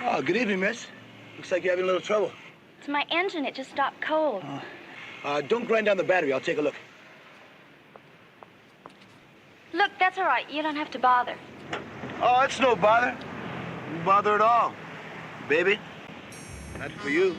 Oh, good evening, miss. Looks like you're having a little trouble. It's my engine. It just stopped cold. Don't grind down the battery. I'll take a look. Look, that's all right. You don't have to bother. Oh, it's no bother. No bother at all. Baby, that's for you.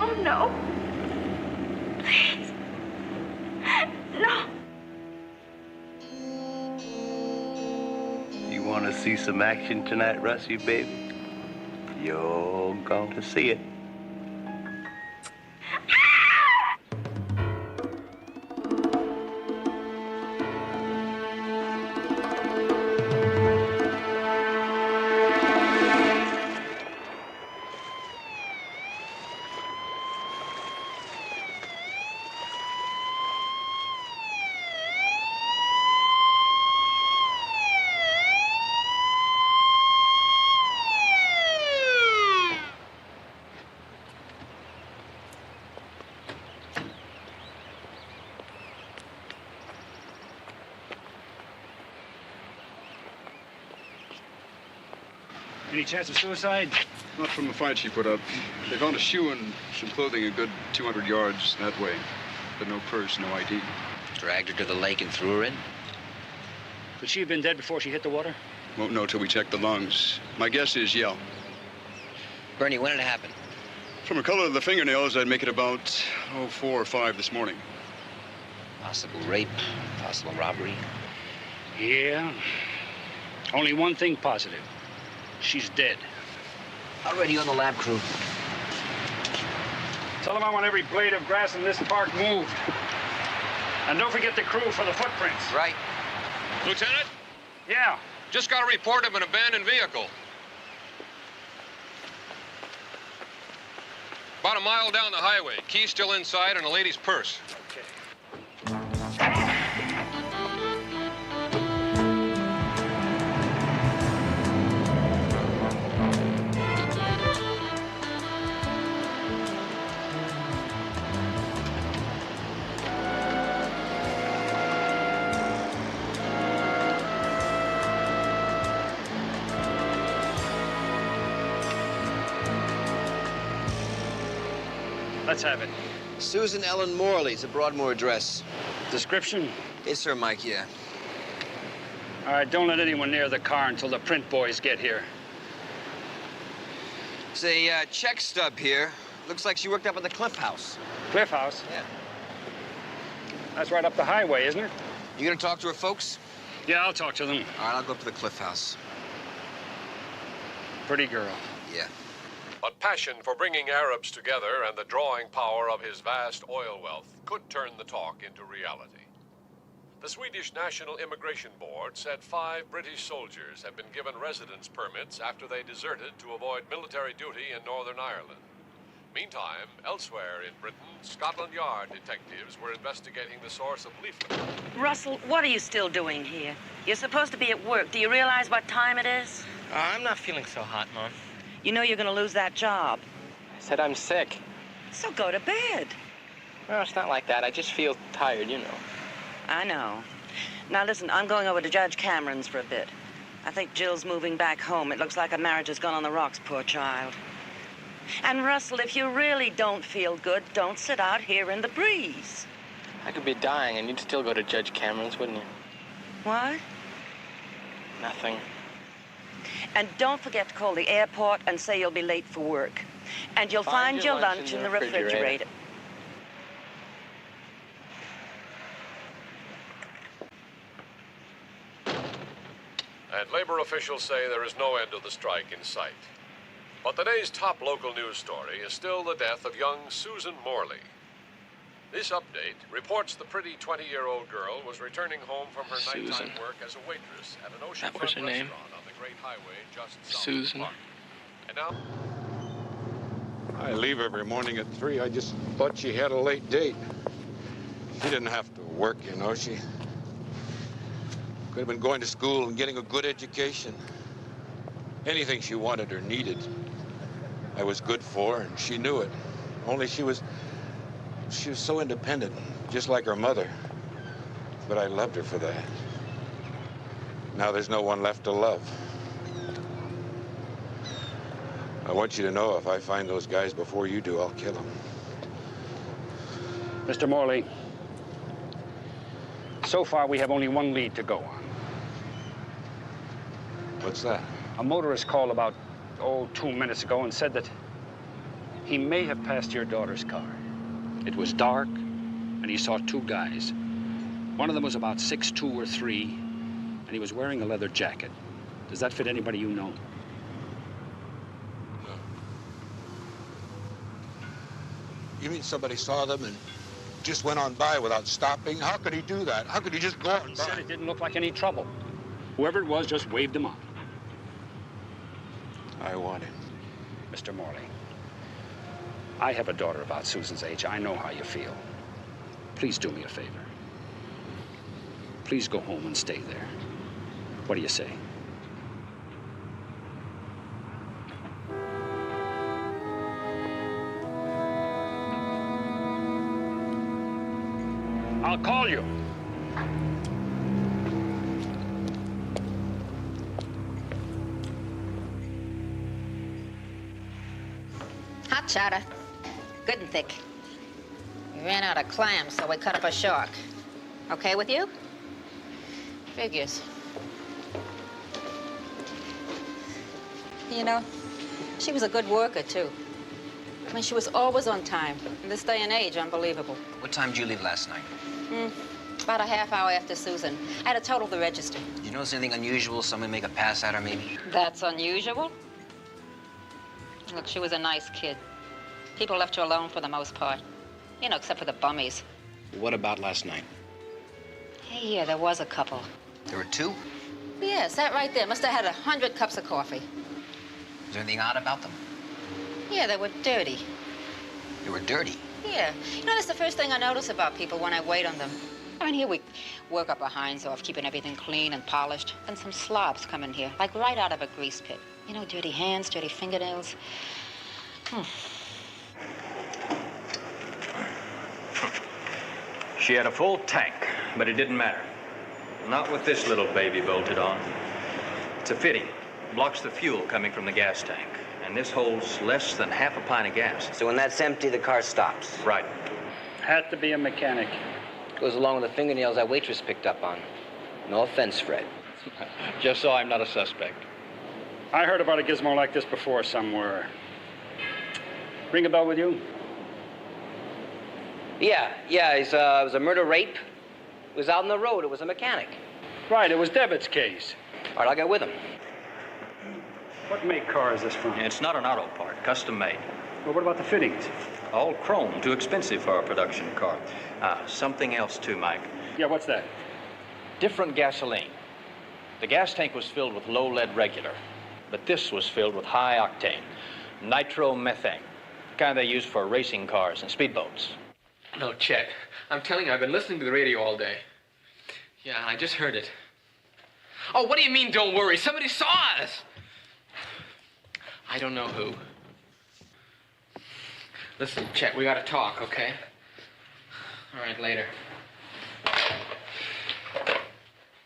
Oh, no. Please. No. You want to see some action tonight, Russie, baby? You're going to see it. Any chance of suicide? Not from the fight she put up. They found a shoe and some clothing a good 200 yards that way. But no purse, no ID. Dragged her to the lake and threw her in? Could she have been dead before she hit the water? Won't know till we check the lungs. My guess is yeah. Bernie, when did it happen? From the color of the fingernails, I'd make it about 4 or 5 this morning. Possible rape, possible robbery. Yeah. Only one thing positive. She's dead. Already on the lab crew. Tell them I want every blade of grass in this park moved. And don't forget the crew for the footprints. Right. Lieutenant? Yeah. Just got a report of an abandoned vehicle. About a mile down the highway. Key still inside and a lady's purse. Let's have it. Susan Ellen Morley's a Broadmoor address. Description? It's her, Mike, yeah. All right, don't let anyone near the car until the print boys get here. It's a check stub here. Looks like she worked up at the Cliff House. Cliff House? Yeah. That's right up the highway, isn't it? You gonna talk to her folks? Yeah, I'll talk to them. All right, I'll go up to the Cliff House. Pretty girl. Yeah. But passion for bringing Arabs together and the drawing power of his vast oil wealth could turn the talk into reality. The Swedish National Immigration Board said 5 British soldiers have been given residence permits after they deserted to avoid military duty in Northern Ireland. Meantime, elsewhere in Britain, Scotland Yard detectives were investigating the source of leaflets. Russell, what are you still doing here? You're supposed to be at work. Do you realize what time it is? I'm not feeling so hot, Mom. You know you're going to lose that job. I said I'm sick. So go to bed. Well, it's not like that. I just feel tired, you know. I know. Now listen, I'm going over to Judge Cameron's for a bit. I think Jill's moving back home. It looks like a marriage has gone on the rocks, poor child. And Russell, if you really don't feel good, don't sit out here in the breeze. I could be dying and you'd still go to Judge Cameron's, wouldn't you? What? Nothing. And don't forget to call the airport and say you'll be late for work. And you'll find your lunch in the refrigerator. And labor officials say there is no end to the strike in sight. But the day's top local news story is still the death of young Susan Morley. This update reports the pretty 20-year-old girl was returning home from her nighttime work as a waitress at an oceanfront restaurant on the Great Highway just south of the park. And now... I leave every morning at 3. I just thought she had a late date. She didn't have to work, you know. She could have been going to school and getting a good education. Anything she wanted or needed, I was good for, and she knew it. Only she was so independent, just like her mother. But I loved her for that. Now there's no one left to love. I want you to know if I find those guys before you do, I'll kill them. Mr. Morley, so far we have only one lead to go on. What's that? A motorist called about, 2 minutes ago and said that he may have passed your daughter's car. It was dark, and he saw 2 guys. One of them was about 6'2" or 3", and he was wearing a leather jacket. Does that fit anybody you know? No. You mean somebody saw them and just went on by without stopping? How could he do that? How could he just go on by? He said it didn't look like any trouble. Whoever it was just waved him on. I want him. Mr. Morley, I have a daughter about Susan's age. I know how you feel. Please do me a favor. Please go home and stay there. What do you say? I'll call you. Hot chowder. Good and thick. We ran out of clams, so we cut up a shark. Okay with you? Figures. You know, she was a good worker, too. I mean, she was always on time. In this day and age, unbelievable. What time did you leave last night? About a half hour after Susan. I had a total of the register. Did you notice anything unusual? Someone make a pass at her, maybe? That's unusual. Look, she was a nice kid. People left her alone for the most part. You know, except for the bummies. What about last night? Hey, yeah, there was a couple. There were 2? Yes, that right there. Must have had 100 cups of coffee. Is there anything odd about them? Yeah, they were dirty. They were dirty? Yeah. You know, that's the first thing I notice about people when I wait on them. I mean, here we work up our hinds off, keeping everything clean and polished. Then some slobs come in here, like right out of a grease pit. You know, dirty hands, dirty fingernails. She had a full tank, but it didn't matter. Not with this little baby bolted on. It's a fitting. Blocks the fuel coming from the gas tank. And this holds less than half a pint of gas. So when that's empty, the car stops? Right. Had to be a mechanic. Goes along with the fingernails that waitress picked up on. No offense, Fred. Just so I'm not a suspect. I heard about a gizmo like this before somewhere. Ring a bell with you? Yeah, it was a murder rape. It was out on the road. It was a mechanic. Right, it was Devitt's case. All right, I'll get with him. What make car is this from? It's not an auto part, custom made. Well, what about the fittings? All chrome, too expensive for a production car. Something else too, Mike. Yeah, what's that? Different gasoline. The gas tank was filled with low lead regular, but this was filled with high octane, nitromethane, the kind they use for racing cars and speedboats. No, Chet. I'm telling you, I've been listening to the radio all day. Yeah, I just heard it. Oh, what do you mean, don't worry? Somebody saw us! I don't know who. Listen, Chet, we gotta talk, okay? All right, later.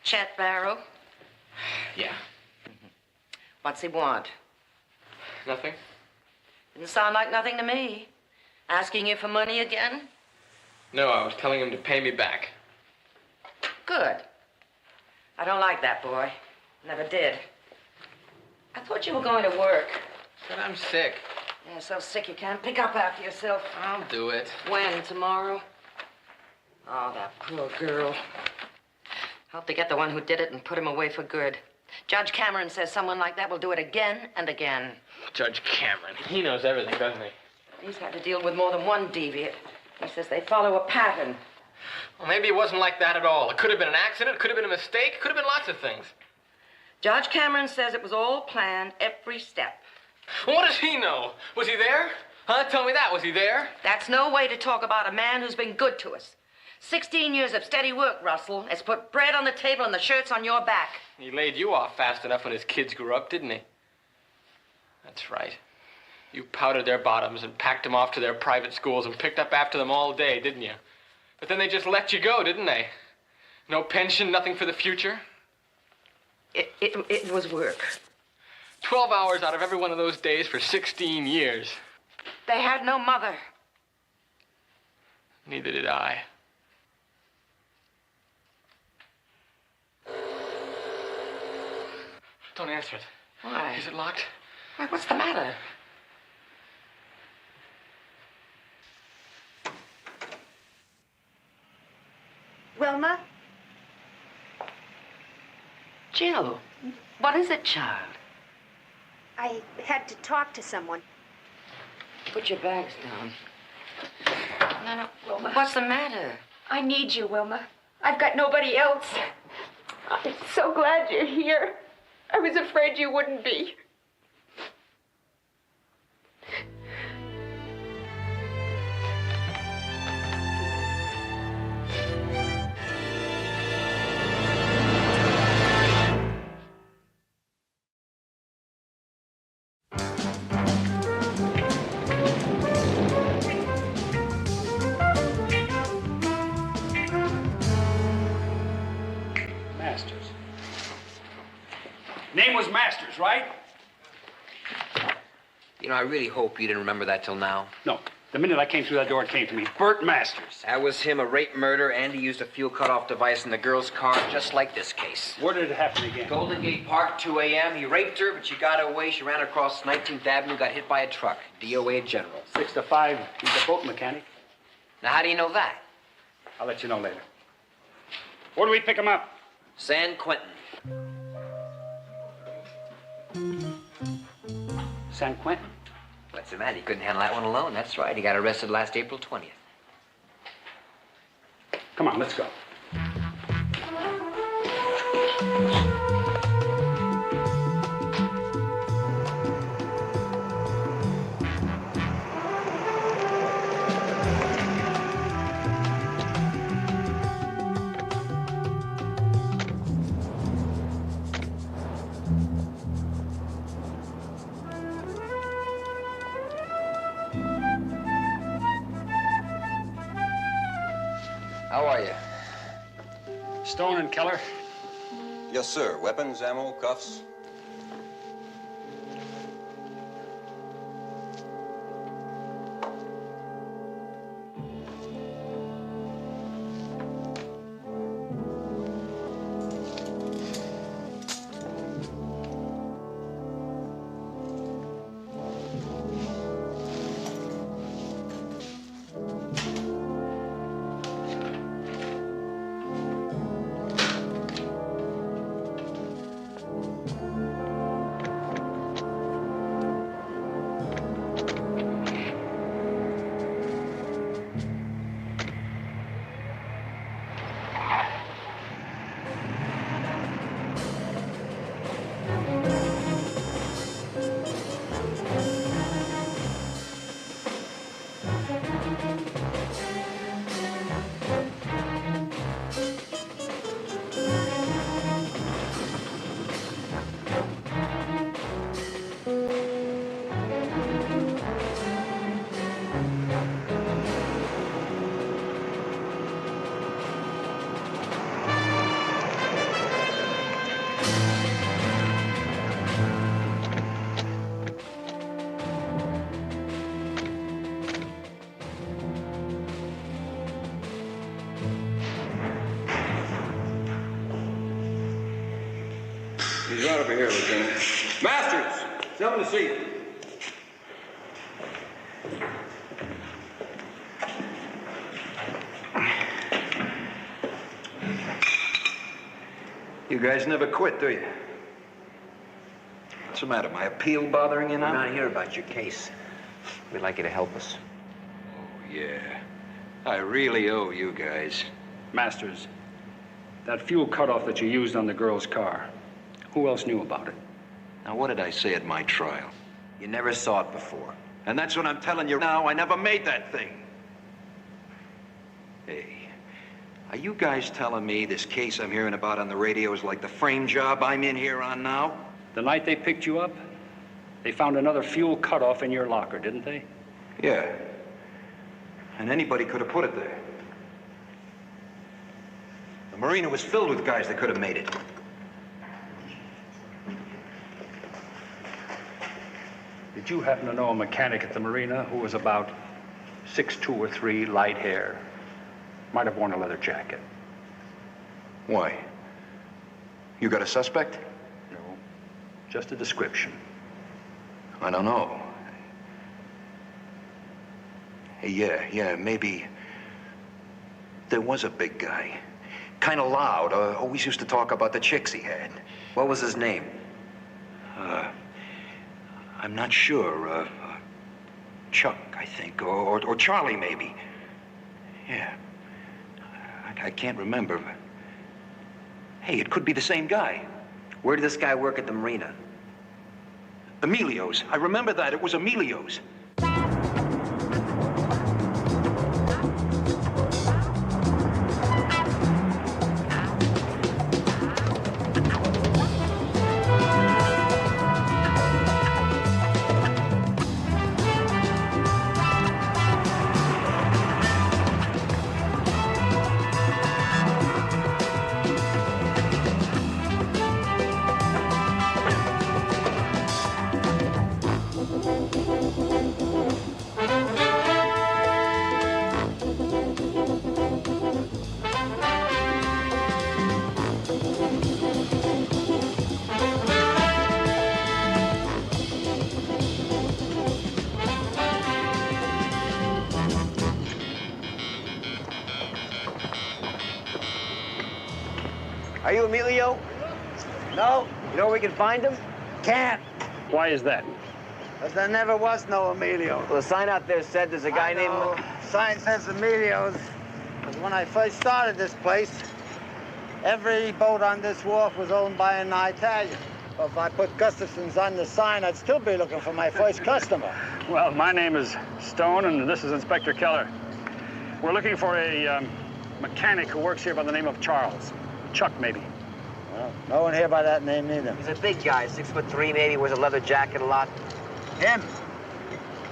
Chet Barrow? Yeah. What's he want? Nothing? Didn't sound like nothing to me. Asking you for money again? No, I was telling him to pay me back. Good. I don't like that boy. Never did. I thought you were going to work. But I'm sick. Yeah, so sick you can't pick up after yourself. I'll do it. When? Tomorrow? Oh, that poor girl. Hope to get the one who did it and put him away for good. Judge Cameron says someone like that will do it again and again. Judge Cameron, he knows everything, doesn't he? He's had to deal with more than one deviant. He says they follow a pattern. Well, maybe it wasn't like that at all. It could have been an accident, it could have been a mistake, it could have been lots of things. Judge Cameron says it was all planned, every step. Well, what does he know? Was he there? Huh? Tell me that. Was he there? That's no way to talk about a man who's been good to us. 16 years of steady work, Russell, has put bread on the table and the shirts on your back. He laid you off fast enough when his kids grew up, didn't he? That's right. You powdered their bottoms and packed them off to their private schools and picked up after them all day, didn't you? But then they just let you go, didn't they? No pension, nothing for the future? It was work. 12 hours out of every one of those days for 16 years. They had no mother. Neither did I. Don't answer it. Why? Is it locked? Why, what's the matter? Wilma? Jill, what is it, child? I had to talk to someone. Put your bags down. No, Wilma. What's the matter? I need you, Wilma. I've got nobody else. I'm so glad you're here. I was afraid you wouldn't be. Masters. Name was Masters, right? You know, I really hope you didn't remember that till now. No. The minute I came through that door, it came to me. Bert Masters. That was him, a rape murder, and he used a fuel cutoff device in the girl's car, just like this case. Where did it happen again? Golden Gate Park, 2 a.m. He raped her, but she got away. She ran across 19th Avenue, got hit by a truck. DOA General. 6 to 5. He's a boat mechanic. Now, how do you know that? I'll let you know later. Where do we pick him up? San Quentin. San Quentin? What's the matter? He couldn't handle that one alone. That's right. He got arrested last April 20th. Come on, let's go. How are you? Stone and Keller? Yes, sir. Weapons, ammo, cuffs? He's right over here, Lieutenant. Masters! Something to see. You guys never quit, do you? What's the matter? My appeal bothering you now? We're not here about your case. We'd like you to help us. Oh, yeah. I really owe you guys. Masters, that fuel cutoff that you used on the girl's car, who else knew about it? Now, what did I say at my trial? You never saw it before. And that's what I'm telling you now. I never made that thing. Hey, are you guys telling me this case I'm hearing about on the radio is like the frame job I'm in here on now? The night they picked you up, they found another fuel cutoff in your locker, didn't they? Yeah. And anybody could have put it there. The marina was filled with guys that could have made it. Did you happen to know a mechanic at the marina who was about 6'2" or 3", light hair? Might have worn a leather jacket. Why? You got a suspect? No, just a description. I don't know. Hey, yeah, maybe there was a big guy. Kind of loud. Always used to talk about the chicks he had. What was his name? I'm not sure. Chuck, I think, or Charlie, maybe. Yeah. I can't remember. Hey, it could be the same guy. Where did this guy work at the marina? Emilio's. I remember that. It was Emilio's. Are you Emilio? No? You know where we can find him? Can't. Why is that? Because there never was no Emilio. Well, the sign out there said there's a guy named... Sign says Emilio's. Because when I first started this place, every boat on this wharf was owned by an Italian. Well, if I put Gustafson's on the sign, I'd still be looking for my first customer. Well, my name is Stone, and this is Inspector Keller. We're looking for a mechanic who works here by the name of Charles. Chuck, maybe. Well, no one here by that name neither. He's a big guy, 6'3", maybe, wears a leather jacket a lot. Him?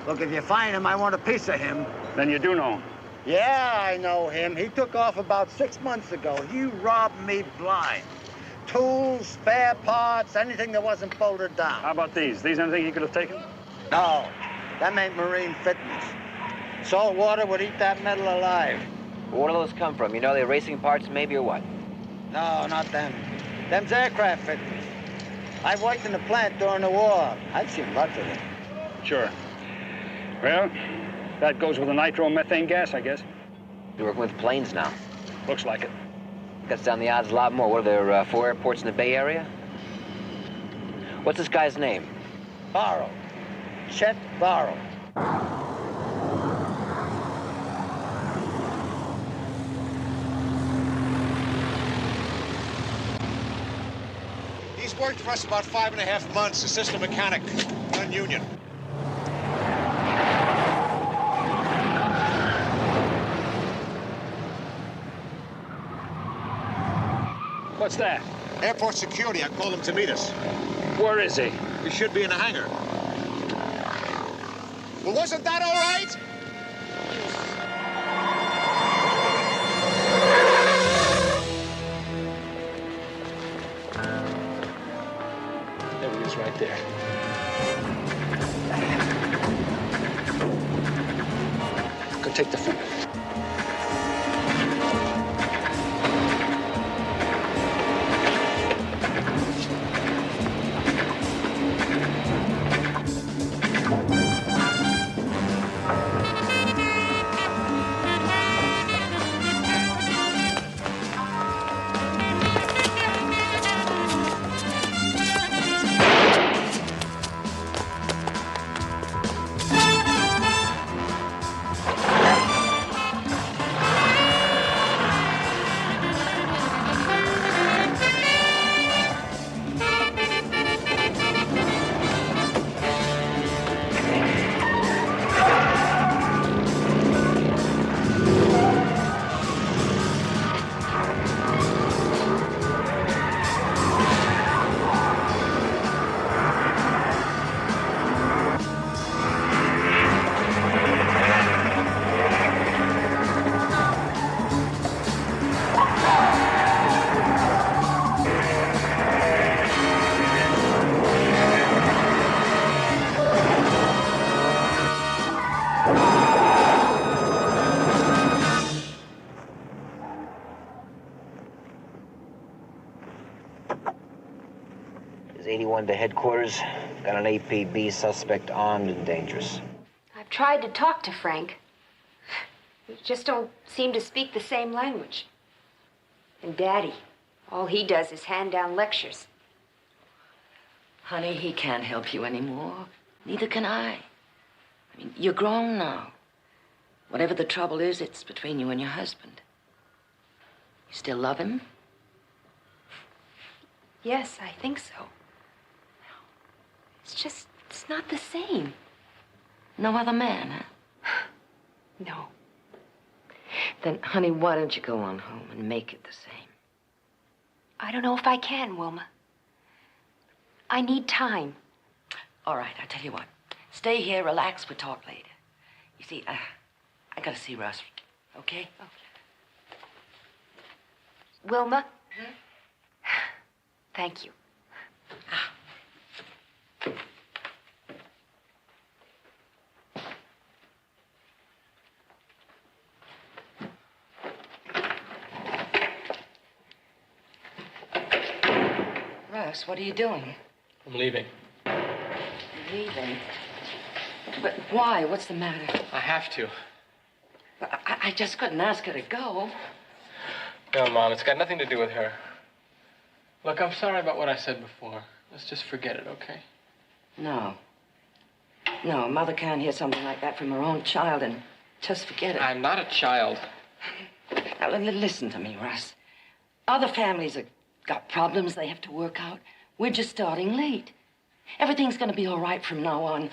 Look, if you find him, I want a piece of him. Then you do know him. Yeah, I know him. He took off about 6 months ago. He robbed me blind. Tools, spare parts, anything that wasn't bolted down. How about these? These anything he could have taken? No, that ain't marine fitness. Salt water would eat that metal alive. Where do those come from? You know, they're racing parts, maybe, or what? No, not them. Them's aircraft fittings. I worked in the plant during the war. I've seen lots of them. Sure. Well, that goes with the nitromethane gas, I guess. You're working with planes now. Looks like it. Cuts down the odds a lot more. What are there, 4 airports in the Bay Area? What's this guy's name? Barrow. Chet Barrow. He's worked for us about 5.5 months, assistant mechanic, non-union. What's that? Airport security. I called him to meet us. Where is he? He should be in the hangar. Well, wasn't that all right? There he is right there. Go take the phone. 1 to headquarters. Got an APB suspect armed and dangerous. I've tried to talk to Frank. We just don't seem to speak the same language. And Daddy, all he does is hand down lectures. Honey, he can't help you anymore. Neither can I. I mean, you're grown now. Whatever the trouble is, it's between you and your husband. You still love him? Yes, I think so. It's not the same. No other man, huh? No. Then, honey, why don't you go on home and make it the same? I don't know if I can, Wilma. I need time. All right, I'll tell you what. Stay here, relax, we'll talk later. You see, I gotta see Russ, okay? Wilma? Thank you. Russ, what are you doing? I'm leaving. Leaving? But why? What's the matter? I have to. I just couldn't ask her to go. No, Mom, it's got nothing to do with her. Look, I'm sorry about what I said before. Let's just forget it, okay? No. No, Mother can't hear something like that from her own child and just forget it. I'm not a child. Now, listen to me, Russ. Other families have got problems they have to work out. We're just starting late. Everything's gonna be all right from now on.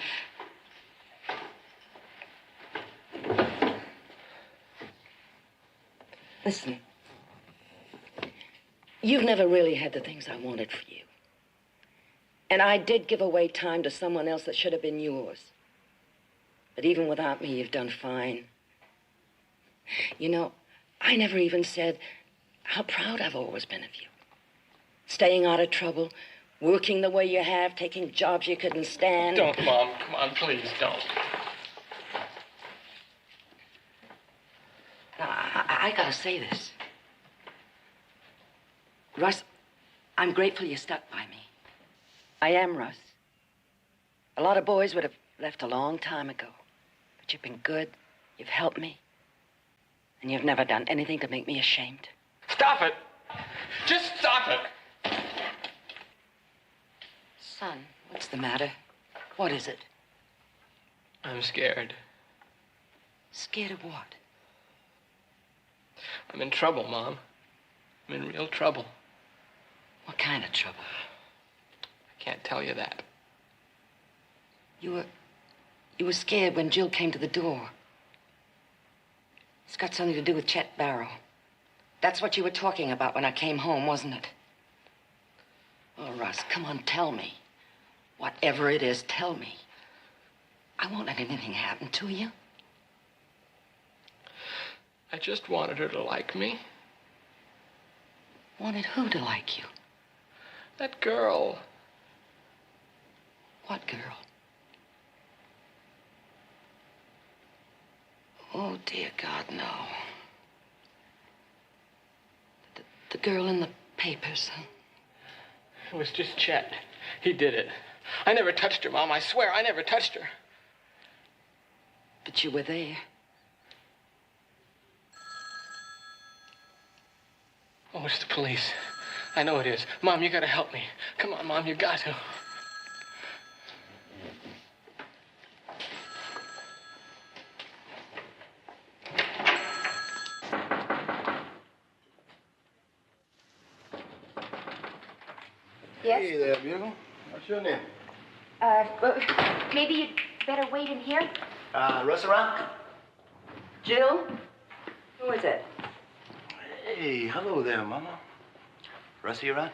Listen. You've never really had the things I wanted for you. And I did give away time to someone else that should have been yours. But even without me, you've done fine. You know, I never even said how proud I've always been of you. Staying out of trouble, working the way you have, taking jobs you couldn't stand. Don't, Mom. Come on, please, don't. Now, I gotta say this. Russ, I'm grateful you stuck by me. I am, Russ. A lot of boys would have left a long time ago. But you've been good, you've helped me, and you've never done anything to make me ashamed. Stop it! Just stop it! Son, what's the matter? What is it? I'm scared. Scared of what? I'm in trouble, Mom. I'm in real trouble. What kind of trouble? I can't tell you that. You were scared when Jill came to the door. It's got something to do with Chet Barrow. That's what you were talking about when I came home, wasn't it? Oh, Russ, come on, tell me. Whatever it is, tell me. I won't let anything happen to you. I just wanted her to like me. Wanted who to like you? That girl. What girl? Oh, dear God, no. The girl in the papers, huh? It was just Chet. He did it. I never touched her, Mom. I swear, I never touched her. But you were there. Oh, it's the police. I know it is. Mom, you gotta help me. Come on, Mom, you got to. Yes? Hey there, Bugle. What's your name? Well, maybe you'd better wait in here. Russ around? Jill? Who is it? Hey, hello there, Mama. Russie around?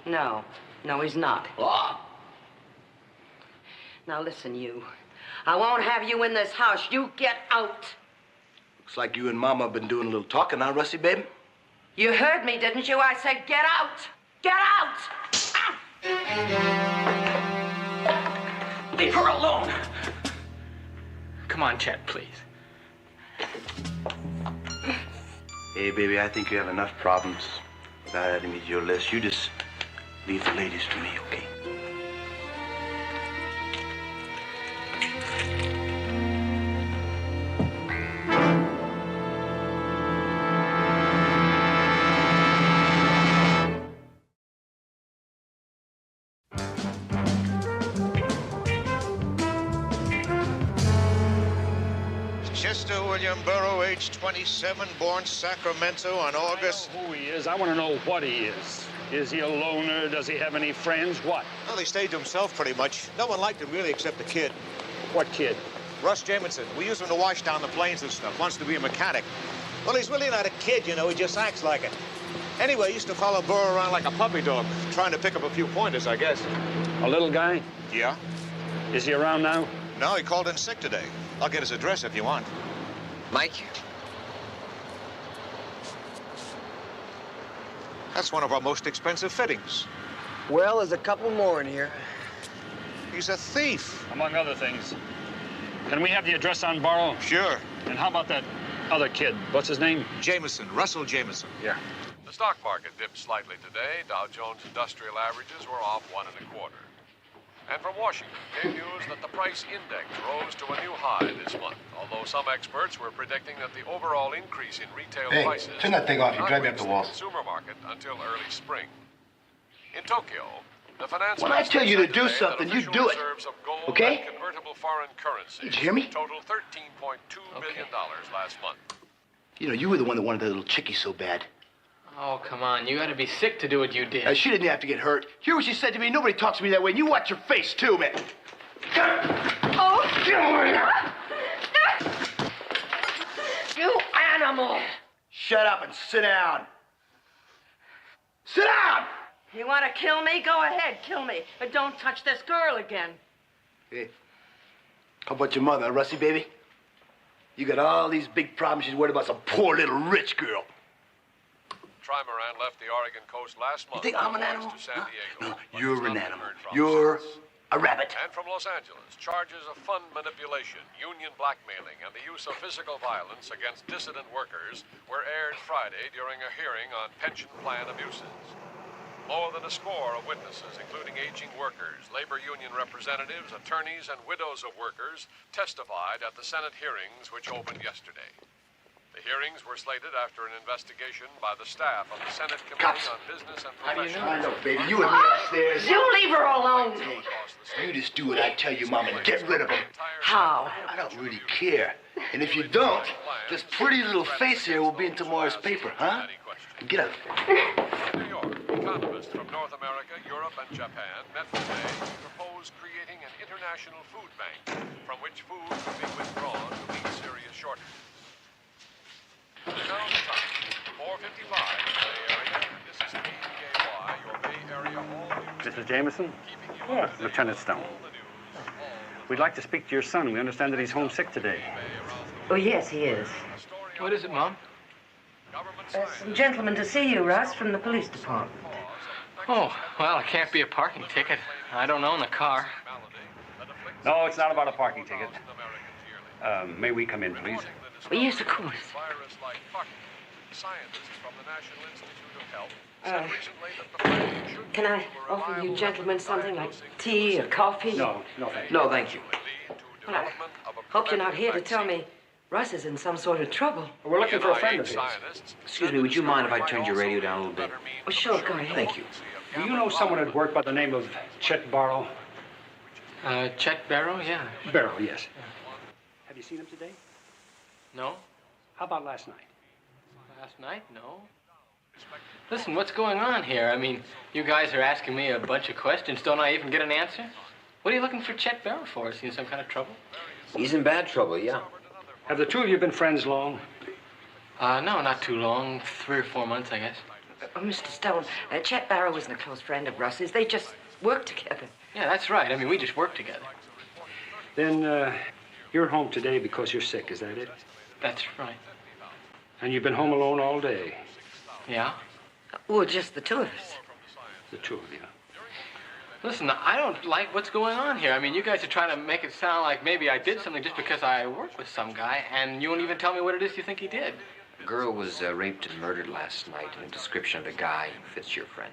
No, he's not. What? Now listen, you. I won't have you in this house. You get out. Looks like you and Mama have been doing a little talking now, Russie, baby. You heard me, didn't you? I said get out. Get out! Leave her alone. Come on, Chet, please. Hey, baby, I think you have enough problems without adding me to your list. You just leave the ladies to me, okay? William Burrow, age 27, born Sacramento on August... I know who he is. I want to know what he is. Is he a loner? Does he have any friends? What? Well, he stayed to himself pretty much. No one liked him really except the kid. What kid? Russ Jamison. We use him to wash down the planes and stuff. Wants to be a mechanic. Well, he's really not a kid, you know. He just acts like it. Anyway, he used to follow Burrow around like a puppy dog, trying to pick up a few pointers, I guess. A little guy? Yeah. Is he around now? No, he called in sick today. I'll get his address if you want. Mike? That's one of our most expensive fittings. Well, there's a couple more in here. He's a thief. Among other things. Can we have the address on Burrow? Sure. And how about that other kid? What's his name? Jamison, Russell Jamison. Yeah. The stock market dipped slightly today. Dow Jones Industrial Averages were off 1 1/4. And from Washington came news that the price index rose to a new high this month, although some experts were predicting that the overall increase in retail prices turn that thing off. You would drive me not up the reach wall. consumer market until early spring. In Tokyo, the finance When I minister tell you to said do today something, that you official do it. reserves of gold Okay? and convertible foreign currency Did you hear me? totaled $13.2 billion last month. You know, you were the one that wanted that little chickie so bad. Oh, come on. You gotta be sick to do what you did. She didn't have to get hurt. Hear what she said to me. Nobody talks to me that way. And you watch your face, too, man. Oh, You animal! Shut up and sit down. Sit down! You want to kill me? Go ahead, kill me. But don't touch this girl again. Hey, how about your mother, Russie, baby? You got all these big problems. She's worried about some poor little rich girl. Trimaran left the Oregon coast last month. You think I'm an on animal? to San Diego. No, you're an animal. You're a rabbit. And from Los Angeles, charges of fund manipulation, union blackmailing, and the use of physical violence against dissident workers were aired Friday during a hearing on pension plan abuses. More than a score of witnesses, including aging workers, labor union representatives, attorneys, and widows of workers, testified at the Senate hearings which opened yesterday. The hearings were slated after an investigation by the staff of the Senate Committee on Business and Professional. I know, baby. You and me upstairs. You leave her alone. You just do what I tell you, Mom, and get rid of him. How? I don't really care. And if you don't, this pretty little face here will be in tomorrow's paper, huh? Get up. New York, economists from North America, Europe, and Japan met today to propose creating an international food bank from which food could be withdrawn to meet serious shortages. Now the time, 4:55 in the Bay Area. This is KDAY, your Bay Area all news. Mrs. Jameson? Yes. Lieutenant Stone. We'd like to speak to your son. We understand that he's homesick today. Oh, yes, he is. What is it, Mom? Some gentleman to see you, Russ, from the police department. Oh, well, it can't be a parking ticket. I don't own a car. No, it's not about a parking ticket. May we come in, please? Well, yes, of course. Can I offer you gentlemen something like tea or coffee? No, thank you. No, thank you. Well, I hope you're not here to tell me Russ is in some sort of trouble. We're looking for a friend of his. Excuse me, would you mind if I turned your radio down a little bit? Oh, sure, go ahead. Thank you. Do you know someone at work by the name of Chet Barrow? Chet Barrow? Yeah. Barrow, yes. Have you seen him today? No. How about last night? Last night? No. Listen, what's going on here? I mean, you guys are asking me a bunch of questions. Don't I even get an answer? What are you looking for Chet Barrow for? Is he in some kind of trouble? He's in bad trouble, yeah. Have the two of you been friends long? No, not too long. 3 or 4 months, I guess. Mr. Stone, Chet Barrow isn't a close friend of Russ's. They just work together. Yeah, that's right. I mean, we just work together. Then, you're home today because you're sick, is that it? That's right. And you've been home alone all day? Yeah? Well, just the two of us. The two of you. Listen, I don't like what's going on here. I mean, you guys are trying to make it sound like maybe I did something just because I work with some guy, and you won't even tell me what it is you think he did. A girl was raped and murdered last night, and a description of a guy who fits your friend.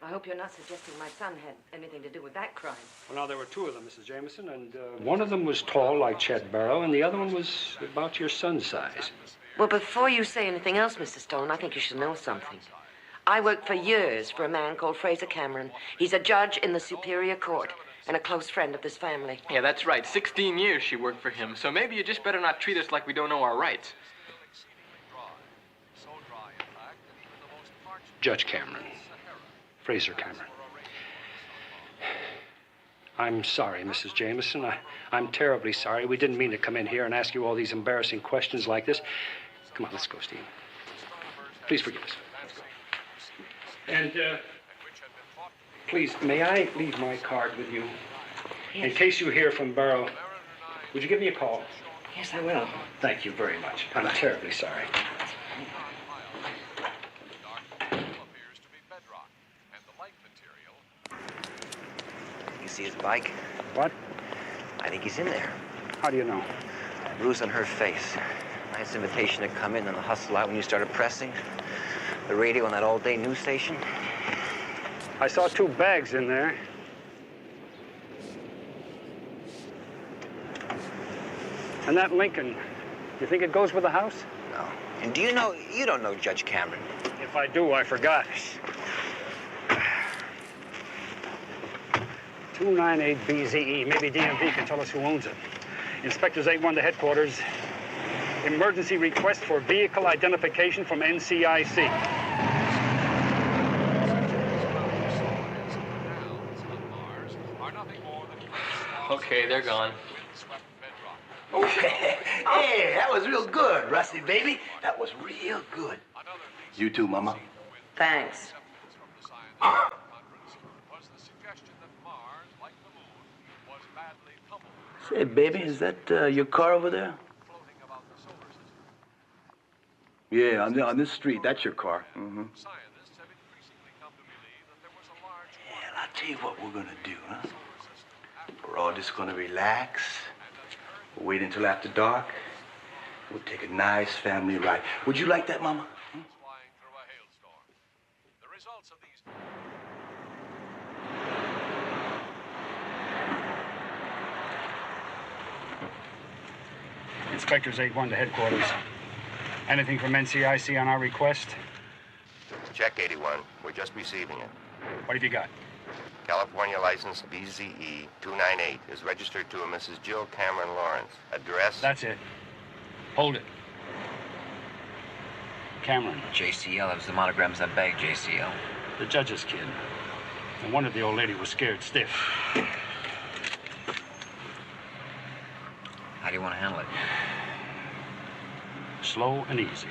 I hope you're not suggesting my son had anything to do with that crime. Well, now, there were two of them, Mrs. Jameson, and one of them was tall like Chet Barrow, and the other one was about your son's size. Well, before you say anything else, Mr. Stone, I think you should know something. I worked for years for a man called Fraser Cameron. He's a judge in the Superior Court, and a close friend of this family. Yeah, that's right. 16 years she worked for him, so maybe you just better not treat us like we don't know our rights. Judge Cameron. Fraser Cameron. I'm sorry, Mrs. Jameson. I'm terribly sorry. We didn't mean to come in here and ask you all these embarrassing questions like this. Come on, let's go, Steve. Please forgive us. Let's go. And, please, may I leave my card with you? Yes. In case you hear from Barrow, would you give me a call? Yes, I will. Thank you very much. I'm terribly sorry. You see his bike? What? I think he's in there. How do you know? That bruise on her face. Nice invitation to come in and the hustle out when you started pressing. The radio on that all-day news station. I saw 2 bags in there. And that Lincoln, you think it goes with the house? No. And do you know, you don't know Judge Cameron. If I do, I forgot. 298 BZE. Maybe DMV can tell us who owns it. Inspectors 8-1 to headquarters. Emergency request for vehicle identification from NCIC. Okay, they're gone. Okay. Hey, that was real good, Rusty, baby. That was real good. You too, Mama. Thanks. Say, baby, is that your car over there? Yeah, on this street. That's your car. Mm-hmm. Yeah, I'll tell you what we're gonna do, huh? We're all just gonna relax. We'll wait until after dark. We'll take a nice family ride. Would you like that, Mama? Hmm? Inspectors 8-1 to headquarters. Anything from NCIC on our request? Check 81. We're just receiving it. What have you got? California license BZE 298 is registered to a Mrs. Jill Cameron Lawrence. Address? That's it. Hold it. Cameron. JCL, that was the monograms on that bag, JCL. The judge's kid. No wonder the old lady was scared stiff. How do you want to handle it? Slow and easy.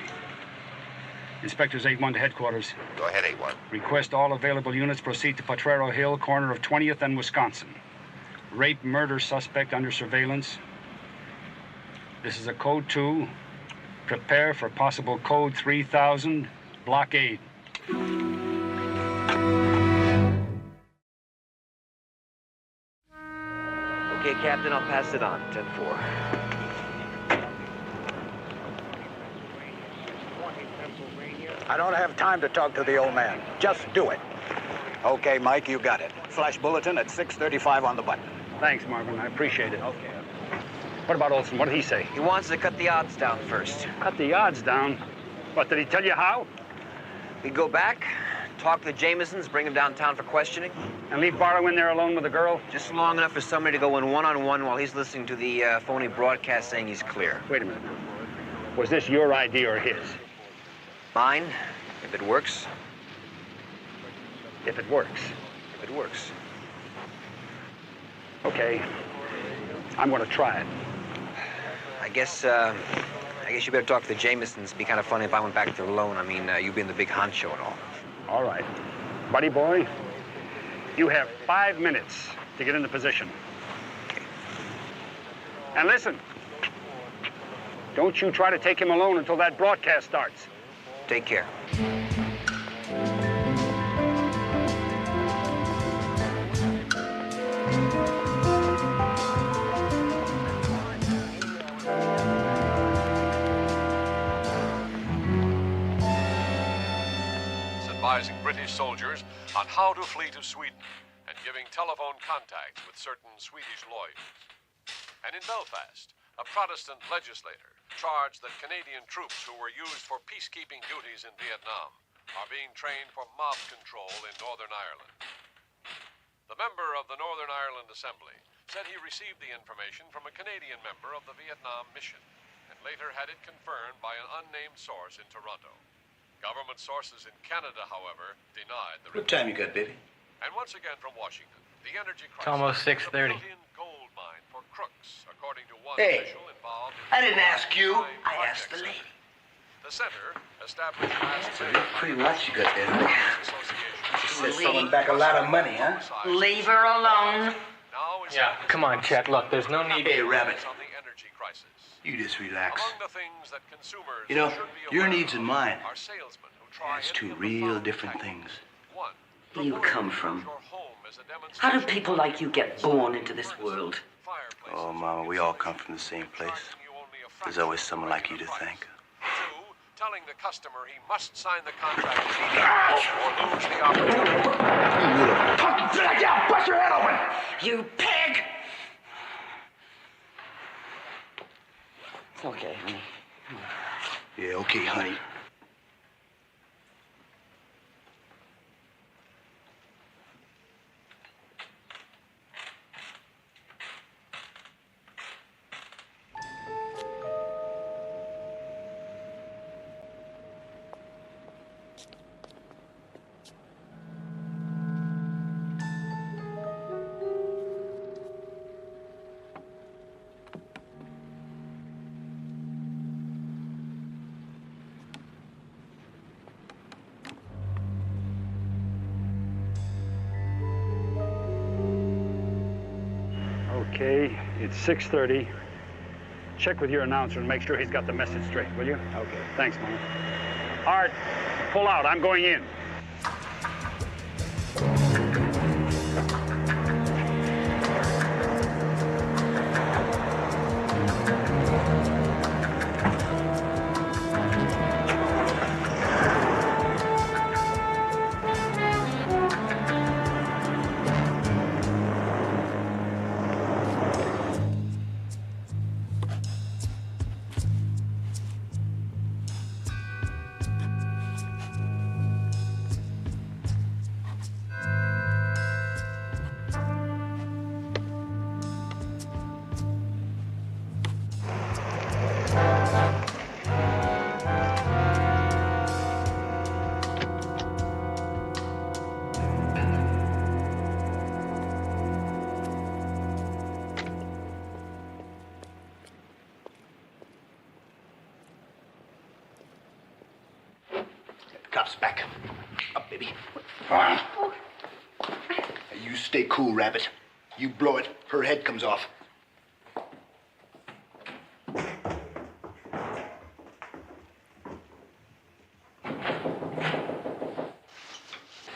Inspectors 8-1 to headquarters. Go ahead, 8-1. Request all available units proceed to Potrero Hill, corner of 20th and Wisconsin. Rape murder suspect under surveillance. This is a code 2. Prepare for possible code 3000 blockade. Okay, Captain, I'll pass it on. 10-4. I don't have time to talk to the old man. Just do it. Okay, Mike, you got it. Flash bulletin at 6:35 on the button. Thanks, Marvin. I appreciate it. Okay. What about Olson? What did he say? He wants to cut the odds down first. Cut the odds down? What, did he tell you how? We go back, talk to the Jamesons, bring them downtown for questioning. And leave Barrow in there alone with the girl? Just long enough for somebody to go in one-on-one while he's listening to the phony broadcast saying he's clear. Wait a minute. Was this your idea or his? Mine, if it works. If it works? If it works. Okay. I'm going to try it. I guess you better talk to the Jamesons. It'd be kind of funny if I went back there alone. I mean, you being the big honcho and all. All right. Buddy boy, you have 5 minutes to get into position. Okay. And listen, don't you try to take him alone until that broadcast starts. Take care. Advising British soldiers on how to flee to Sweden and giving telephone contacts with certain Swedish lawyers. And in Belfast, a Protestant legislator charged that Canadian troops who were used for peacekeeping duties in Vietnam are being trained for mob control in Northern Ireland. The member of the Northern Ireland Assembly said he received the information from a Canadian member of the Vietnam mission and later had it confirmed by an unnamed source in Toronto. Government sources in Canada, however, denied the report. What time you got, baby? And once again from Washington, the energy crisis It's almost is a 6:30. built-in gold mine for crooks, according to one Hey, official involved in I didn't ask you. crime I asked the projects. lady. The center, established last May, Pretty watch you got there, huh? She said selling back a lot of money, huh? Leave her alone. Yeah, come on, Chet. Look, there's no need. Hey, Rabbit. on the energy crisis. You just relax. Among the things that consumers You know, should be your aware needs and of mine, are salesmen who try it's any two of the real following different tactics. things. One, Where you come from? your home as a How do demonstration people like you get born into this world? Oh, Mama, we all come from the same place. There's always someone like you to thank. Two, telling the customer he must sign the contract immediately or lose the opportunity. You little punk! Yeah, bust your head open! You pig! It's okay, honey. Yeah, okay, honey. Okay, it's 6:30. Check with your announcer and make sure he's got the message straight, will you? Okay. Thanks, Mama. Art, pull out. I'm going in. Cops back. Up, baby. Now, you stay cool, Rabbit. You blow it, her head comes off.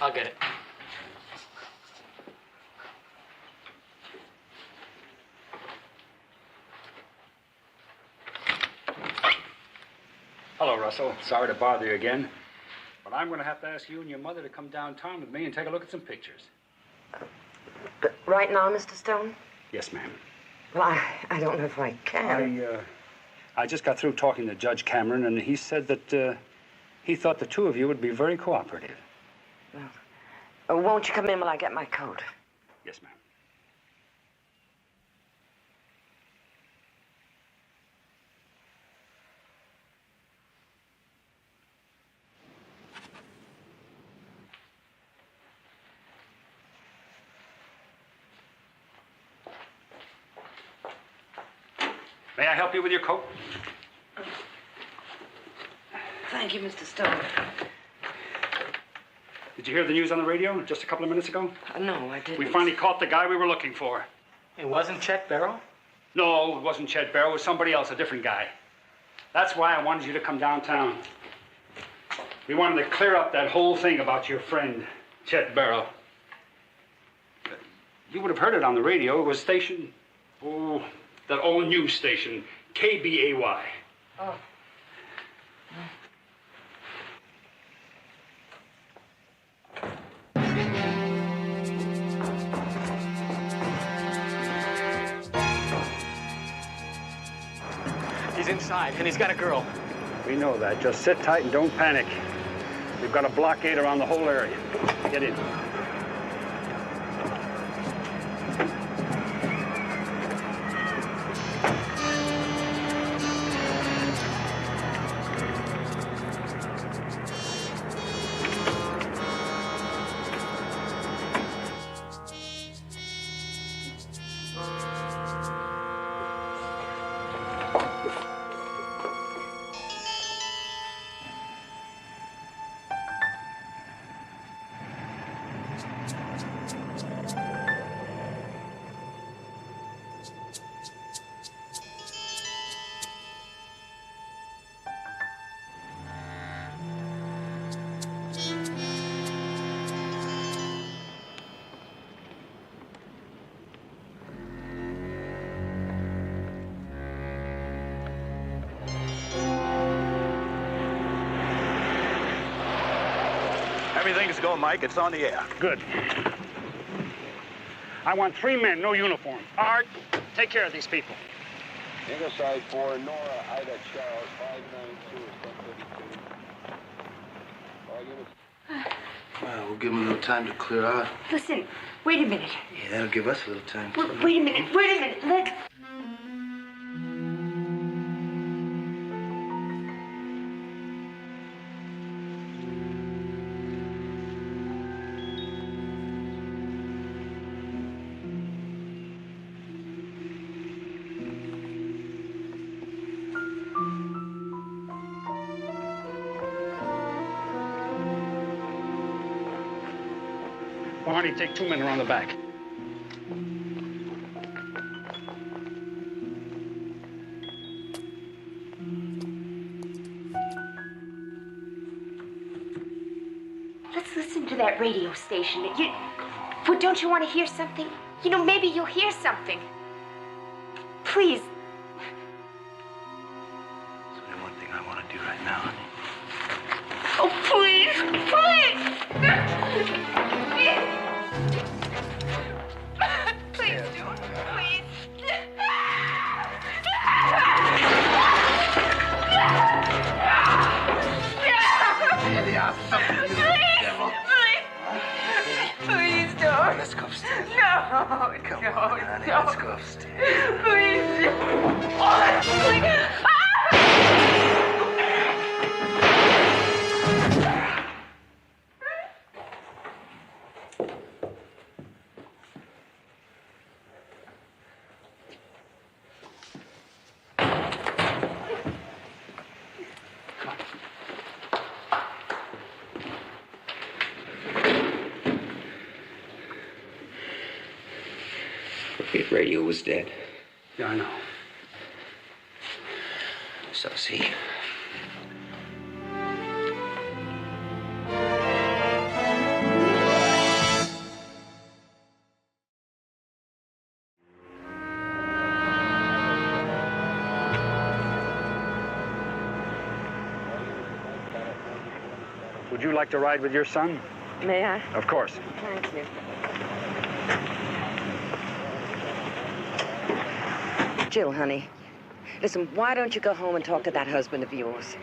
I'll get it. Hello, Russell. Sorry to bother you again. But I'm going to have to ask you and your mother to come downtown with me and take a look at some pictures. But right now, Mr. Stone? Yes, ma'am. Well, I don't know if I can. I just got through talking to Judge Cameron, and he said that he thought the two of you would be very cooperative. Well, won't you come in while I get my coat? Yes, ma'am. May I help you with your coat? Thank you, Mr. Stone. Did you hear the news on the radio just a couple of minutes ago? No, I didn't. We finally caught the guy we were looking for. It wasn't Chet Barrow? No, it wasn't Chet Barrow. It was somebody else, a different guy. That's why I wanted you to come downtown. We wanted to clear up that whole thing about your friend, Chet Barrow. You would have heard it on the radio. It was station, that old news station, KBAY. Oh. He's inside, and he's got a girl. We know that. Just sit tight and don't panic. We've got a blockade around the whole area. Get in. Everything's go, Mike. It's on the air. Good. I want 3 men, no uniform. Art, take care of these people. Ingleside 4, Nora, Ida, Charles, 592 is 1032. All units. Well, we'll give them a little time to clear out. Listen, wait a minute. Yeah, that'll give us a little time. Wait a minute, wait a minute. Look. Barney, take 2 men around the back. Let's listen to that radio station. But don't you want to hear something? You know, maybe you'll hear something. Please. There's only one thing I want to do right now, honey. Oh, please, please. Please do it, please. Please don't. Let's go upstairs. No, Come on, honey. Let's go upstairs. Please. Radio was dead. Yeah, I know. So is he. Would you like to ride with your son? May I? Of course. Thank you. Jill, honey, listen, why don't you go home and talk to that husband of yours?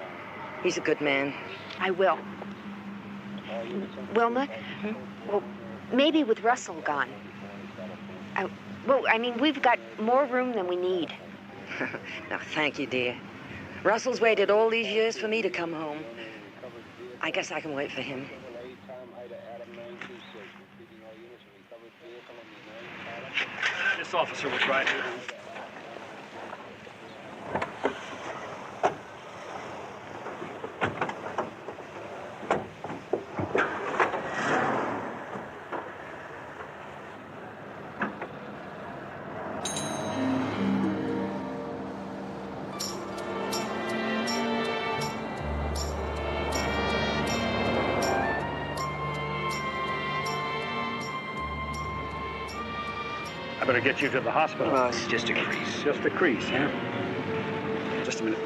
He's a good man. I will. Wilma? Well, maybe with Russell gone. Well, I mean, we've got more room than we need. No, thank you, dear. Russell's waited all these years for me to come home. I guess I can wait for him. This officer was right. I better get you to the hospital. Well, it's just a crease. Just a crease, yeah? Just a minute.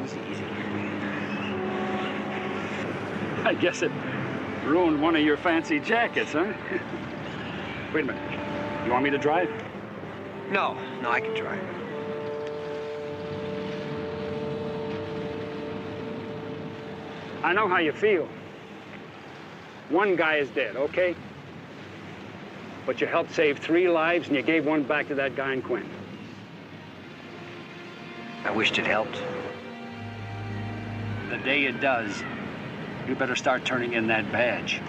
Easy. I guess it ruined one of your fancy jackets, huh? Wait a minute. You want me to drive? No, I can drive. I know how you feel. One guy is dead, okay? But you helped save 3 lives and you gave 1 back to that guy in Quinn. I wished it helped. The day it does, you better start turning in that badge.